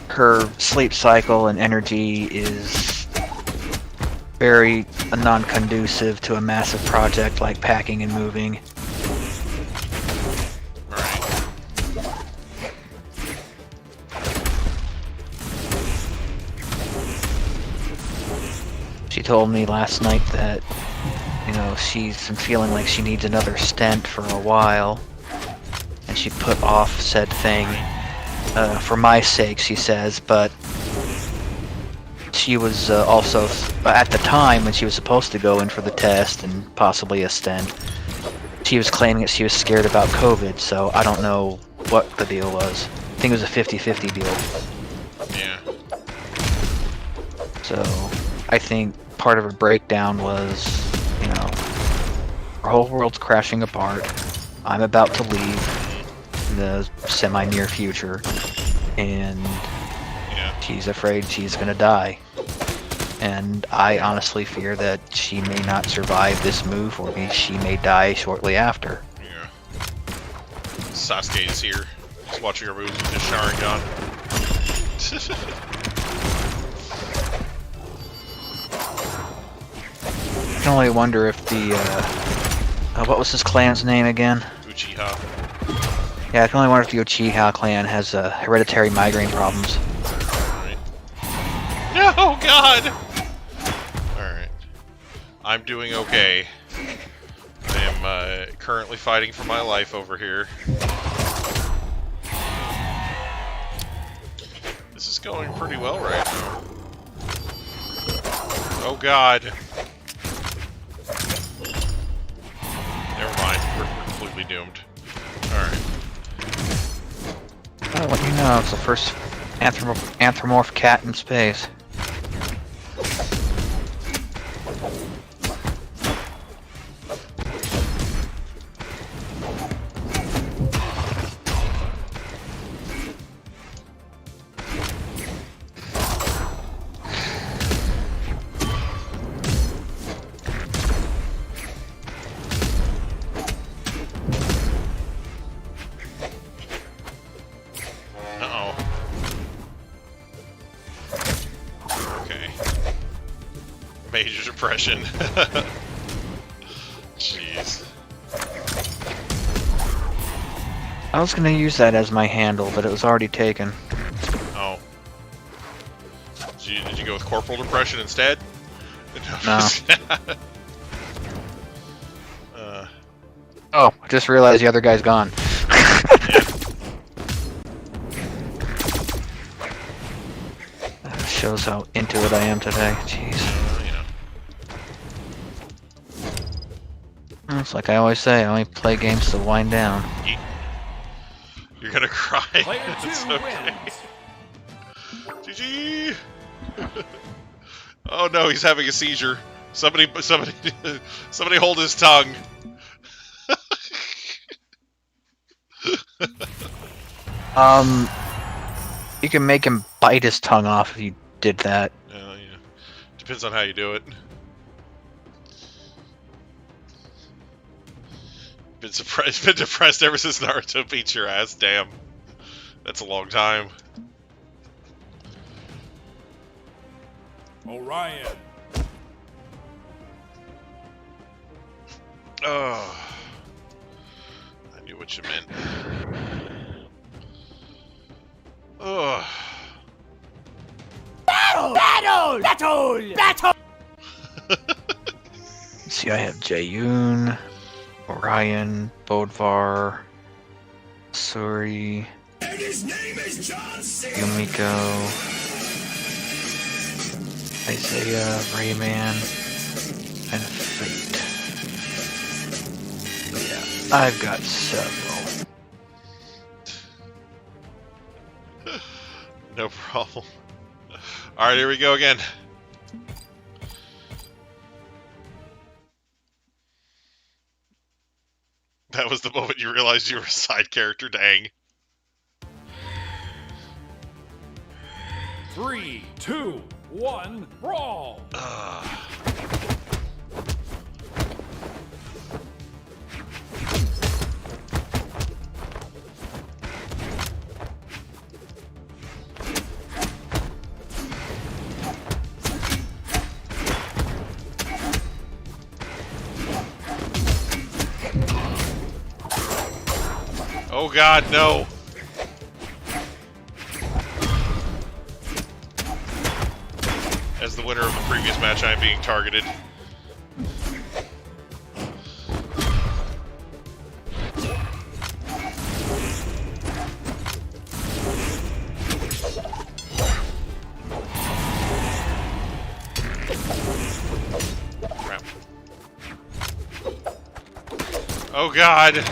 [SPEAKER 4] her sleep cycle and energy is very non-conducive to a massive project like packing and moving.
[SPEAKER 2] Right.
[SPEAKER 4] She told me last night that, you know, she's been feeling like she needs another stent for a while, and she put off said thing for my sake, she says, but she was also, at the time when she was supposed to go in for the test and possibly a stent, she was claiming that she was scared about COVID, so I don't know what the deal was. I think it was a 50-50 deal.
[SPEAKER 2] Yeah.
[SPEAKER 4] So I think part of her breakdown was, you know, her whole world's crashing apart. I'm about to leave in the semi-near future, and
[SPEAKER 2] Yeah.
[SPEAKER 4] she's afraid she's gonna die. And I honestly fear that she may not survive this move, or she may die shortly after.
[SPEAKER 2] Yeah. Sasuke is here. Just watching her moves with his Sharingan.
[SPEAKER 4] I can only wonder if the, what was his clan's name again?
[SPEAKER 2] Uchiha.
[SPEAKER 4] Yeah, I can only wonder if the Uchiha clan has hereditary migraine problems.
[SPEAKER 2] Alright. No, God! Alright. I'm doing okay. I am currently fighting for my life over here. This is going pretty well right now. Oh, God. Never mind. We're completely doomed. Alright.
[SPEAKER 4] I'll let you know, it's the first anthropomorph cat in space.
[SPEAKER 2] Major depression. Jeez.
[SPEAKER 4] I was gonna use that as my handle, but it was already taken.
[SPEAKER 2] Oh. Did you go with corporal depression instead?
[SPEAKER 4] No. Oh, I just realized the other guy's gone. That shows how into it I am today. Jeez. It's like I always say, I only play games to wind down.
[SPEAKER 2] You're gonna cry.
[SPEAKER 5] Player
[SPEAKER 2] It's
[SPEAKER 5] 2
[SPEAKER 2] okay.
[SPEAKER 5] wins.
[SPEAKER 2] GG. Oh no, he's having a seizure. Somebody hold his tongue.
[SPEAKER 4] You can make him bite his tongue off if you did that.
[SPEAKER 2] Yeah. Depends on how you do it. Been depressed ever since Naruto beat your ass. Damn, that's a long time.
[SPEAKER 5] Orion.
[SPEAKER 2] Oh, I knew what you meant. Oh.
[SPEAKER 3] Battle!
[SPEAKER 4] See, I have Jaeyoon, Orion, Bodvar, Suri, Yumiko, Isaiah, Rayman, and Fate. Yeah, I've got several.
[SPEAKER 2] No problem. Alright, here we go again. That was the moment you realized you were a side character, dang.
[SPEAKER 5] 3, 2, 1, brawl!
[SPEAKER 2] Oh god, no! As the winner of the previous match, I am being targeted. Crap. Oh god!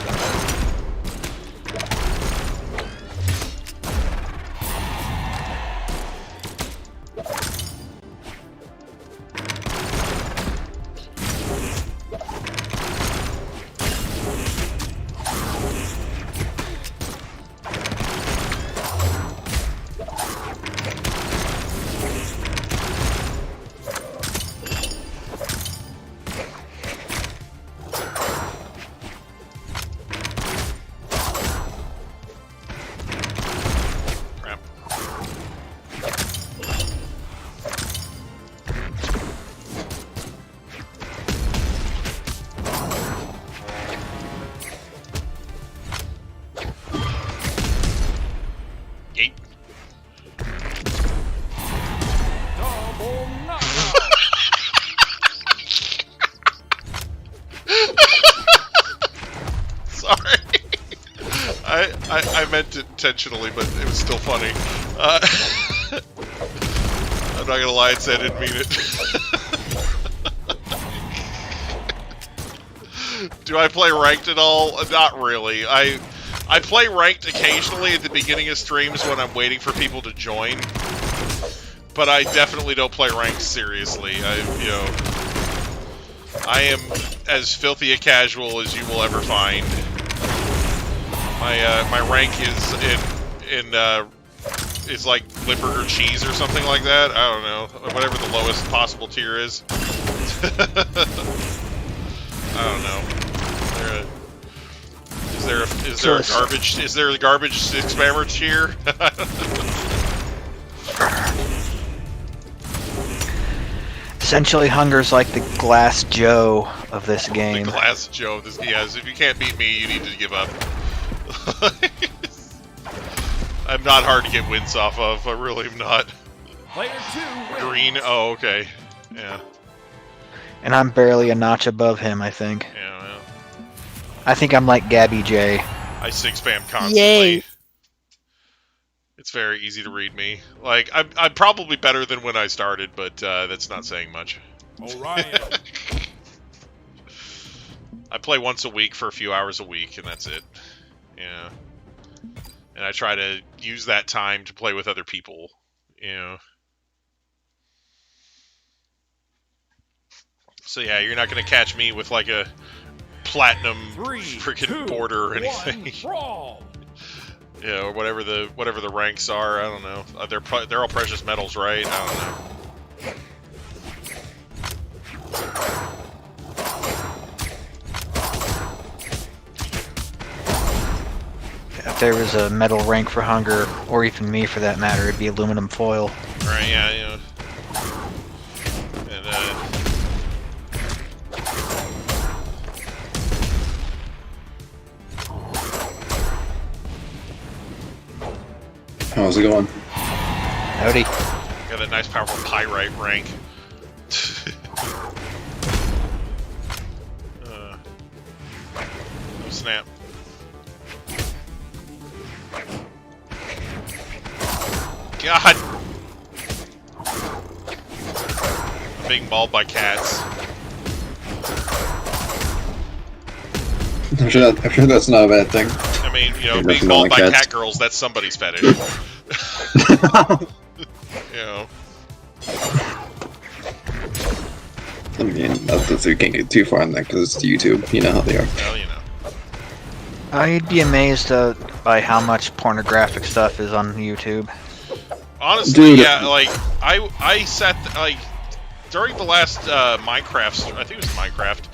[SPEAKER 5] Double knockout!
[SPEAKER 2] Sorry. I meant it intentionally, but it was still funny. I'm not gonna lie and say I didn't mean it. Do I play ranked at all? Not really. I play ranked occasionally at the beginning of streams when I'm waiting for people to join. But I definitely don't play ranked seriously. I am as filthy a casual as you will ever find. My rank is is like Limburger cheese or something like that. I don't know, whatever the lowest possible tier is. I don't know. Is there a garbage spammer tier?
[SPEAKER 4] Essentially, Hunger's like the Glass Joe of this game.
[SPEAKER 2] The Glass Joe of this, yes. If you can't beat me, you need to give up. I'm not hard to get wins off of. I really am not.
[SPEAKER 5] Player 2 wins.
[SPEAKER 2] Green. Oh, okay. Yeah.
[SPEAKER 4] And I'm barely a notch above him, I think.
[SPEAKER 2] Yeah. Well,
[SPEAKER 4] I think I'm like Gabby J.
[SPEAKER 2] I sig spam constantly.
[SPEAKER 6] Yay.
[SPEAKER 2] It's very easy to read me. Like I'm probably better than when I started, but that's not saying much.
[SPEAKER 5] Orion.
[SPEAKER 2] I play once a week for a few hours a week, and that's it. Yeah. And I try to use that time to play with other people. You know. So yeah, you're not gonna catch me with like a platinum
[SPEAKER 5] 3,
[SPEAKER 2] freaking
[SPEAKER 5] 2,
[SPEAKER 2] border or
[SPEAKER 5] 1,
[SPEAKER 2] anything.
[SPEAKER 5] brawl.
[SPEAKER 2] Yeah, or whatever the ranks are. I don't know. They're all precious metals, right? I don't know.
[SPEAKER 4] If there was a metal rank for hunger, or even me for that matter, it'd be aluminum foil.
[SPEAKER 2] Right? Yeah, you know. And
[SPEAKER 8] How's it going?
[SPEAKER 4] Howdy.
[SPEAKER 2] got that nice, powerful pyrite rank. Oh snap. God! I'm being mauled by cats.
[SPEAKER 8] I'm sure that's not a bad thing.
[SPEAKER 2] I mean, you know,
[SPEAKER 8] Yeah,
[SPEAKER 2] being
[SPEAKER 8] nothing
[SPEAKER 2] mauled
[SPEAKER 8] like
[SPEAKER 2] by
[SPEAKER 8] cats.
[SPEAKER 2] cat girls, that's somebody's fetish. You know.
[SPEAKER 8] I mean, that's we can't get too far on that because it's YouTube. You know how they are.
[SPEAKER 2] Well, you know.
[SPEAKER 4] I'd be amazed by how much pornographic stuff is on YouTube.
[SPEAKER 2] Honestly,
[SPEAKER 8] Dude.
[SPEAKER 2] yeah, like, I sat, like, during the last Minecraft, I think it was Minecraft,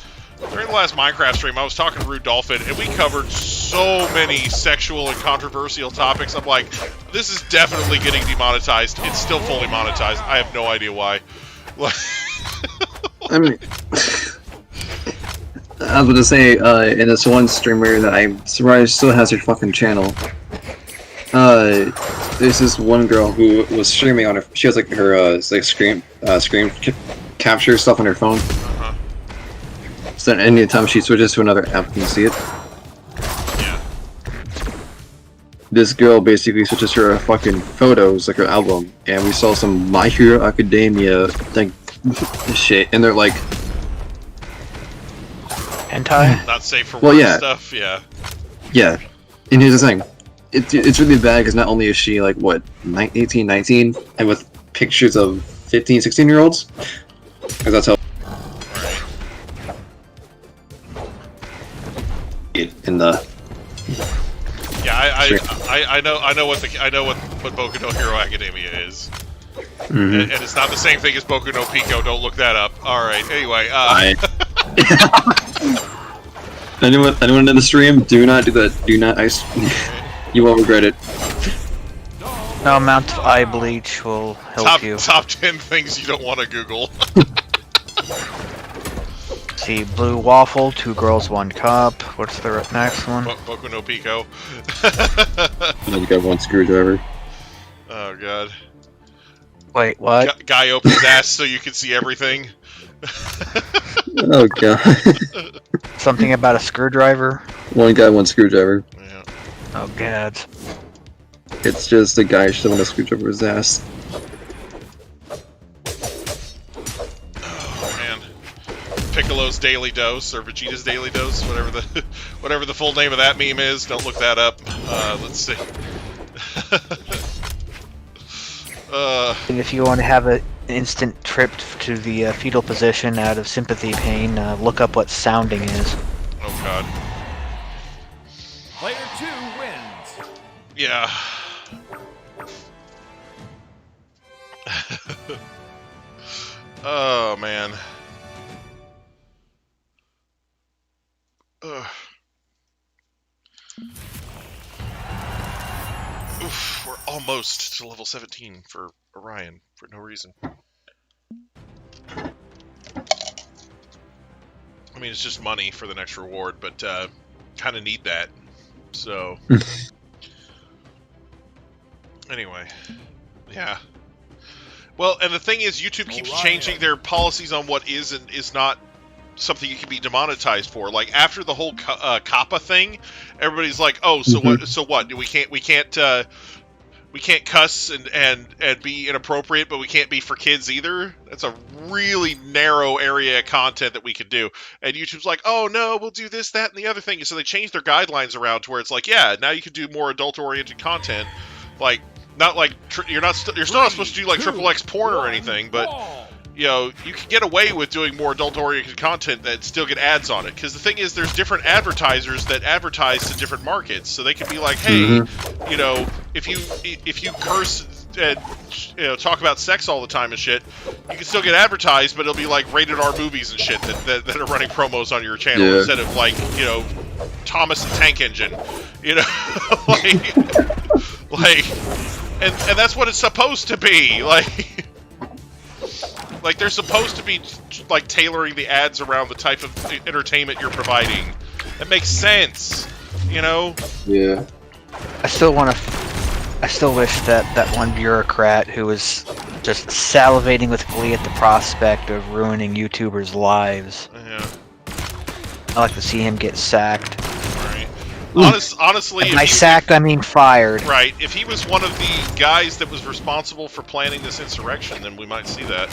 [SPEAKER 2] during the last Minecraft stream, I was talking to Rude Dolphin, and we covered so many sexual and controversial topics. I'm like, this is definitely getting demonetized. It's still fully monetized. I have no idea why.
[SPEAKER 8] I mean, I was going to say, in this one streamer that I'm surprised still has her fucking channel. There's this one girl who was streaming on her. She has like her like screen capture stuff on her phone.
[SPEAKER 2] Uh-huh.
[SPEAKER 8] So anytime she switches to another app, you can see it.
[SPEAKER 2] Yeah.
[SPEAKER 8] This girl basically switches her fucking photos, like her album, and we saw some My Hero Academia like shit, and they're like,
[SPEAKER 4] Hentai?
[SPEAKER 2] Not safe for
[SPEAKER 8] Well,
[SPEAKER 2] work
[SPEAKER 8] yeah.
[SPEAKER 2] stuff, yeah.
[SPEAKER 8] yeah. And here's the thing, it's really bad because not only is she like what 18, 19, and with pictures of 15, 16-year-olds, because that's how. In the
[SPEAKER 2] Yeah,
[SPEAKER 8] Sure.
[SPEAKER 2] I know what Boku no Hero Academia is.
[SPEAKER 8] Mhm.
[SPEAKER 2] And it's not the same thing as Boku no Pico, don't look that up. Alright, anyway,
[SPEAKER 8] anyone in the stream, do not do that. Do not you won't regret it.
[SPEAKER 4] No amount of eye bleach will help you.
[SPEAKER 2] top 10 things you don't want to Google.
[SPEAKER 4] See, blue waffle, 2 girls, 1 cup. What's the next one?
[SPEAKER 2] Boku no Pico.
[SPEAKER 8] And then you got one screwdriver.
[SPEAKER 2] Oh god.
[SPEAKER 4] Wait, what?
[SPEAKER 2] Guy opens ass so you can see everything.
[SPEAKER 8] Oh god.
[SPEAKER 4] Something about a screwdriver?
[SPEAKER 8] One guy, one screwdriver.
[SPEAKER 2] Yeah.
[SPEAKER 4] Oh, God.
[SPEAKER 8] It's just a guy shoving a screwdriver in his ass.
[SPEAKER 2] Oh man. Piccolo's Daily Dose or Vegeta's Daily Dose, whatever the full name of that meme is. Don't look that up. Let's see.
[SPEAKER 4] And if you want to have an instant trip to the fetal position out of sympathy pain, look up what sounding is.
[SPEAKER 2] Oh god.
[SPEAKER 5] Player 2 wins.
[SPEAKER 2] Yeah. Oh man. Ugh. Oof, we're almost to level 17 for Orion for no reason. I mean, it's just money for the next reward, but kind of need that. So, anyway, yeah. Well, and the thing is, YouTube keeps changing their policies on what is and is not something you can be demonetized for. Like after the whole COPPA thing, everybody's like, "Oh, so what? So what? We can't cuss and be inappropriate, but we can't be for kids either." That's a really narrow area of content that we could do. And YouTube's like, "Oh no, we'll do this, that, and the other thing." So they changed their guidelines around to where it's like, yeah, now you can do more adult-oriented content, like. Not like you're still not supposed to do like XXX porn or anything, but you know you can get away with doing more adult-oriented content that still get ads on it. Because the thing is, there's different advertisers that advertise to different markets, so they can be like, hey, you know, if you curse and talk about sex all the time and shit, you can still get advertised, but it'll be like rated R movies and shit that are running promos on your channel instead of like Thomas the Tank Engine, like. And that's what it's supposed to be, like they're supposed to be like tailoring the ads around the type of entertainment you're providing. It makes sense,
[SPEAKER 8] Yeah.
[SPEAKER 4] I still wish that one bureaucrat who was just salivating with glee at the prospect of ruining YouTubers' lives.
[SPEAKER 2] Yeah.
[SPEAKER 4] I'd like to see him get sacked.
[SPEAKER 2] Honestly,
[SPEAKER 4] by sacked, I mean fired.
[SPEAKER 2] Right. If he was one of the guys that was responsible for planning this insurrection, then we might see that.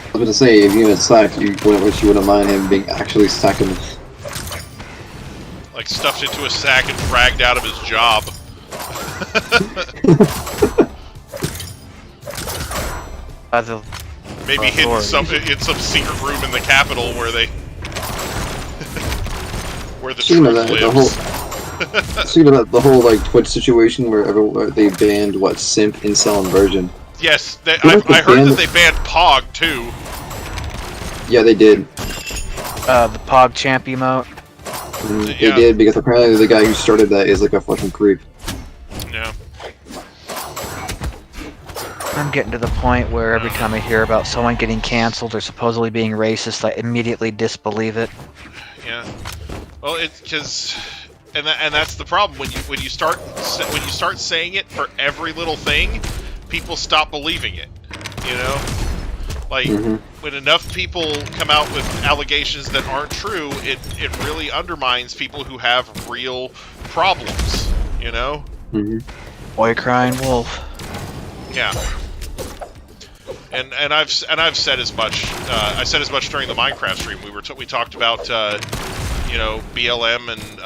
[SPEAKER 8] I was going to say, if you had sacked, you wouldn't mind him being actually sacked.
[SPEAKER 2] Like stuffed into a sack and dragged out of his job. Maybe hidden in some secret room in the Capitol where they. Where the truth lives.
[SPEAKER 8] The whole like Twitch situation where they banned simp, incel, and virgin.
[SPEAKER 2] Yes, I heard that they banned Pog too.
[SPEAKER 8] Yeah, they did.
[SPEAKER 4] The Pog champ emote.
[SPEAKER 8] They did because apparently the guy who started that is like a fucking creep.
[SPEAKER 2] Yeah.
[SPEAKER 4] I'm getting to the point where every time I hear about someone getting canceled or supposedly being racist, I immediately disbelieve it.
[SPEAKER 2] Yeah. Well, it's because, and that's the problem when you start saying it for every little thing, people stop believing it. Like when enough people come out with allegations that aren't true, it really undermines people who have real problems.
[SPEAKER 4] Boy crying wolf.
[SPEAKER 2] Yeah. And I've said as much. I said as much during the Minecraft stream. We talked about. BLM and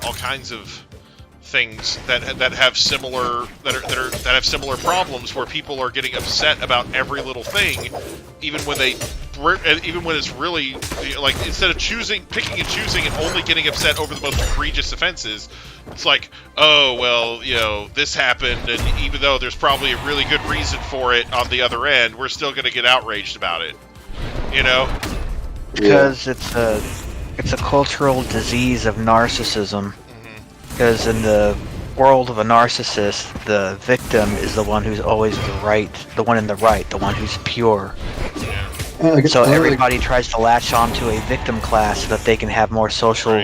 [SPEAKER 2] all kinds of things that have similar problems where people are getting upset about every little thing, even when it's really like instead of picking and choosing and only getting upset over the most egregious offenses, it's like, oh well, this happened, and even though there's probably a really good reason for it on the other end, we're still going to get outraged about it,
[SPEAKER 4] because it's a cultural disease of narcissism. Because in the world of a narcissist, the victim is the one who's always the one in the right, the one who's pure. So everybody tries to latch onto a victim class so that they can have more social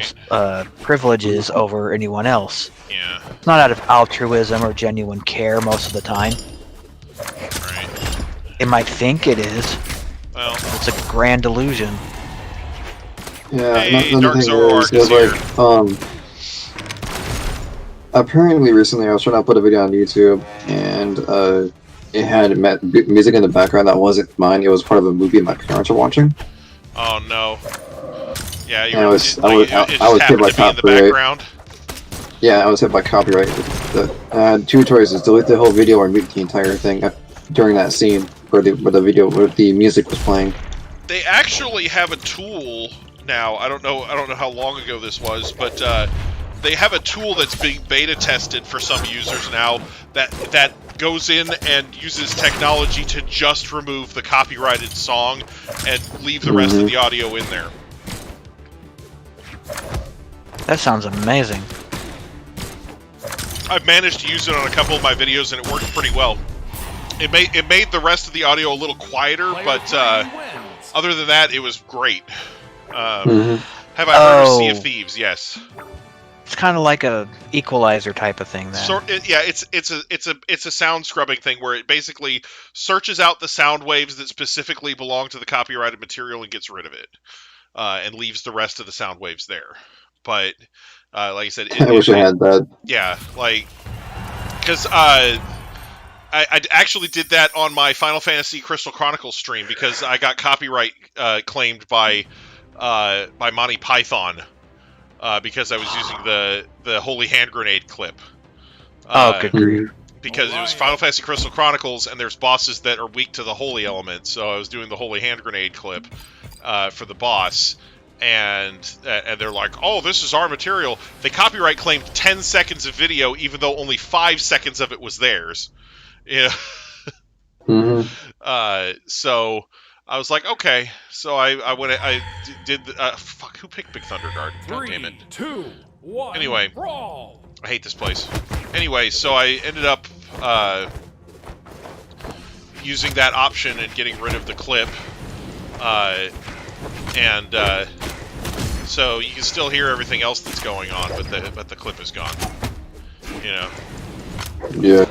[SPEAKER 4] privileges over anyone else.
[SPEAKER 2] Yeah.
[SPEAKER 4] It's not out of altruism or genuine care most of the time.
[SPEAKER 2] Right.
[SPEAKER 4] It might think it is.
[SPEAKER 2] Well,
[SPEAKER 4] it's a grand illusion.
[SPEAKER 8] Yeah,
[SPEAKER 2] hey,
[SPEAKER 8] Dark
[SPEAKER 2] Zoroark is here.
[SPEAKER 8] Apparently recently I was trying to put a video on YouTube, and it had music in the background that wasn't mine. It was part of a movie my parents were watching.
[SPEAKER 2] Oh no. Yeah,
[SPEAKER 8] I was hit by copyright. Yeah, I was hit by copyright. Two choices: delete the whole video or mute the entire thing during that scene where the music was playing.
[SPEAKER 2] They actually have a tool now. I don't know how long ago this was, but they have a tool that's being beta tested for some users now that goes in and uses technology to just remove the copyrighted song and leave the rest of the audio in there.
[SPEAKER 4] That sounds amazing.
[SPEAKER 2] I've managed to use it on a couple of my videos and it worked pretty well. It made the rest of the audio a little quieter, but other than that, it was great. Have I heard of Sea of Thieves? Yes.
[SPEAKER 4] It's kind of like a equalizer type of thing. Then.
[SPEAKER 2] Yeah, it's a sound scrubbing thing where it basically searches out the sound waves that specifically belong to the copyrighted material and gets rid of it, and leaves the rest of the sound waves there. But like I said,
[SPEAKER 8] I wish I had that.
[SPEAKER 2] Yeah, like because I actually did that on my Final Fantasy Crystal Chronicles stream because I got copyright claimed by Monty Python. Because I was using the Holy Hand Grenade clip.
[SPEAKER 4] Good grief.
[SPEAKER 2] Because it was Final Fantasy Crystal Chronicles, and there's bosses that are weak to the Holy Element, so I was doing the Holy Hand Grenade clip for the boss, and they're like, oh, this is our material. They copyright claimed 10 seconds of video, even though only 5 seconds of it was theirs. You know? So... I was like, okay. So I went. I did. Fuck. Who picked Big Thunder Guard? God damn it.
[SPEAKER 5] 3, 2, 1.
[SPEAKER 2] Anyway,
[SPEAKER 5] Brawl.
[SPEAKER 2] I hate this place. Anyway, so I ended up using that option and getting rid of the clip, so you can still hear everything else that's going on, but the clip is gone. You know.
[SPEAKER 8] Yeah.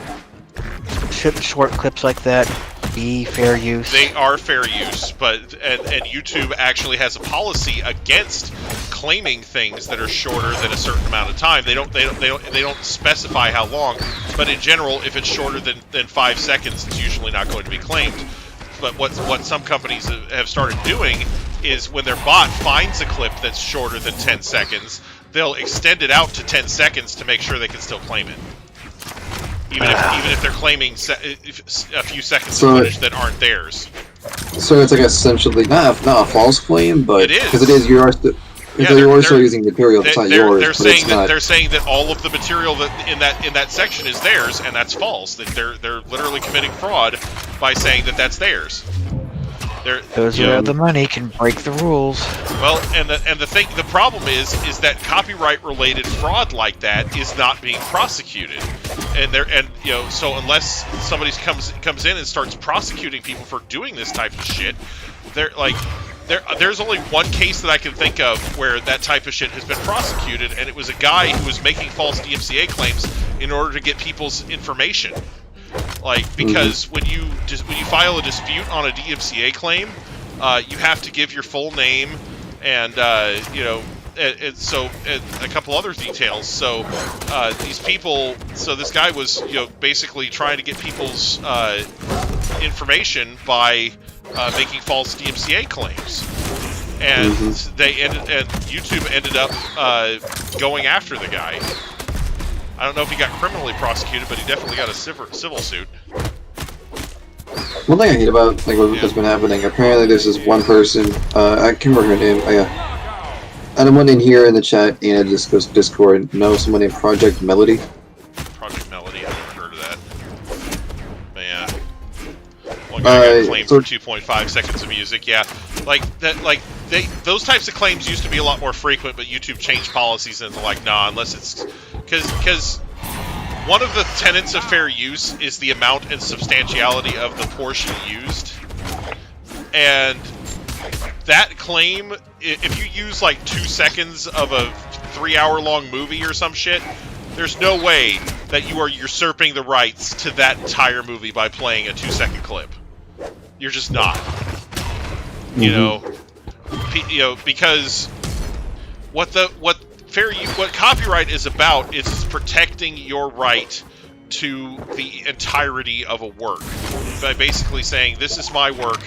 [SPEAKER 4] Should short clips like that be fair use?
[SPEAKER 2] They are fair use, but and YouTube actually has a policy against claiming things that are shorter than a certain amount of time. They don't specify how long, but in general, if it's shorter than 5 seconds, it's usually not going to be claimed. But what some companies have started doing is when their bot finds a clip that's shorter than 10 seconds, they'll extend it out to 10 seconds to make sure they can still claim it. Even if they're claiming a few seconds of footage that aren't theirs.
[SPEAKER 8] So it's like essentially not a false claim, but
[SPEAKER 2] it is
[SPEAKER 8] because it is yours. You're still using material that's not yours.
[SPEAKER 2] They're saying that all of the material that in that section is theirs, and that's false. That they're literally committing fraud by saying that that's theirs.
[SPEAKER 4] Those who have the money can break the rules.
[SPEAKER 2] Well, and the problem is that copyright related fraud like that is not being prosecuted, and so unless somebody comes in and starts prosecuting people for doing this type of shit, there's only one case that I can think of where that type of shit has been prosecuted, and it was a guy who was making false DMCA claims in order to get people's information. Because when you file a dispute on a DMCA claim, you have to give your full name and a couple other details. So these people, this guy was basically trying to get people's information by making false DMCA claims, and YouTube ended up going after the guy. I don't know if he got criminally prosecuted, but he definitely got a civil suit.
[SPEAKER 8] One thing I hate about what's been happening, apparently there's this one person, I can't remember her name, anyone in here in the chat and Discord know someone named Project Melody?
[SPEAKER 2] Project Melody, I've never heard of that. But yeah. One guy got claimed for 2.5 seconds of music, yeah. Those types of claims used to be a lot more frequent, but YouTube changed policies and they're like, nah, unless it's... Because one of the tenets of fair use is the amount and substantiality of the portion used. And that claim, if you use 2 seconds of a 3-hour-long movie or some shit, there's no way that you are usurping the rights to that entire movie by playing a 2-second clip. You're just not. Because what copyright is about is protecting your right to the entirety of a work by basically saying this is my work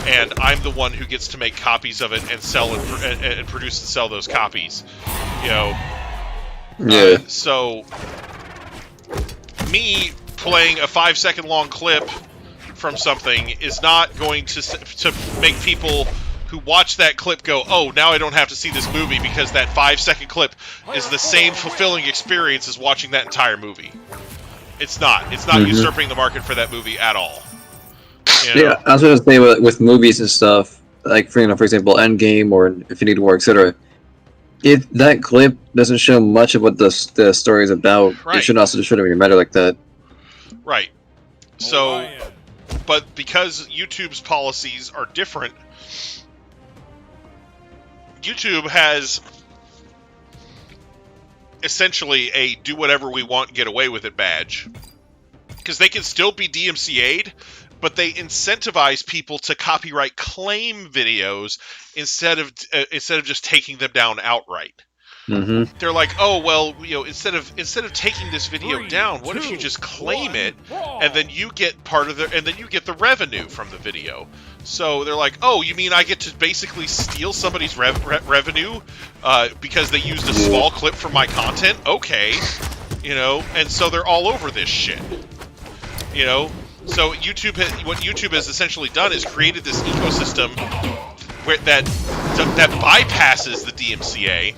[SPEAKER 2] and I'm the one who gets to make copies of it and sell and produce and sell those copies. So me playing a 5-second long clip from something is not going to make people who watch that clip go, oh, now I don't have to see this movie because that 5-second clip is the same fulfilling experience as watching that entire movie. It's not. It's not usurping the market for that movie at all.
[SPEAKER 8] Yeah, I was going to say with movies and stuff, for example, Endgame or Infinity War, etc. If that clip doesn't show much of what the story is about, it should also just shouldn't even matter like that. Right.
[SPEAKER 2] So, but because YouTube's policies are different, YouTube has essentially a do whatever we want, get away with it badge. Because they can still be DMCA'd, but they incentivize people to copyright claim videos instead of just taking them down outright.
[SPEAKER 6] Mm-hmm.
[SPEAKER 2] They're like, oh well, instead of taking this video down, what if you just claim it, and then you get part of the revenue from the video. So they're like, oh, you mean I get to basically steal somebody's revenue because they used a small clip from my content? Okay, and so they're all over this shit. So what YouTube has essentially done is created this ecosystem that bypasses the DMCA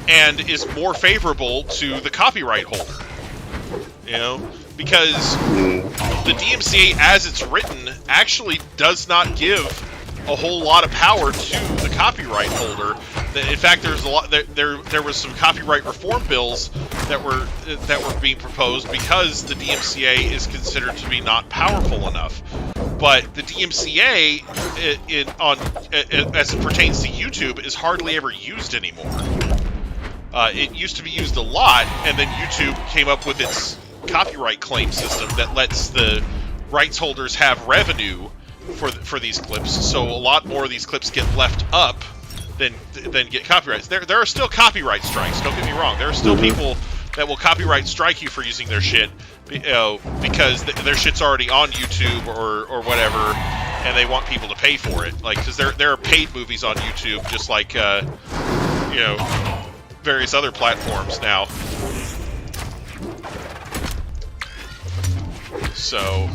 [SPEAKER 2] and is more favorable to the copyright holder. Because the DMCA, as it's written, actually does not give a whole lot of power to the copyright holder. In fact, there's a lot. There was some copyright reform bills that were being proposed because the DMCA is considered to be not powerful enough. But the DMCA, as it pertains to YouTube, is hardly ever used anymore. It used to be used a lot, and then YouTube came up with its copyright claim system that lets the rights holders have revenue for these clips. So a lot more of these clips get left up than get copyrights. There are still copyright strikes. Don't get me wrong. There are still people that will copyright strike you for using their shit, because their shit's already on YouTube or whatever, and they want people to pay for it. Like, because there are paid movies on YouTube, just like various other platforms now. So.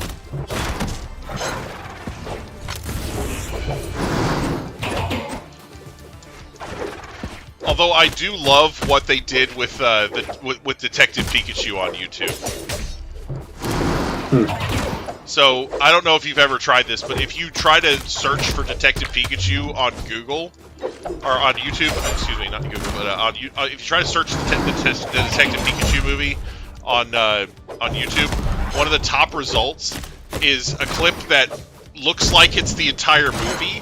[SPEAKER 2] Although I do love what they did with with Detective Pikachu on YouTube. So I don't know if you've ever tried this, but if you try to search for Detective Pikachu on Google or on YouTube, excuse me, not Google, but if you try to search the Detective Pikachu movie on YouTube, one of the top results is a clip that looks like it's the entire movie,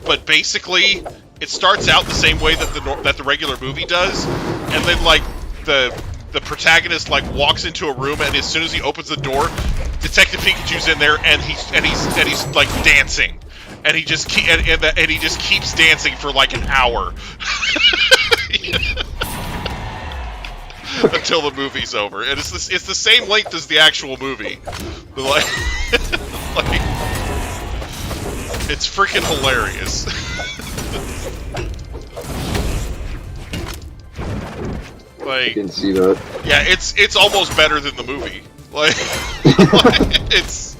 [SPEAKER 2] but basically it starts out the same way that the regular movie does, and then like the protagonist like walks into a room, and as soon as he opens the door, Detective Pikachu's in there, and he's like dancing, and he just keeps dancing for like an hour until the movie's over, and it's the same length as the actual movie, but like it's freaking hilarious. Like,
[SPEAKER 8] I can see that.
[SPEAKER 2] Yeah, it's almost better than the movie. Like, it's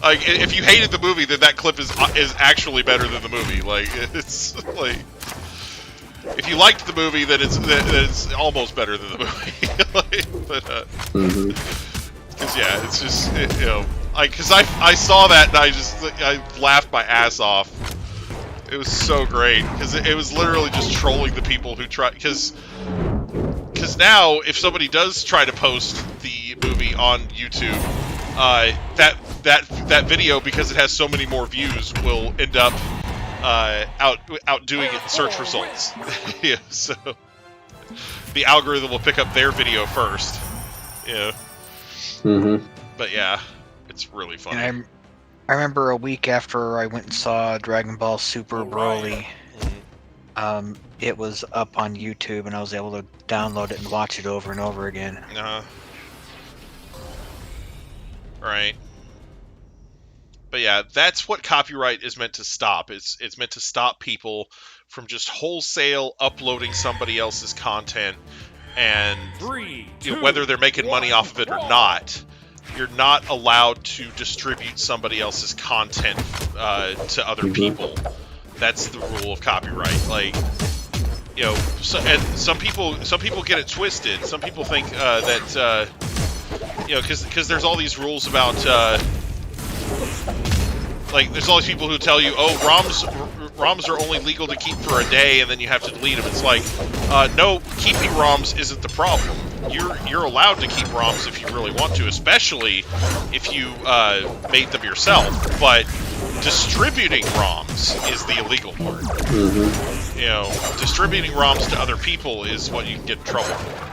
[SPEAKER 2] like if you hated the movie, then that clip is actually better than the movie. Like, it's like if you liked the movie, then it's almost better than the movie. Like, but because yeah, it's just because I saw that and I laughed my ass off. It was so great because it was literally just trolling the people who try because now if somebody does try to post the movie on YouTube, that video, because it has so many more views, will end up outdoing it in search results. Yeah, so the algorithm will pick up their video first. Yeah. But yeah, it's really funny.
[SPEAKER 4] And I remember a week after I went and saw Dragon Ball Super Broly, it was up on YouTube, and I was able to download it and watch it over and over again.
[SPEAKER 2] Right. But yeah, that's what copyright is meant to stop. It's meant to stop people from just wholesale uploading somebody else's content, and whether they're making money off of it or not, you're not allowed to distribute somebody else's content to other people. That's the rule of copyright. Like, and some people get it twisted. Some people think that because there's all these rules about like there's all these people who tell you, oh, ROMs are only legal to keep for a day, and then you have to delete them. It's like, no, keeping ROMs isn't the problem. You're allowed to keep ROMs if you really want to, especially if you made them yourself. But distributing ROMs is the illegal part. you know, distributing ROMs to other people is what you can get in trouble for.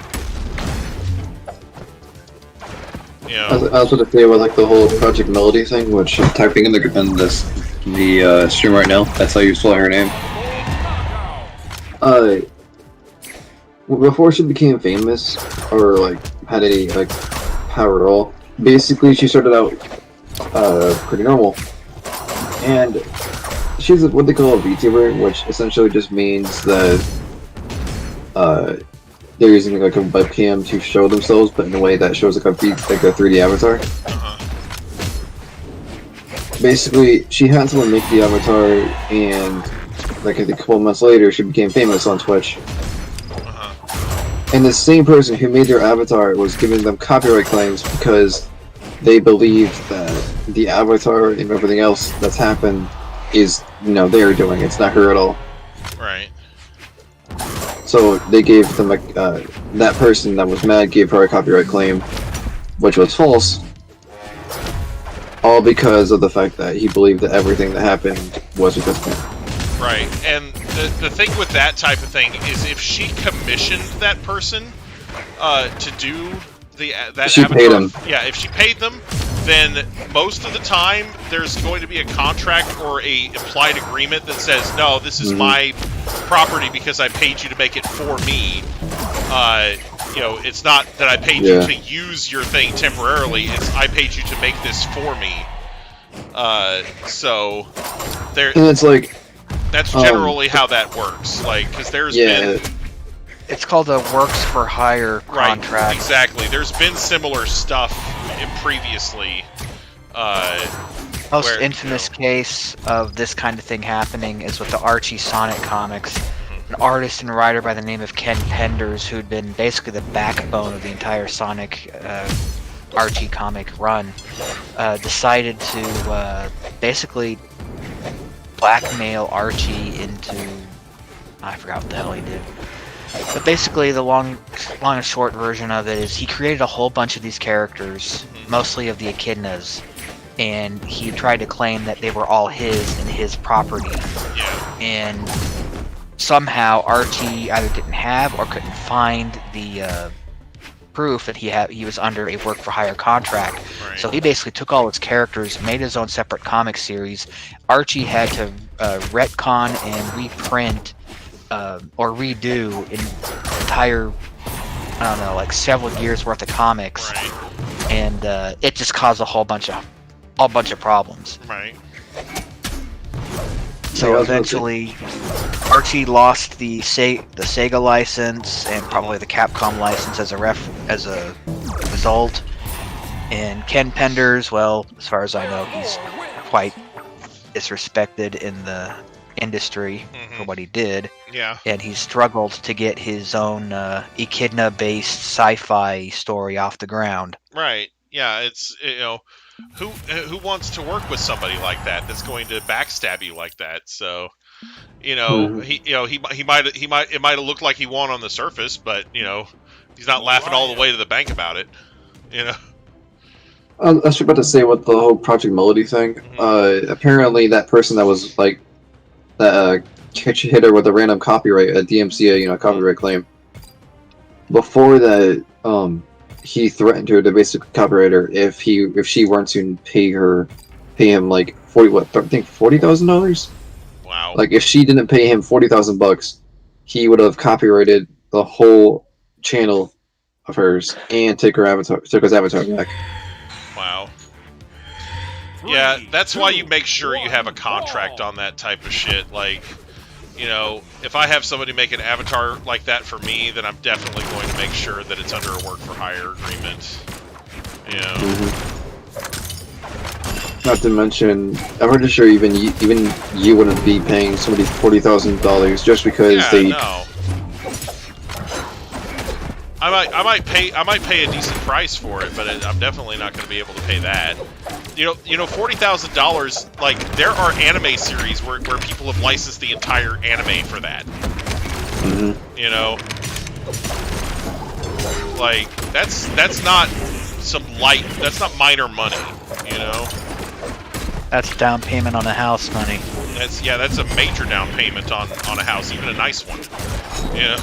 [SPEAKER 2] You know,
[SPEAKER 8] I was going to say about like the whole Project Melody thing, which I'm typing in the stream right now. That's how you spell her name. Before she became famous or like had any like power at all, basically she started out pretty normal, and she's what they call a VTuber, which essentially just means that they're using like a webcam to show themselves, but in a way that shows like a 3D avatar. Basically, she had someone make the avatar, and like I think a couple months later, she became famous on Twitch. And the same person who made their avatar was giving them copyright claims because they believed that the avatar and everything else that's happened is, you know, they're doing. It's not her at all.
[SPEAKER 2] right.
[SPEAKER 8] So they gave them that person that was mad gave her a copyright claim, which was false, all because of the fact that he believed that everything that happened was because of him.
[SPEAKER 2] Right, and the thing with that type of thing is if she commissioned that person to do that
[SPEAKER 8] she
[SPEAKER 2] avatar,
[SPEAKER 8] paid them.
[SPEAKER 2] Yeah, if she paid them, then most of the time there's going to be a contract or a implied agreement that says, no, this is my property because I paid you to make it for me. You know, it's not that I paid you to use your thing temporarily, it's I paid you to make this for me. So there.
[SPEAKER 8] And it's like
[SPEAKER 2] that's generally how that works. Like, because there's been.
[SPEAKER 4] It's called a works for hire contract.
[SPEAKER 2] Right, exactly. There's been similar stuff previously.
[SPEAKER 4] Most infamous case of this kind of thing happening is with the Archie Sonic comics. An artist and writer by the name of Ken Penders, who'd been basically the backbone of the entire Sonic Archie comic run, decided to basically blackmail Archie into... I forgot what the hell he did. But basically, the long and short version of it is he created a whole bunch of these characters, mostly of the echidnas, and he tried to claim that they were all his and his property.
[SPEAKER 2] Yeah.
[SPEAKER 4] And somehow Archie either didn't have or couldn't find the proof that he was under a work for hire contract.
[SPEAKER 2] Right.
[SPEAKER 4] So he basically took all his characters, made his own separate comic series. Archie had to retcon and reprint or redo an entire, I don't know, like several years worth of comics,
[SPEAKER 2] right.
[SPEAKER 4] And it just caused a whole bunch of problems.
[SPEAKER 2] Right.
[SPEAKER 4] So eventually, Archie lost the Sega license and probably the Capcom license as a result. And Ken Penders, well, as far as I know, he's quite disrespected in the industry for what he did.
[SPEAKER 2] Yeah.
[SPEAKER 4] And he struggled to get his own echidna-based sci-fi story off the ground.
[SPEAKER 2] Right. Yeah. It's, you know, who wants to work with somebody like that that's going to backstab you like that? So, you know, it might have looked like he won on the surface, but you know, he's not laughing all the way to the bank about it. You know.
[SPEAKER 8] I was about to say what the whole Project Melody thing. Apparently, that person that was like that hit her with a random copyright, a DMCA, copyright claim. Before that, he threatened her to basically copyright her if she weren't to pay him like $40,000.
[SPEAKER 2] Wow.
[SPEAKER 8] Like if she didn't pay him $40,000, he would have copyrighted the whole channel of hers and took his avatar back.
[SPEAKER 2] Wow. Yeah, that's why you make sure you have a contract on that type of shit. Like, you know, if I have somebody make an avatar like that for me, then I'm definitely going to make sure that it's under a work for hire agreement. You know.
[SPEAKER 8] Not to mention, I'm pretty sure even you wouldn't be paying somebody $40,000 just because they.
[SPEAKER 2] No. I might pay a decent price for it, but I'm definitely not going to be able to pay that. You know, $40,000. Like there are anime series where people have licensed the entire anime for that. You know, like that's not that's not minor money. You know,
[SPEAKER 4] that's down payment on a house money.
[SPEAKER 2] That's a major down payment on a house, even a nice one. Yeah.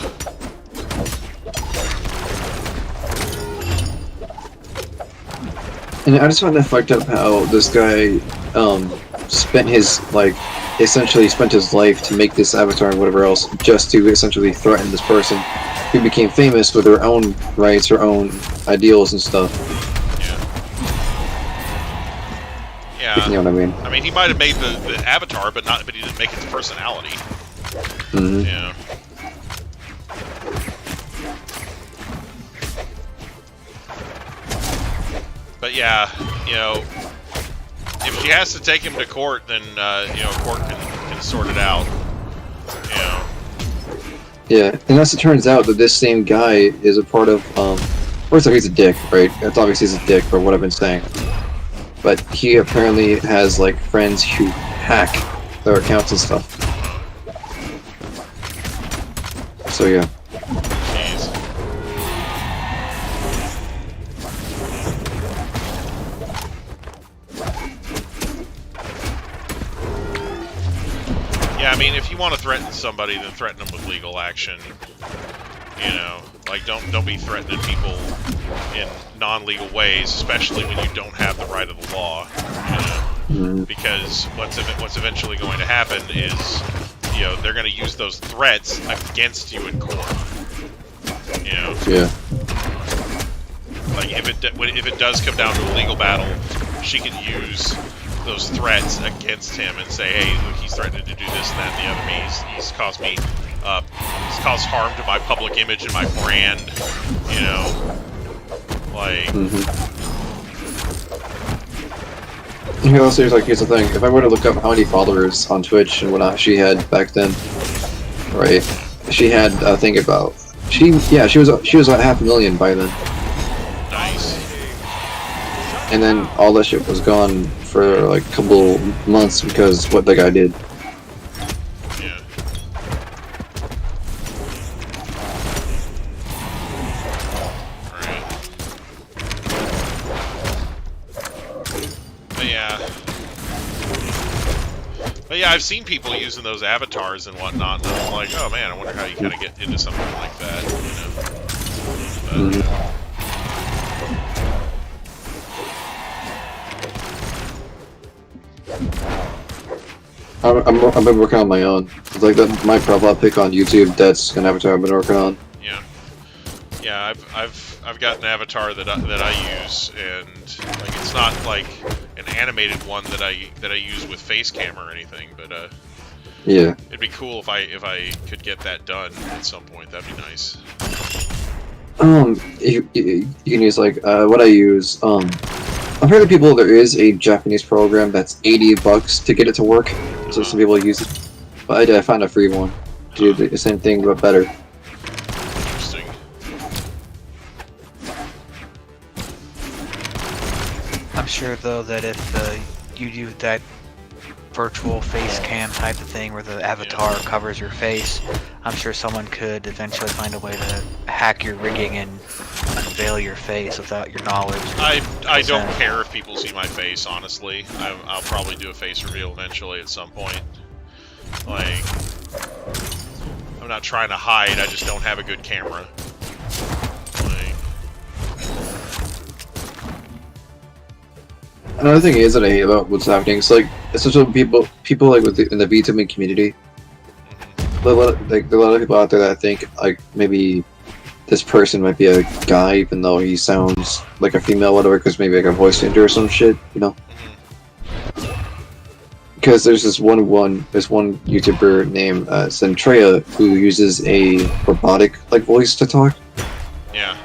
[SPEAKER 8] And I just find that fucked up how this guy spent his essentially spent his life to make this avatar and whatever else just to essentially threaten this person who became famous with their own rights, their own ideals and stuff.
[SPEAKER 2] Yeah.
[SPEAKER 8] You know what I mean?
[SPEAKER 2] I mean, he might have made the avatar, but he didn't make it the personality.
[SPEAKER 8] Mm-hmm.
[SPEAKER 2] Yeah. But yeah, you know, if she has to take him to court, then you know, court can sort it out. You know.
[SPEAKER 8] Yeah, and as it turns out that this same guy is a part of first off, he's a dick, right? It's obviously he's a dick for what I've been saying. But he apparently has like friends who hack their accounts and stuff. So yeah.
[SPEAKER 2] Jeez. Yeah, I mean, if you want to threaten somebody, then threaten them with legal action. You know, like don't be threatening people in non-legal ways, especially when you don't have the right of the law. You know, because what's eventually going to happen is, you know, they're going to use those threats against you in court. You know.
[SPEAKER 8] Yeah.
[SPEAKER 2] Like if it does come down to a legal battle, she can use those threats against him and say, hey, look, he's threatening to do this and that and the other. He's caused me, he's caused harm to my public image and my brand. You know, like.
[SPEAKER 8] You know, seriously, like, here's the thing. If I were to look up how many followers on Twitch and whatnot she had back then, right? She had, I think about, she was at 500,000 by then.
[SPEAKER 2] Nice.
[SPEAKER 8] And then all that shit was gone for like a couple months because what the guy did.
[SPEAKER 2] Yeah. Alright. But yeah, I've seen people using those avatars and whatnot, and I'm like, oh man, I wonder how you kind of get into something like that, you know? But,
[SPEAKER 8] I've been working on my own. It's like that, my profile pic on YouTube. That's an avatar I've been working on.
[SPEAKER 2] yeah, yeah. I've got an avatar that I use, and like it's not like an animated one that I use with face cam or anything, but
[SPEAKER 8] Yeah.
[SPEAKER 2] it'd be cool if I could get that done at some point. That'd be nice.
[SPEAKER 8] You can use like what I use. I've heard of people. There is a Japanese program that's $80 to get it to work. So some people use it, but I found a free one to do the same thing but better.
[SPEAKER 2] Interesting.
[SPEAKER 4] I'm sure though that if you do that virtual face cam type of thing where the avatar covers your face, I'm sure someone could eventually find a way to hack your rigging and unveil your face without your knowledge.
[SPEAKER 2] I don't care if people see my face, honestly. I'll probably do a face reveal eventually at some point. Like, I'm not trying to hide, I just don't have a good camera. Like,
[SPEAKER 8] another thing is that I hate about what's happening. It's like, especially people like in the VTubing community. There are a lot of people out there that think like maybe this person might be a guy even though he sounds like a female, whatever, because maybe like a voice changer or some shit, you know? Because there's this one YouTuber named Centrea who uses a robotic like voice to talk.
[SPEAKER 2] yeah.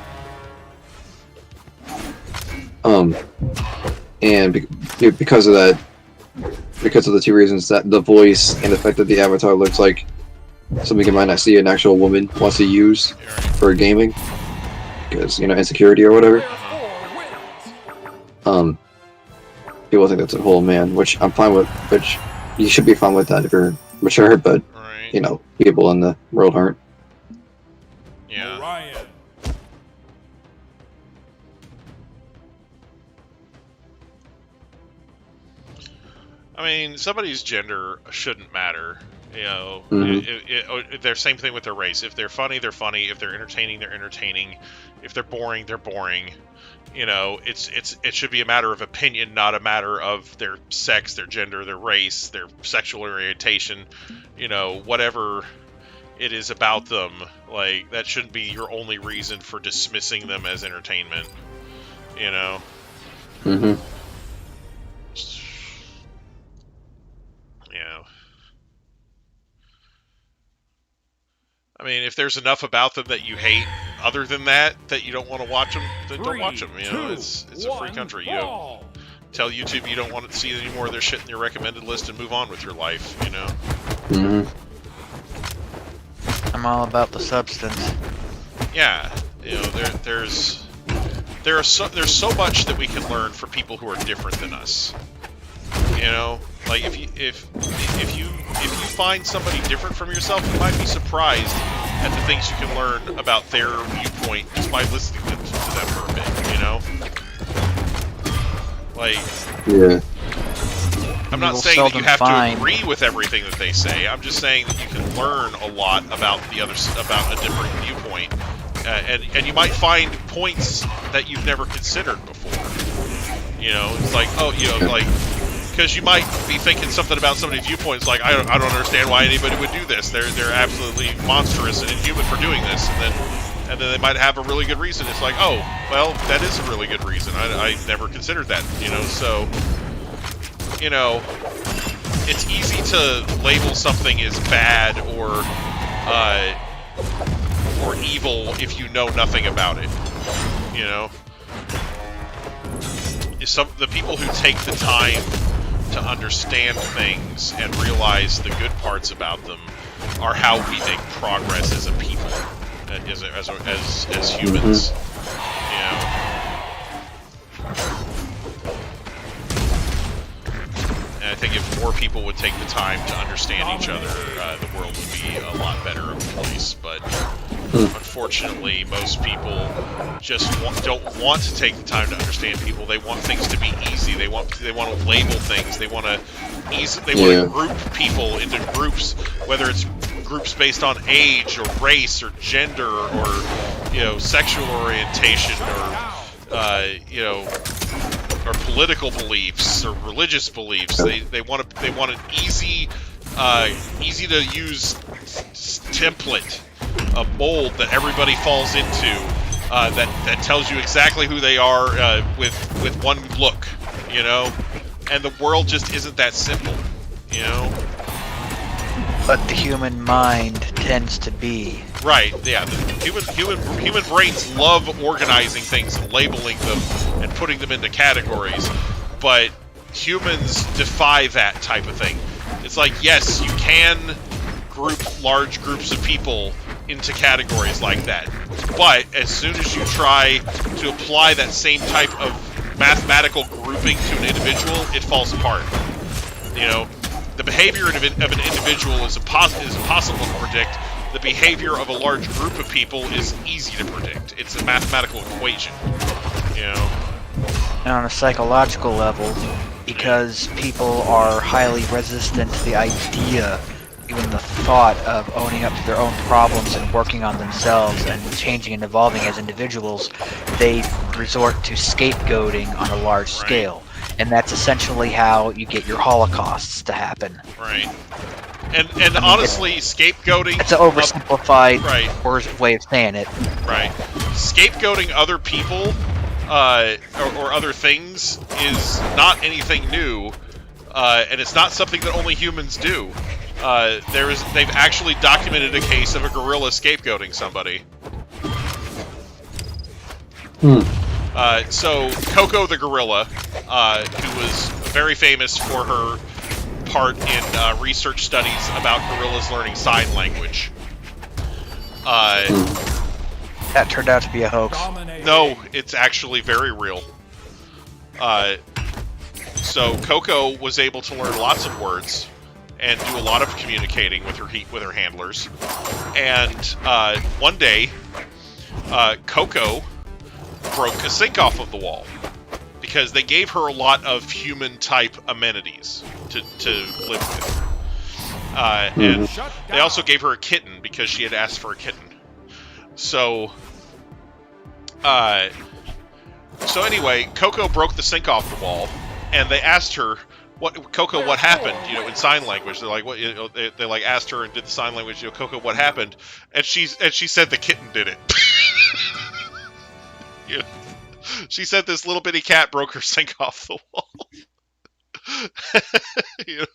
[SPEAKER 8] And because of that, because of the two reasons, that the voice and the fact that the avatar looks like something you might not see an actual woman wants to use for gaming, because, you know, insecurity or whatever. People think that's a whole man, which I'm fine with, which you should be fine with that if you're mature, but, you know, people in the world aren't.
[SPEAKER 2] Yeah.
[SPEAKER 5] Orion.
[SPEAKER 2] I mean, somebody's gender shouldn't matter. You know, they're same thing with their race. If they're funny, they're funny. If they're entertaining, they're entertaining. If they're boring, they're boring. You know, it should be a matter of opinion, not a matter of their sex, their gender, their race, their sexual orientation. You know, whatever it is about them, like, that shouldn't be your only reason for dismissing them as entertainment. You know.
[SPEAKER 8] Mm-hmm.
[SPEAKER 2] You know. I mean, if there's enough about them that you hate, other than that you don't want to watch them, then don't watch them. You know, it's a free country. You know, tell YouTube you don't want to see any more of their shit in your recommended list and move on with your life. You know.
[SPEAKER 8] Mm-hmm.
[SPEAKER 4] I'm all about the substance.
[SPEAKER 2] Yeah, you know, there's so much that we can learn from people who are different than us. You know, like if you find somebody different from yourself, you might be surprised at the things you can learn about their viewpoint just by listening to them for a bit. You know, like,
[SPEAKER 8] yeah.
[SPEAKER 2] I'm not saying that you have to agree with everything that they say. I'm just saying that you can learn a lot about about a different viewpoint, and you might find points that you've never considered before. You know, it's like, oh, you know, like, because you might be thinking something about somebody's viewpoints, like, I don't understand why anybody would do this. They're absolutely monstrous and inhuman for doing this, and then they might have a really good reason. It's like, oh, well, that is a really good reason. I never considered that. You know, so. You know, it's easy to label something as bad or evil if you know nothing about it. You know, the people who take the time to understand things and realize the good parts about them are how we make progress as a people, as humans. You know. And I think if more people would take the time to understand each other, the world would be a lot better of a place. But unfortunately, most people just don't want to take the time to understand people. They want things to be easy. They want to label things. They want to group people into groups, whether it's groups based on age or race or gender or, you know, sexual orientation or you know, or political beliefs or religious beliefs. They want an easy to use template, a mold that everybody falls into, that tells you exactly who they are with one look, you know. And the world just isn't that simple, you know.
[SPEAKER 4] But the human mind tends to be.
[SPEAKER 2] Right, yeah. The human brains love organizing things and labeling them and putting them into categories, but humans defy that type of thing. It's like, yes, you can group large groups of people into categories like that, but as soon as you try to apply that same type of mathematical grouping to an individual, it falls apart. You know, the behavior of an individual is impossible to predict. The behavior of a large group of people is easy to predict. It's a mathematical equation, you know.
[SPEAKER 4] And on a psychological level, because people are highly resistant to the idea, even the thought of owning up to their own problems and working on themselves and changing and evolving as individuals, they resort to scapegoating on a large scale. And that's essentially how you get your holocausts to happen.
[SPEAKER 2] Right. And honestly, scapegoating...
[SPEAKER 4] It's an oversimplified way of saying it.
[SPEAKER 2] Right. Scapegoating other people or other things is not anything new, and it's not something that only humans do. They've actually documented a case of a gorilla scapegoating somebody. So Coco the gorilla, who was very famous for her part in research studies about gorillas learning sign language.
[SPEAKER 4] That turned out to be a hoax.
[SPEAKER 2] No, it's actually very real. So Coco was able to learn lots of words and do a lot of communicating with her handlers. And one day, Coco broke a sink off of the wall because they gave her a lot of human type amenities to live with. And they also gave her a kitten because she had asked for a kitten. So anyway, Coco broke the sink off the wall, and they asked her, what happened? You know, in sign language. They're like, what? You know, they like asked her and did the sign language. You know, Coco, what happened? And she said the kitten did it. You know, she said this little bitty cat broke her sink off the wall. You know?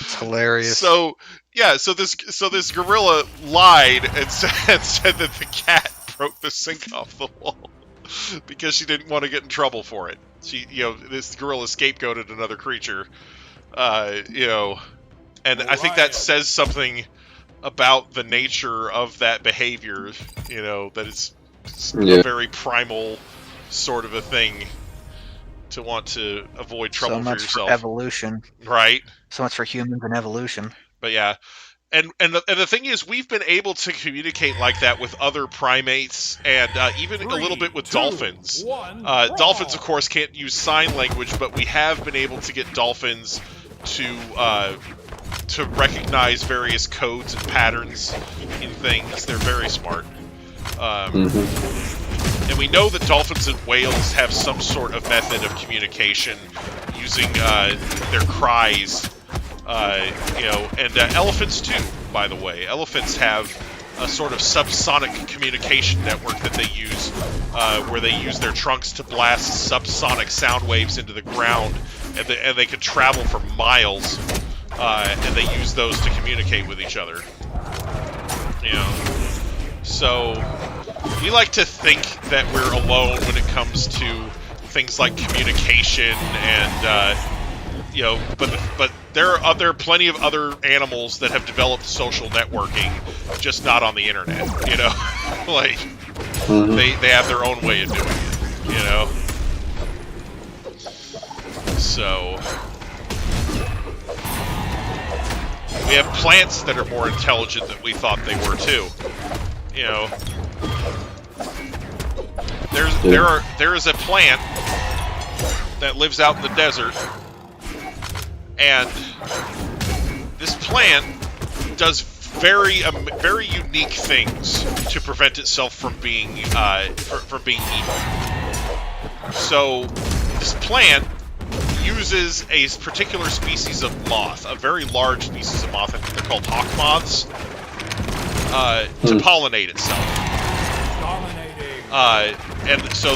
[SPEAKER 4] It's hilarious.
[SPEAKER 2] So this gorilla lied and said that the cat broke the sink off the wall because she didn't want to get in trouble for it. This gorilla scapegoated another creature, and I think that says something about the nature of that behavior. You know, that it's a very primal sort of a thing to want to avoid trouble
[SPEAKER 4] so much
[SPEAKER 2] for yourself.
[SPEAKER 4] For evolution,
[SPEAKER 2] right?
[SPEAKER 4] So much for humans and evolution.
[SPEAKER 2] But yeah. And the thing is, we've been able to communicate like that with other primates, and even a little bit with dolphins. Dolphins, of course, can't use sign language, but we have been able to get dolphins to recognize various codes and patterns in things. They're very smart. And we know that dolphins and whales have some sort of method of communication using their cries. And elephants too, by the way. Elephants have a sort of subsonic communication network that they use, where they use their trunks to blast subsonic sound waves into the ground, and they can travel for miles, and they use those to communicate with each other. You know, so we like to think that we're alone when it comes to things like communication and. But there are plenty of other animals that have developed social networking, just not on the internet. You know, like they have their own way of doing it. You know, so we have plants that are more intelligent than we thought they were too. You know, there is a plant that lives out in the desert. And this plant does very unique things to prevent itself from being eaten. So this plant uses a particular species of moth, a very large species of moth. I think they're called hawk moths, to pollinate itself. And so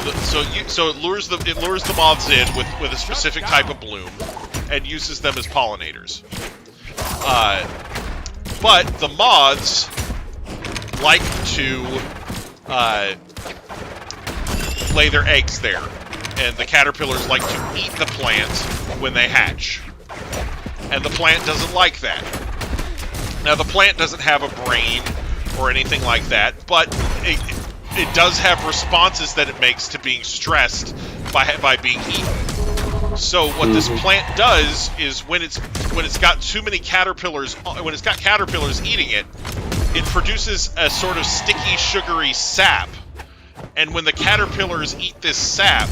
[SPEAKER 2] it lures the moths in with a specific type of bloom. And uses them as pollinators. But the moths like to lay their eggs there. And the caterpillars like to eat the plant when they hatch. And the plant doesn't like that. Now, the plant doesn't have a brain or anything like that, but it does have responses that it makes to being stressed by being eaten. So what this plant does is when it's got too many caterpillars, when it's got caterpillars eating it, it produces a sort of sticky, sugary sap. And when the caterpillars eat this sap,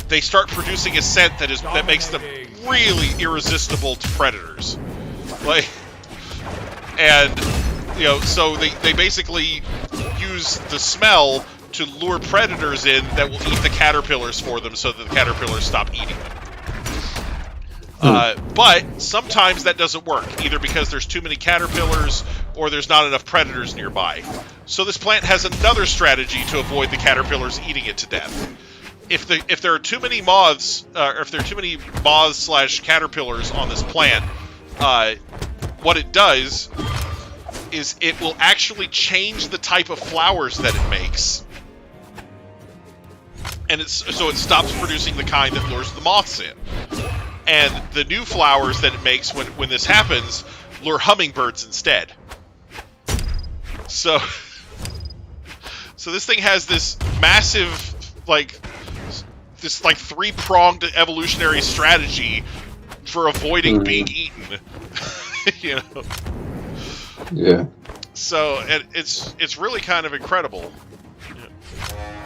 [SPEAKER 2] they start producing a scent that makes them really irresistible to predators. So they basically use the smell to lure predators in that will eat the caterpillars for them, so that the caterpillars stop eating them. But sometimes that doesn't work, either because there's too many caterpillars or there's not enough predators nearby. So this plant has another strategy to avoid the caterpillars eating it to death. If there are too many moths, or if there are too many moths/caterpillars on this plant, what it does is it will actually change the type of flowers that it makes. And so it stops producing the kind that lures the moths in. And the new flowers that it makes when this happens lure hummingbirds instead. So this thing has this massive, three-pronged evolutionary strategy for avoiding being eaten. You know?
[SPEAKER 8] Yeah.
[SPEAKER 2] So it's really kind of incredible.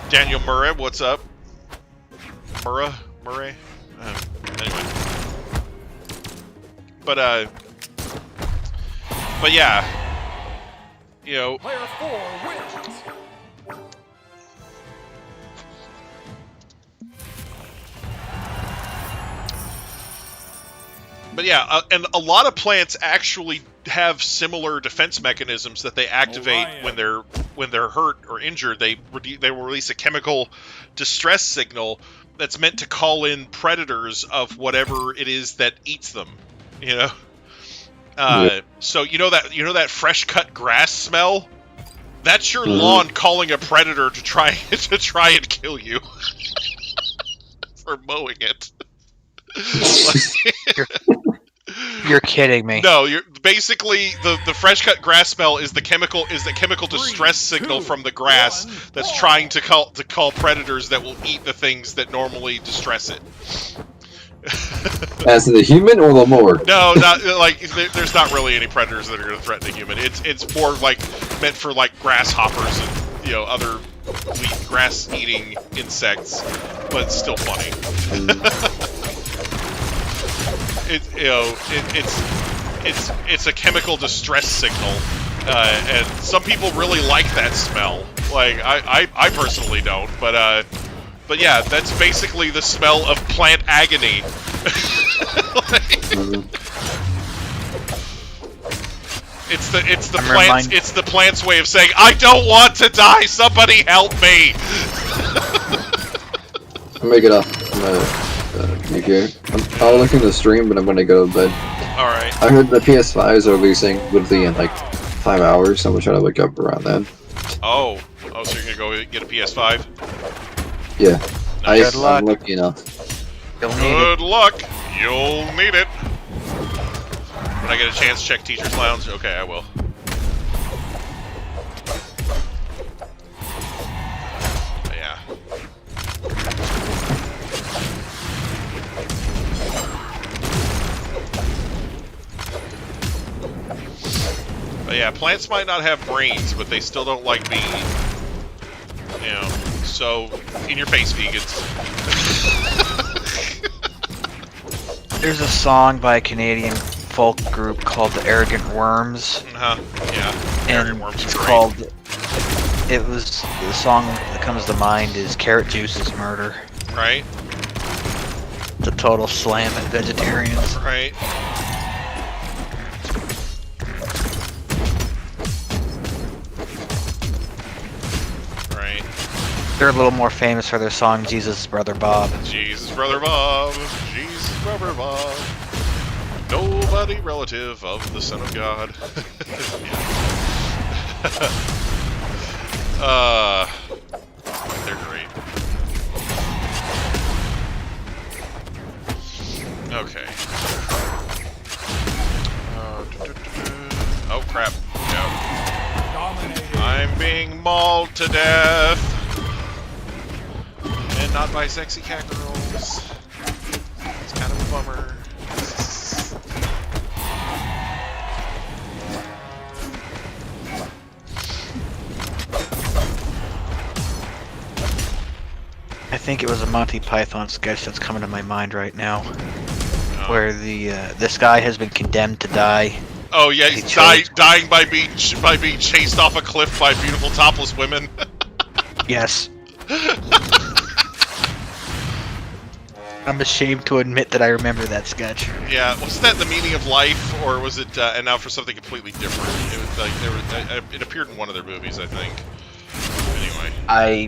[SPEAKER 2] Daniel Murray, what's up? Murray? Anyway. But yeah, you know.
[SPEAKER 5] Player 4 wins.
[SPEAKER 2] But yeah, and a lot of plants actually have similar defense mechanisms that they activate when they're hurt or injured. They will release a chemical distress signal that's meant to call in predators of whatever it is that eats them. You know. So you know that fresh cut grass smell. That's your lawn calling a predator to try and kill you for mowing it.
[SPEAKER 4] You're kidding me.
[SPEAKER 2] No, you're basically the fresh cut grass smell is the chemical distress signal from the grass that's trying to call predators that will eat the things that normally distress it.
[SPEAKER 8] As in the human or the mower?
[SPEAKER 2] No, not like there's not really any predators that are going to threaten a human. It's more like meant for like grasshoppers and other grass eating insects, but it's still funny. It's a chemical distress signal, and some people really like that smell. Like I personally don't, but yeah, that's basically the smell of plant agony. It's the plant's way of saying, I don't want to die. Somebody help me.
[SPEAKER 8] I'm gonna get off. I'll look into the stream, but I'm gonna go to bed.
[SPEAKER 2] Alright.
[SPEAKER 8] I heard the PS5s are releasing literally in like 5 hours, so I'm gonna try to wake up around then.
[SPEAKER 2] Oh, so you're gonna go get a PS5?
[SPEAKER 8] Yeah.
[SPEAKER 2] Nice.
[SPEAKER 8] I'm lucky enough.
[SPEAKER 2] Good luck. You'll need it. When I get a chance, check Teacher's Lounge. Okay, I will. Yeah. But yeah, plants might not have brains, but they still don't like being eaten. So, in your face, vegans.
[SPEAKER 4] There's a song by a Canadian folk group called the Arrogant Worms.
[SPEAKER 2] Yeah.
[SPEAKER 4] And it's called... the song that comes to mind is Carrot Juice is Murder.
[SPEAKER 2] Right.
[SPEAKER 4] It's a total slam at vegetarians.
[SPEAKER 2] Right.
[SPEAKER 4] They're a little more famous for their song Jesus Brother Bob.
[SPEAKER 2] Jesus Brother Bob, Jesus Brother Bob, nobody relative of the Son of God. They're great. Okay. Oh crap. Yeah. I'm being mauled to death. And not by sexy cat girls. It's kind of a bummer.
[SPEAKER 4] I think it was a Monty Python sketch that's coming to my mind right now, where this guy has been condemned to die.
[SPEAKER 2] Oh yeah, he's dying by being chased off a cliff by beautiful topless women.
[SPEAKER 4] Yes. I'm ashamed to admit that I remember that sketch.
[SPEAKER 2] Yeah, wasn't that The Meaning of Life, or was it? And now for something completely different. It was like it appeared in one of their movies, I think. Anyway,
[SPEAKER 4] I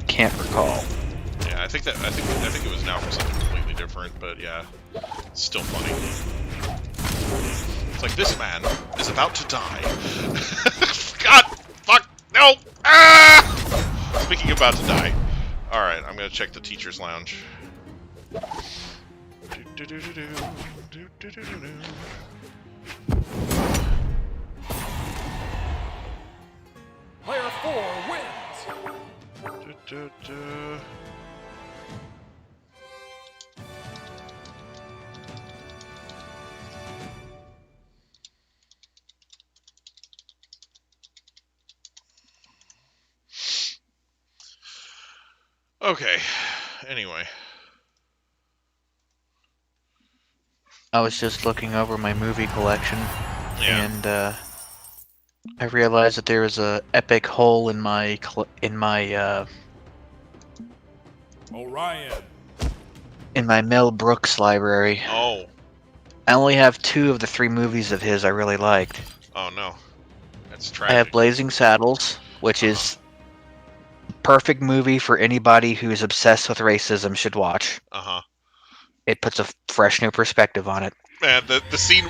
[SPEAKER 4] can't recall.
[SPEAKER 2] Yeah, I think it was now for something completely different, but yeah, it's still funny. It's like this man is about to die. God, fuck, no! Ah! Speaking of about to die. All right, I'm gonna check the Teacher's Lounge.
[SPEAKER 5] Player 4 wins.
[SPEAKER 2] Okay, anyway.
[SPEAKER 4] I was just looking over my movie collection,
[SPEAKER 2] Yeah.
[SPEAKER 4] and I realized that there was a epic hole in my
[SPEAKER 5] Orion.
[SPEAKER 4] in my Mel Brooks library.
[SPEAKER 2] Oh.
[SPEAKER 4] I only have 2 of the 3 movies of his I really liked.
[SPEAKER 2] Oh no. That's
[SPEAKER 4] I have
[SPEAKER 2] tragic.
[SPEAKER 4] Blazing Saddles, which is a perfect movie for anybody who is obsessed with racism should watch.
[SPEAKER 2] Uh-huh.
[SPEAKER 4] It puts a fresh new perspective on it.
[SPEAKER 2] Man, the scene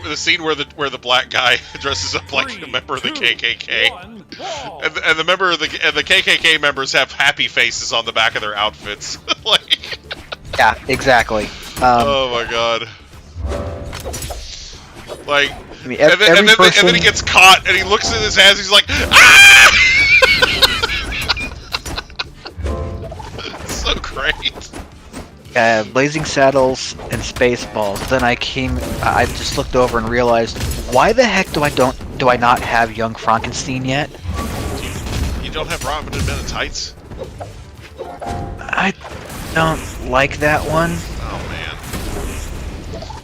[SPEAKER 2] where the black guy dresses up like a member of the KKK, and the member of the KKK members have happy faces on the back of their outfits. Like,
[SPEAKER 4] Yeah, exactly.
[SPEAKER 2] oh my god. Like,
[SPEAKER 4] I mean,
[SPEAKER 2] and then he gets caught, and he looks at his hands, he's like, ah! It's so great.
[SPEAKER 4] Blazing Saddles and Spaceballs. Then I just looked over and realized, why the heck do I not have Young Frankenstein yet?
[SPEAKER 2] You don't have Robin Hood Men in Tights?
[SPEAKER 4] I don't like that one.
[SPEAKER 2] Oh man.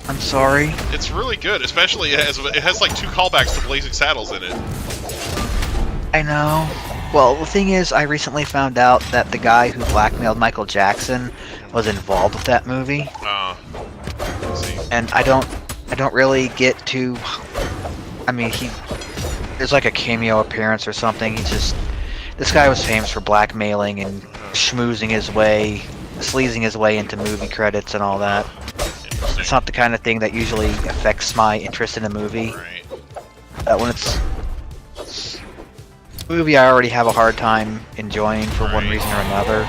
[SPEAKER 4] I'm sorry.
[SPEAKER 2] It's really good, especially it has like 2 callbacks to Blazing Saddles in it.
[SPEAKER 4] I know. Well, the thing is, I recently found out that the guy who blackmailed Michael Jackson was involved with that movie.
[SPEAKER 2] Let's see.
[SPEAKER 4] And I don't really get to. I mean, there's like a cameo appearance or something. This guy was famous for blackmailing and schmoozing his way, sleazing his way into movie credits and all that. It's not the kind of thing that usually affects my interest in a movie.
[SPEAKER 2] Right.
[SPEAKER 4] When it's a movie I already have a hard time enjoying for one
[SPEAKER 2] Right.
[SPEAKER 4] reason or another.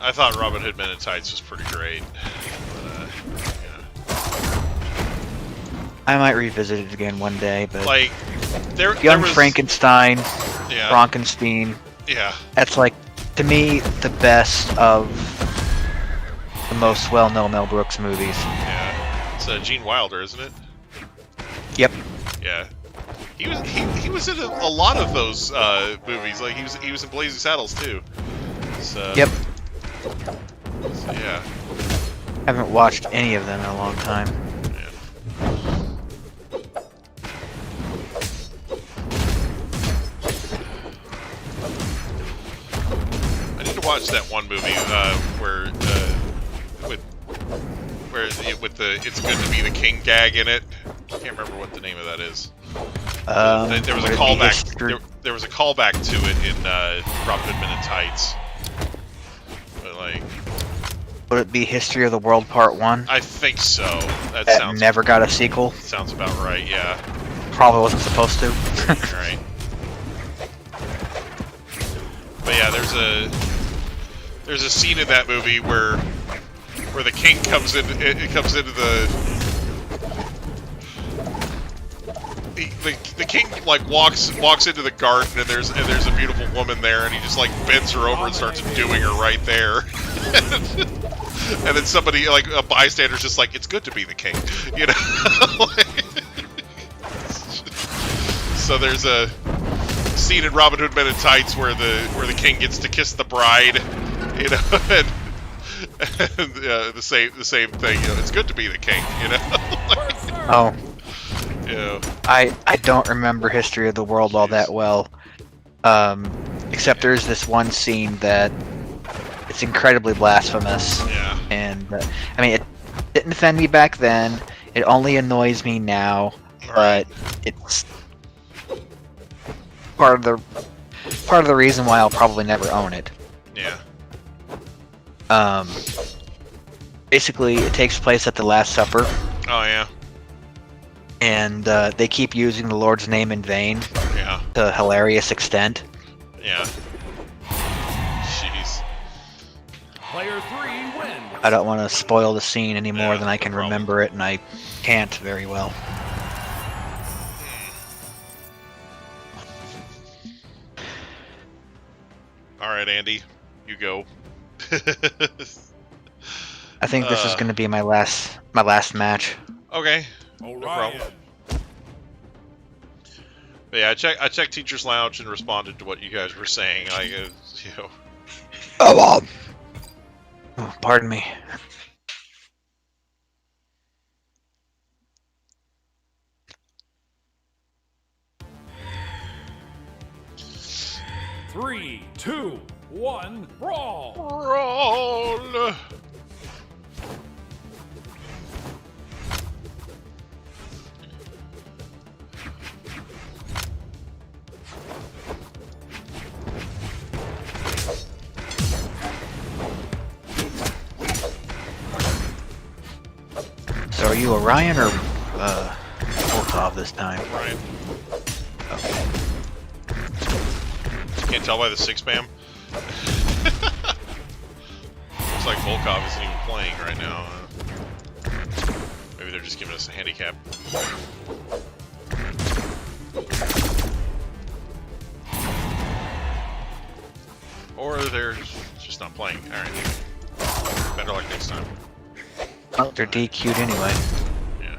[SPEAKER 2] I thought Robin Hood Men in Tights was pretty great. But,
[SPEAKER 4] I might revisit it again one day, but
[SPEAKER 2] like, there
[SPEAKER 4] Young
[SPEAKER 2] was,
[SPEAKER 4] Frankenstein,
[SPEAKER 2] Yeah.
[SPEAKER 4] Frankenstein,
[SPEAKER 2] Yeah.
[SPEAKER 4] that's like, to me, the best of the most well-known Mel Brooks movies.
[SPEAKER 2] Yeah. It's Gene Wilder, isn't it?
[SPEAKER 4] Yep.
[SPEAKER 2] Yeah. He was in a lot of those movies. Like he was in Blazing Saddles too. So,
[SPEAKER 4] Yep.
[SPEAKER 2] So, yeah.
[SPEAKER 4] Haven't watched any of them in a long time.
[SPEAKER 2] I need to watch that one movie with the "It's Good to Be the King" gag in it. I can't remember what the name of that is. There was a callback. There was a callback to it in Robin Hood Men in Tights. But like,
[SPEAKER 4] Would it be History of the World Part 1?
[SPEAKER 2] I think so. That
[SPEAKER 4] That
[SPEAKER 2] sounds
[SPEAKER 4] never got a sequel?
[SPEAKER 2] sounds about right. Yeah.
[SPEAKER 4] Probably wasn't supposed to.
[SPEAKER 2] Right. But yeah, there's a scene in that movie where the king comes in. It comes into the king like walks into the garden and there's a beautiful woman there and he just like bends her over and starts doing her right there. And then somebody like a bystander's just like, it's good to be the king, you know. So there's a scene in Robin Hood Men in Tights where the king gets to kiss the bride, you know, and the same thing, you know, it's good to be the king, you know.
[SPEAKER 4] Oh.
[SPEAKER 2] Yeah.
[SPEAKER 4] I don't remember History of the World all that well. Except there's this one scene that it's incredibly blasphemous.
[SPEAKER 2] Yeah.
[SPEAKER 4] And I mean, it didn't offend me back then. It only annoys me now. But it's part of the reason why I'll probably never own it.
[SPEAKER 2] Yeah.
[SPEAKER 4] Basically, it takes place at the Last Supper.
[SPEAKER 2] Oh yeah.
[SPEAKER 4] And they keep using the Lord's name in vain.
[SPEAKER 2] Yeah.
[SPEAKER 4] To a hilarious extent.
[SPEAKER 2] Yeah. Jeez.
[SPEAKER 5] Player 3 wins.
[SPEAKER 4] I don't want to spoil the scene any more
[SPEAKER 2] Yeah,
[SPEAKER 4] than I can
[SPEAKER 2] no problem.
[SPEAKER 4] remember it, and I can't very well.
[SPEAKER 2] All right, Andy, you go.
[SPEAKER 4] I think this is going to be my last match.
[SPEAKER 2] Okay. No
[SPEAKER 5] Orion.
[SPEAKER 2] problem. But yeah, I checked Teacher's Lounge and responded to what you guys were saying. Like, you know.
[SPEAKER 4] Oh, Oh, pardon me.
[SPEAKER 5] Three, two, one, brawl!
[SPEAKER 2] Roll!
[SPEAKER 4] So are you Orion or Volkov this time?
[SPEAKER 2] Right.
[SPEAKER 4] Okay.
[SPEAKER 2] Can't tell by the 6-spam. Looks like Volkov isn't even playing right now. Maybe they're just giving us a handicap. Or they're just not playing. Alright. Better luck next time.
[SPEAKER 4] Oh, they're DQ'd anyway.
[SPEAKER 2] Yeah.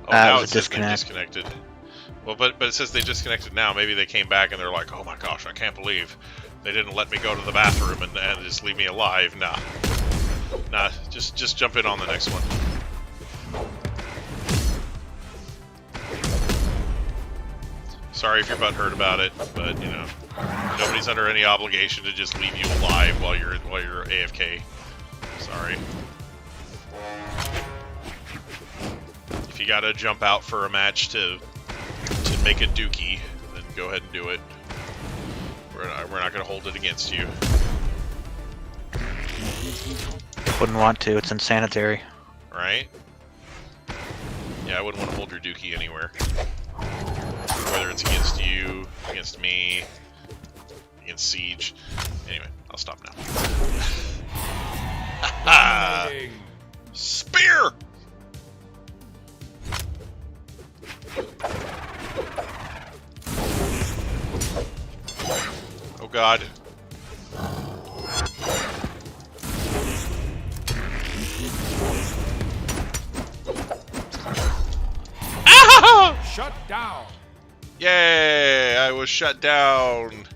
[SPEAKER 2] Oh, now
[SPEAKER 4] it was
[SPEAKER 2] it says they
[SPEAKER 4] disconnect.
[SPEAKER 2] disconnected. Well, but it says they disconnected now. Maybe they came back and they're like, oh my gosh, I can't believe they didn't let me go to the bathroom and just leave me alive. Nah. Nah, just jump in on the next one. Sorry if you're butthurt about it, but you know, nobody's under any obligation to just leave you alive while you're AFK. Sorry. If you gotta jump out for a match to make a dookie, then go ahead and do it. We're not gonna hold it against you.
[SPEAKER 4] Wouldn't want to, it's insanitary.
[SPEAKER 2] Right? Yeah, I wouldn't want to hold your dookie anywhere. Whether it's against you, against me, against Siege. Anyway, I'll stop now.
[SPEAKER 5] Dominating.
[SPEAKER 2] Spear! Oh god.
[SPEAKER 5] Shut down.
[SPEAKER 2] Yay! I was shut down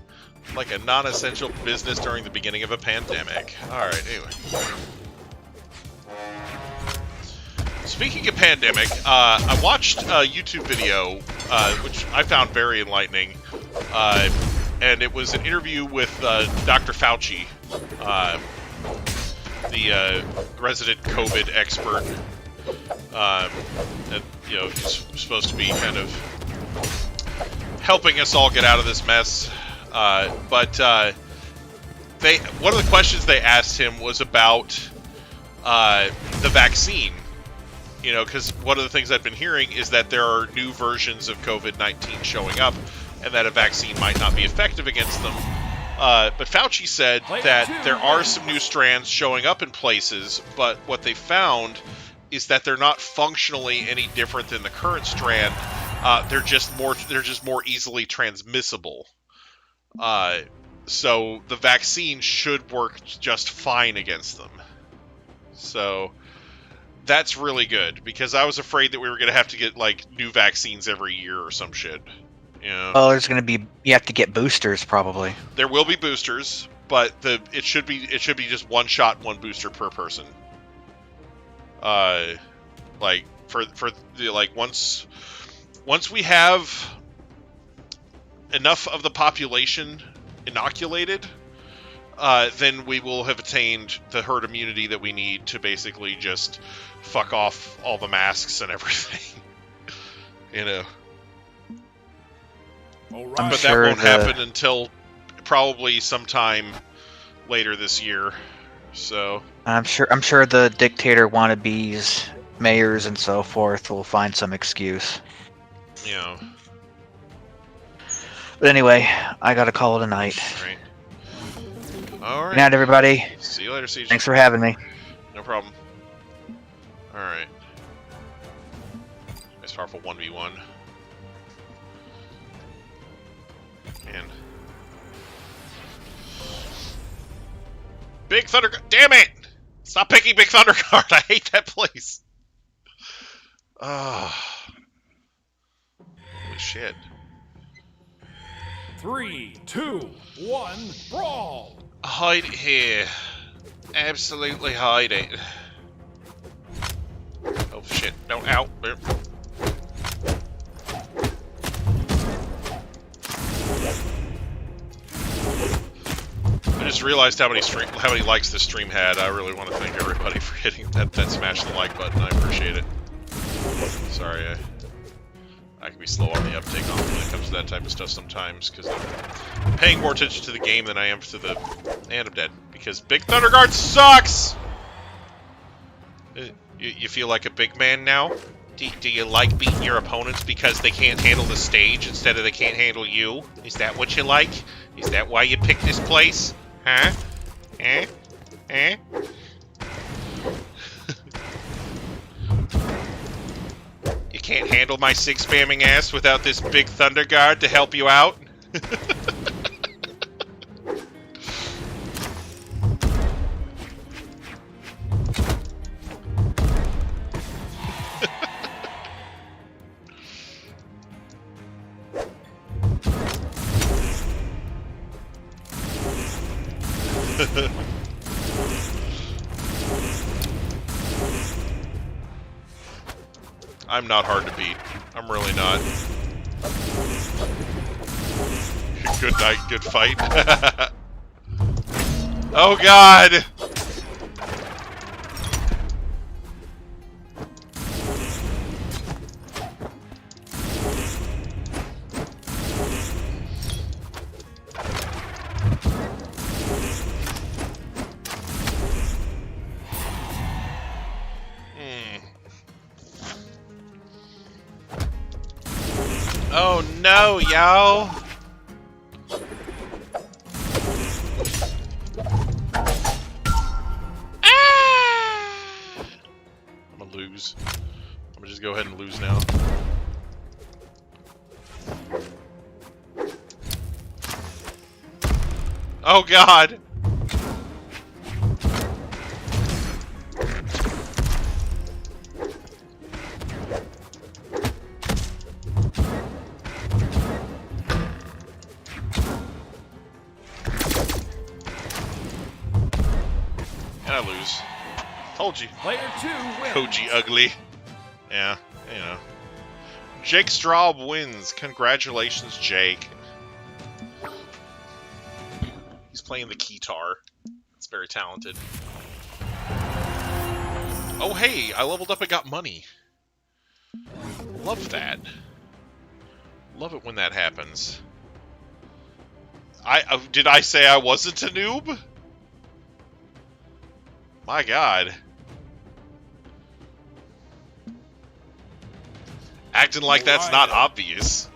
[SPEAKER 2] like a non-essential business during the beginning of a pandemic. Alright, anyway. Speaking of pandemic, I watched a YouTube video, which I found very enlightening, and it was an interview with Dr. Fauci, the resident COVID expert. And, you know, he's supposed to be kind of helping us all get out of this mess. But one of the questions they asked him was about the vaccine. You know, because one of the things I've been hearing is that there are new versions of COVID-19 showing up, and that a vaccine might not be effective against them. But Fauci said that there are some new strands showing up in places, but what they found is that they're not functionally any different than the current strand. They're just more easily transmissible. So the vaccine should work just fine against them. So that's really good, because I was afraid that we were going to have to get like new vaccines every year or some shit. You know?
[SPEAKER 4] Well, there's gonna be, you have to get boosters probably.
[SPEAKER 2] There will be boosters, but it should be just one shot, one booster per person. Like for the, like once we have enough of the population inoculated, then we will have attained the herd immunity that we need to basically just fuck off all the masks and everything. You know.
[SPEAKER 5] Orion.
[SPEAKER 2] But
[SPEAKER 4] sure
[SPEAKER 2] that won't happen until probably sometime later this year. So
[SPEAKER 4] I'm sure the dictator wannabes, mayors and so forth will find some excuse.
[SPEAKER 2] you know.
[SPEAKER 4] But anyway, I gotta call it a night.
[SPEAKER 2] Right. All right.
[SPEAKER 4] Good night, everybody.
[SPEAKER 2] See you later, Siege.
[SPEAKER 4] Thanks for having me.
[SPEAKER 2] No problem. All right. Nice powerful 1v1. And Big Thunder. Damn it! Stop picking Big Thunder card. I hate that place. Holy shit.
[SPEAKER 5] 3, 2, 1, brawl!
[SPEAKER 2] Hide it here. Absolutely hide it. Oh shit, don't out. There. I just realized how many likes this stream had. I really want to thank everybody for hitting that smash the like button. I appreciate it. Sorry, I can be slow on the uptake on when it comes to that type of stuff sometimes, because I'm paying more attention to the game than I am to the... And I'm dead. Because Big Thunder Guard sucks! You feel like a big man now? Do you like beating your opponents because they can't handle the stage instead of they can't handle you? Is that what you like? Is that why you picked this place? Huh? Eh? Eh? You can't handle my 6 spamming ass without this Big Thunder Guard to help you out? I'm not hard to beat. I'm really not. Good night, good fight. Oh god! Oh no, yo! I'm gonna lose. I'm gonna just go ahead and lose now. Oh god! And I lose. Told you.
[SPEAKER 5] Player 2 wins.
[SPEAKER 2] Koji ugly. Yeah, you know. Jake Straub wins. Congratulations, Jake. He's playing the guitar. It's very talented. Oh hey, I leveled up and got money. Love that. Love it when that happens. Did I say I wasn't a noob? My god. Acting like that's not obvious.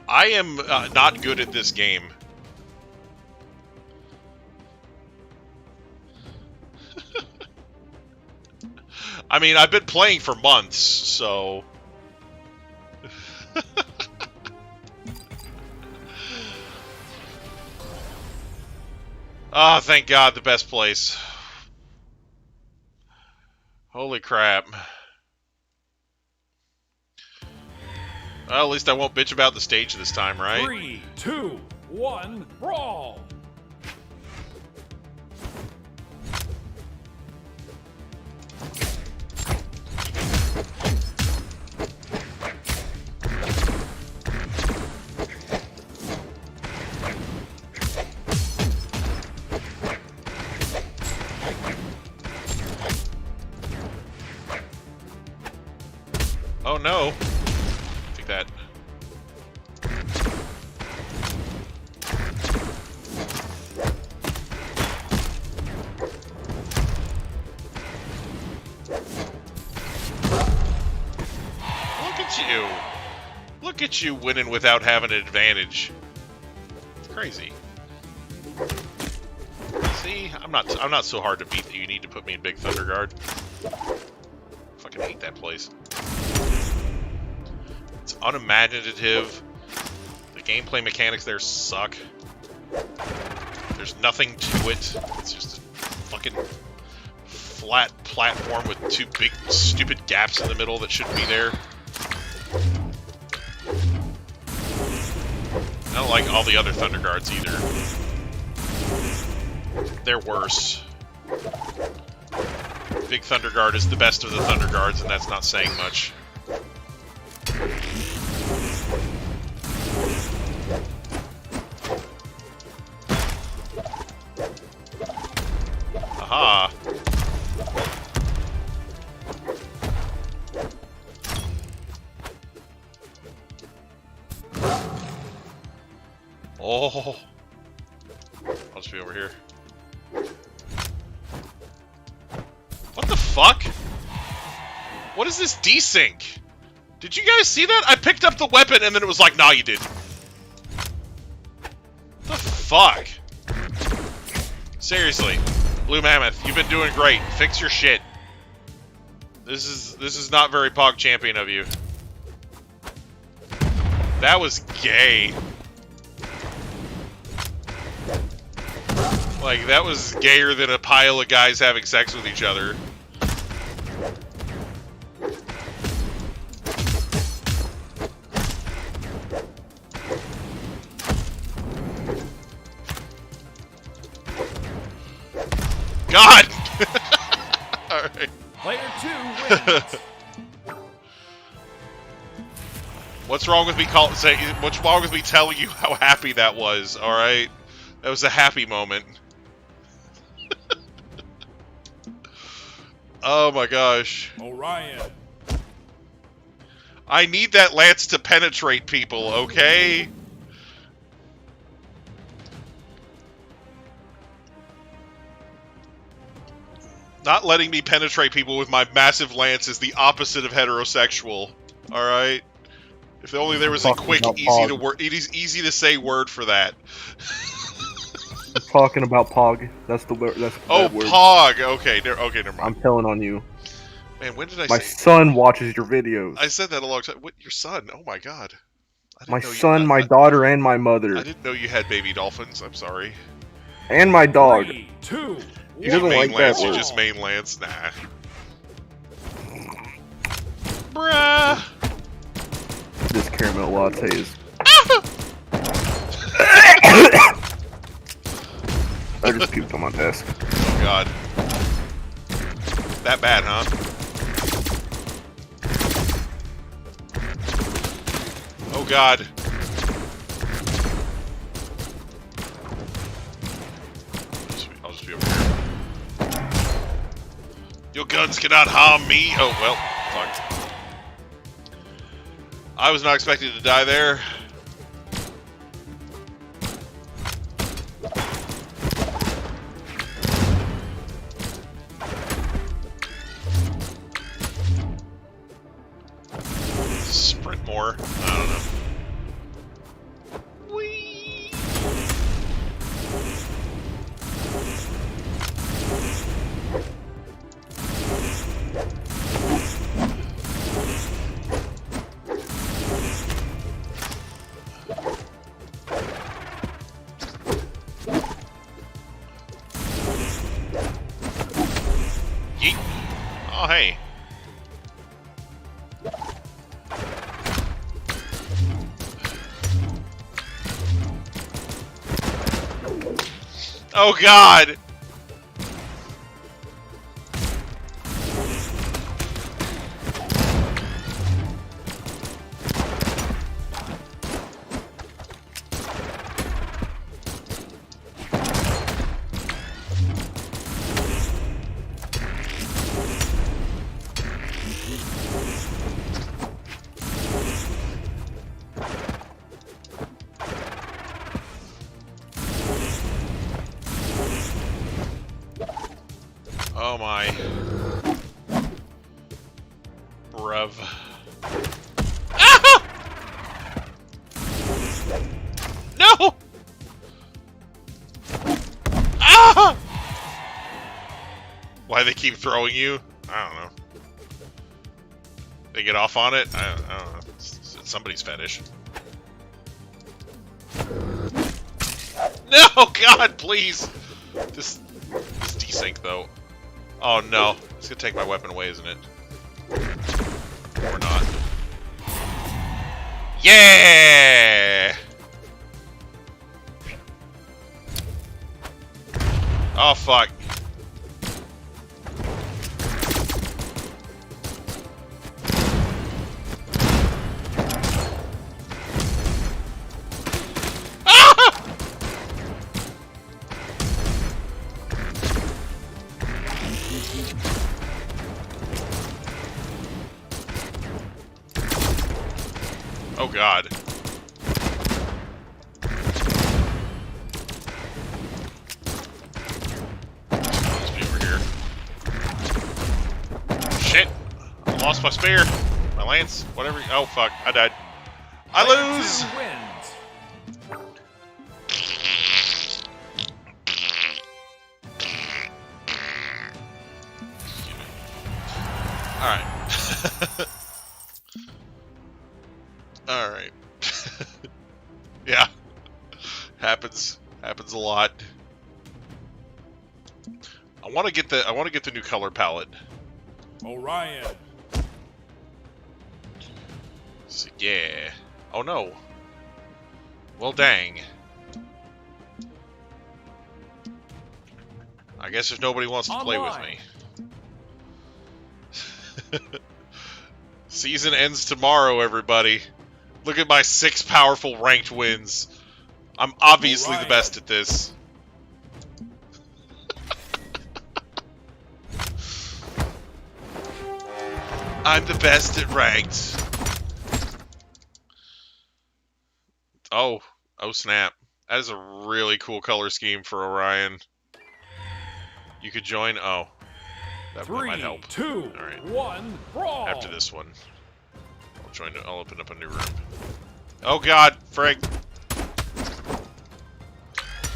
[SPEAKER 2] I am not good at this game. I mean, I've been playing for months, so... Ah, oh, thank God, the best place. Holy crap. Well, at least I won't bitch about the stage this time, right?
[SPEAKER 5] 3, 2, 1, brawl!
[SPEAKER 2] Oh no. Take that. Look at you. Look at you winning without having an advantage. It's crazy. See, I'm not so hard to beat that you need to put me in Big Thunder Guard. Fucking hate that place. It's unimaginative. The gameplay mechanics there suck. There's nothing to it. It's just a fucking flat platform with 2 big stupid gaps in the middle that shouldn't be there. I don't like all the other Thunder Guards either. They're worse. Big Thunder Guard is the best of the Thunder Guards, and that's not saying much. Aha! Oh! I'll just be over here. What the fuck? What is this desync? Did you guys see that? I picked up the weapon and then it was like, nah, you didn't. The fuck? Seriously. Blue Mammoth, you've been doing great. Fix your shit. This is not very Pog champion of you. That was gay. Like, that was gayer than a pile of guys having sex with each other. God! Alright.
[SPEAKER 5] Player 2 wins.
[SPEAKER 2] What's wrong with me what's wrong with me telling you how happy that was, alright? That was a happy moment. Oh my gosh.
[SPEAKER 5] Orion.
[SPEAKER 2] I need that lance to penetrate people, okay? Not letting me penetrate people with my massive lance is the opposite of heterosexual. Alright? If only there was a quick, easy to say word for that.
[SPEAKER 9] I'm talking about Pog. That's the word. That's
[SPEAKER 2] oh,
[SPEAKER 9] word.
[SPEAKER 2] Pog. Okay, okay, never mind.
[SPEAKER 9] I'm telling on you.
[SPEAKER 2] Man, when did I
[SPEAKER 9] My
[SPEAKER 2] say?
[SPEAKER 9] son watches your videos.
[SPEAKER 2] I said that a long time. What? Your son? Oh my god.
[SPEAKER 9] My son, my daughter, and my mother.
[SPEAKER 2] I didn't know you had baby dolphins. I'm sorry.
[SPEAKER 9] And my dog.
[SPEAKER 5] 3, 2,
[SPEAKER 9] He doesn't like
[SPEAKER 2] Lance,
[SPEAKER 9] that
[SPEAKER 2] you
[SPEAKER 9] word.
[SPEAKER 2] just main Lance? Nah. Bruh.
[SPEAKER 9] This caramel latte is. I just puked on my desk.
[SPEAKER 2] Oh god. That bad, huh? Oh god. I'll just be over here. Your guns cannot harm me. Oh well, fuck. I was not expecting to die there. Sprint more. I don't know. Whee! Yeet. Oh, hey. Oh god! Oh my. Bruv. Ah! No! Ah! Why they keep throwing you? I don't know. They get off on it? I don't know. It's somebody's fetish. No! God, please! This desync, though. Oh no. It's gonna take my weapon away, isn't it? Or not. Yeah! Oh, fuck. Oh, God. Let's be over here. Shit. I lost my spear. My lance. Whatever. Oh, fuck. I died. I lose!
[SPEAKER 5] Wins.
[SPEAKER 2] Alright. Alright. Yeah. Happens a lot. I want to get the new color palette.
[SPEAKER 5] Orion.
[SPEAKER 2] So, yeah. Oh no. Well, dang. I guess if nobody wants to play with me. Season ends tomorrow, everybody. Look at my 6 powerful ranked wins. I'm obviously the best at this. I'm the best at ranked. Oh snap. That is a really cool color scheme for Orion. You could join. Oh. That might help.
[SPEAKER 5] 3, 2,
[SPEAKER 2] All right.
[SPEAKER 5] 1, brawl.
[SPEAKER 2] After this one, I'll open up a new room. Oh God, Frank!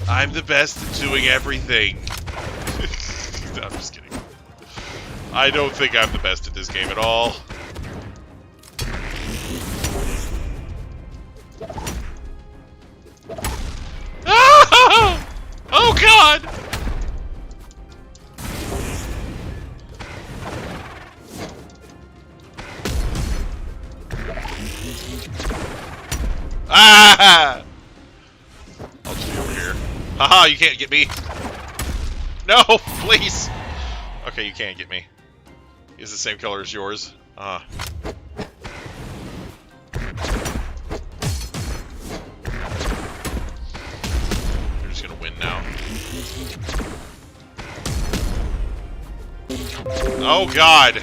[SPEAKER 2] I'm the best at doing everything. No, I'm just kidding. I don't think I'm the best at this game at all. Ah! Oh God! Ah! I'll just be over here. Haha, you can't get me. No, please. Okay, you can't get me. He's the same color as yours. You're just gonna win now. Oh God!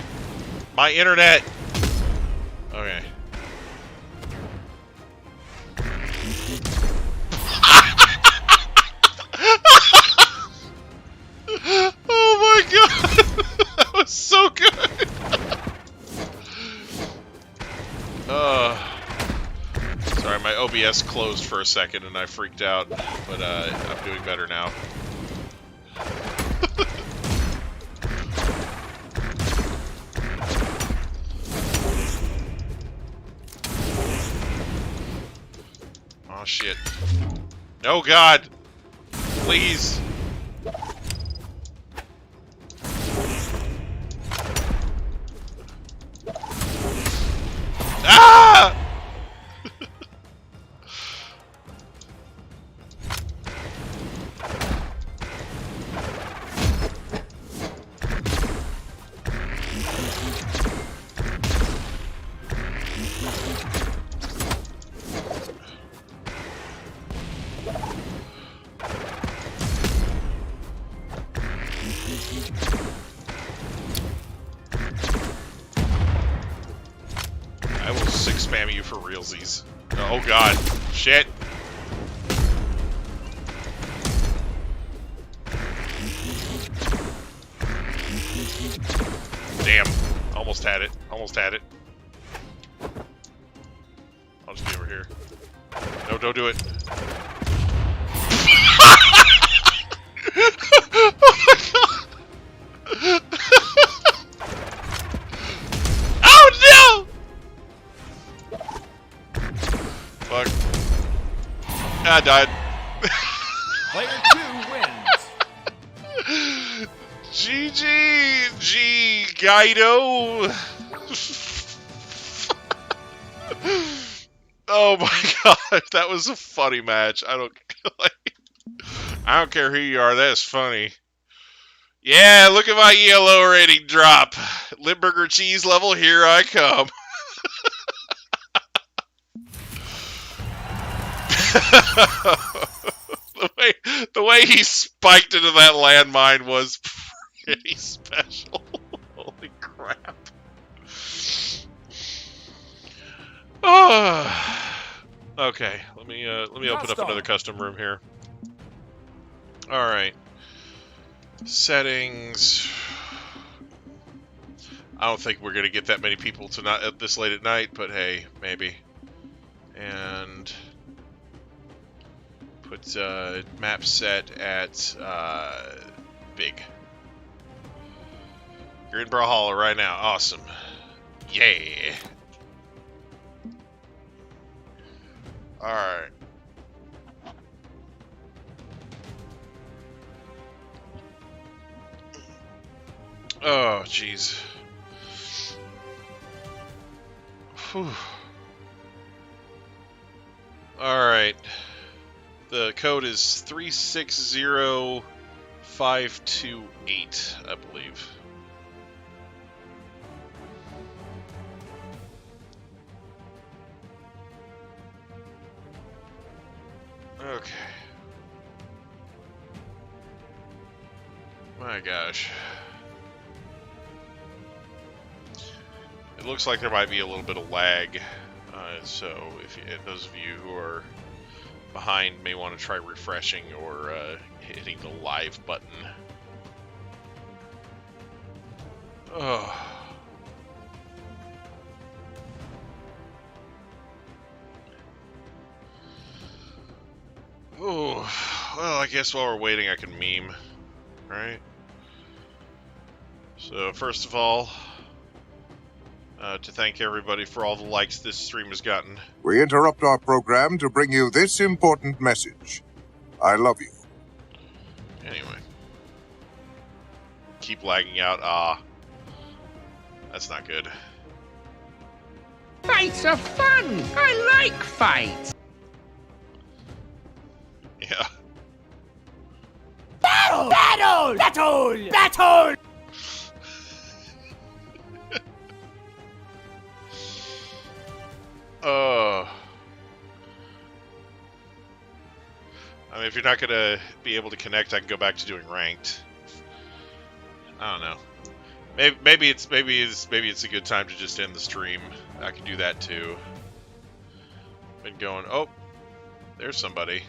[SPEAKER 2] My internet! Okay. Oh my God! That was so good! Sorry, my OBS closed for a second and I freaked out, but I'm doing better now. Oh shit. No, God! Please! Ah! I will 6 spam you for realsies. Oh God. Shit. Damn. Almost had it. Almost had it. I'll just be over here. No, don't do it. Oh my God. Oh no! Fuck. I died.
[SPEAKER 5] Player 2 wins.
[SPEAKER 2] GG! G Guido! Oh my God, that was a funny match. I don't care who you are, that is funny. Yeah, look at my ELO rating drop. Limburger cheese level, here I come. the way he spiked into that landmine was pretty special. Holy crap. Oh. Okay, let me open up another custom room here. All right. Settings. I don't think we're gonna get that many people tonight at this late at night, but hey, maybe. And put map set at big. You're in Brawlhalla right now. Awesome. Yay. All right. Oh, jeez. Alright. The code is 360528, I believe. Okay. My gosh. It looks like there might be a little bit of lag, so if those of you who are behind may want to try refreshing or hitting the live button. Oh. Oh, well, I guess while we're waiting I can meme, right? So first of all, to thank everybody for all the likes this stream has gotten.
[SPEAKER 10] We interrupt our program to bring you this important message. I love you.
[SPEAKER 2] Anyway. Keep lagging out. Ah. That's not good.
[SPEAKER 3] Fights are fun. I like fights.
[SPEAKER 2] Yeah.
[SPEAKER 3] Battle! Battle! Battle! Battle!
[SPEAKER 2] I mean, if you're not gonna be able to connect, I can go back to doing ranked. I don't know. Maybe it's a good time to just end the stream. I can do that too. Been going. Oh, there's somebody.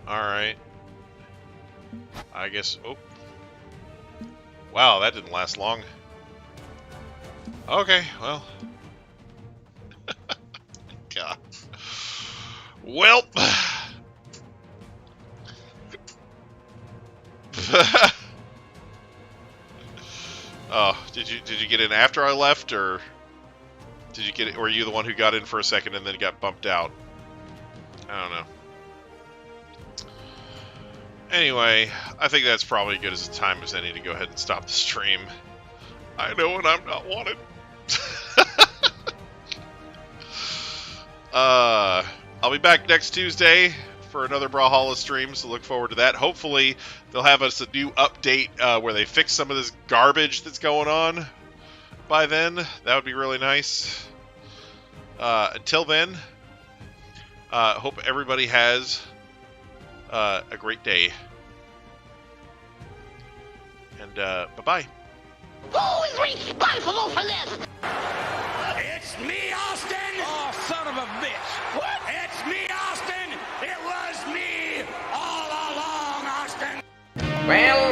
[SPEAKER 2] All right. I guess. Oh. Wow, that didn't last long. Okay, well. God. Well. Oh, did you get in after I left, or did you get it? Or were you the one who got in for a second and then got bumped out? I don't know. Anyway, I think that's probably good as a time as any to go ahead and stop the stream. I know when I'm not wanted. I'll be back next Tuesday for another Brawlhalla stream, so look forward to that. Hopefully, they'll have us a new update where they fix some of this garbage that's going on by then. That would be really nice. Until then, hope everybody has a great day. And bye-bye.
[SPEAKER 3] Who's responsible for this?
[SPEAKER 5] It's me, Austin! Oh, son of a bitch! What? It's me, Austin! It was me all along, Austin!
[SPEAKER 3] Well,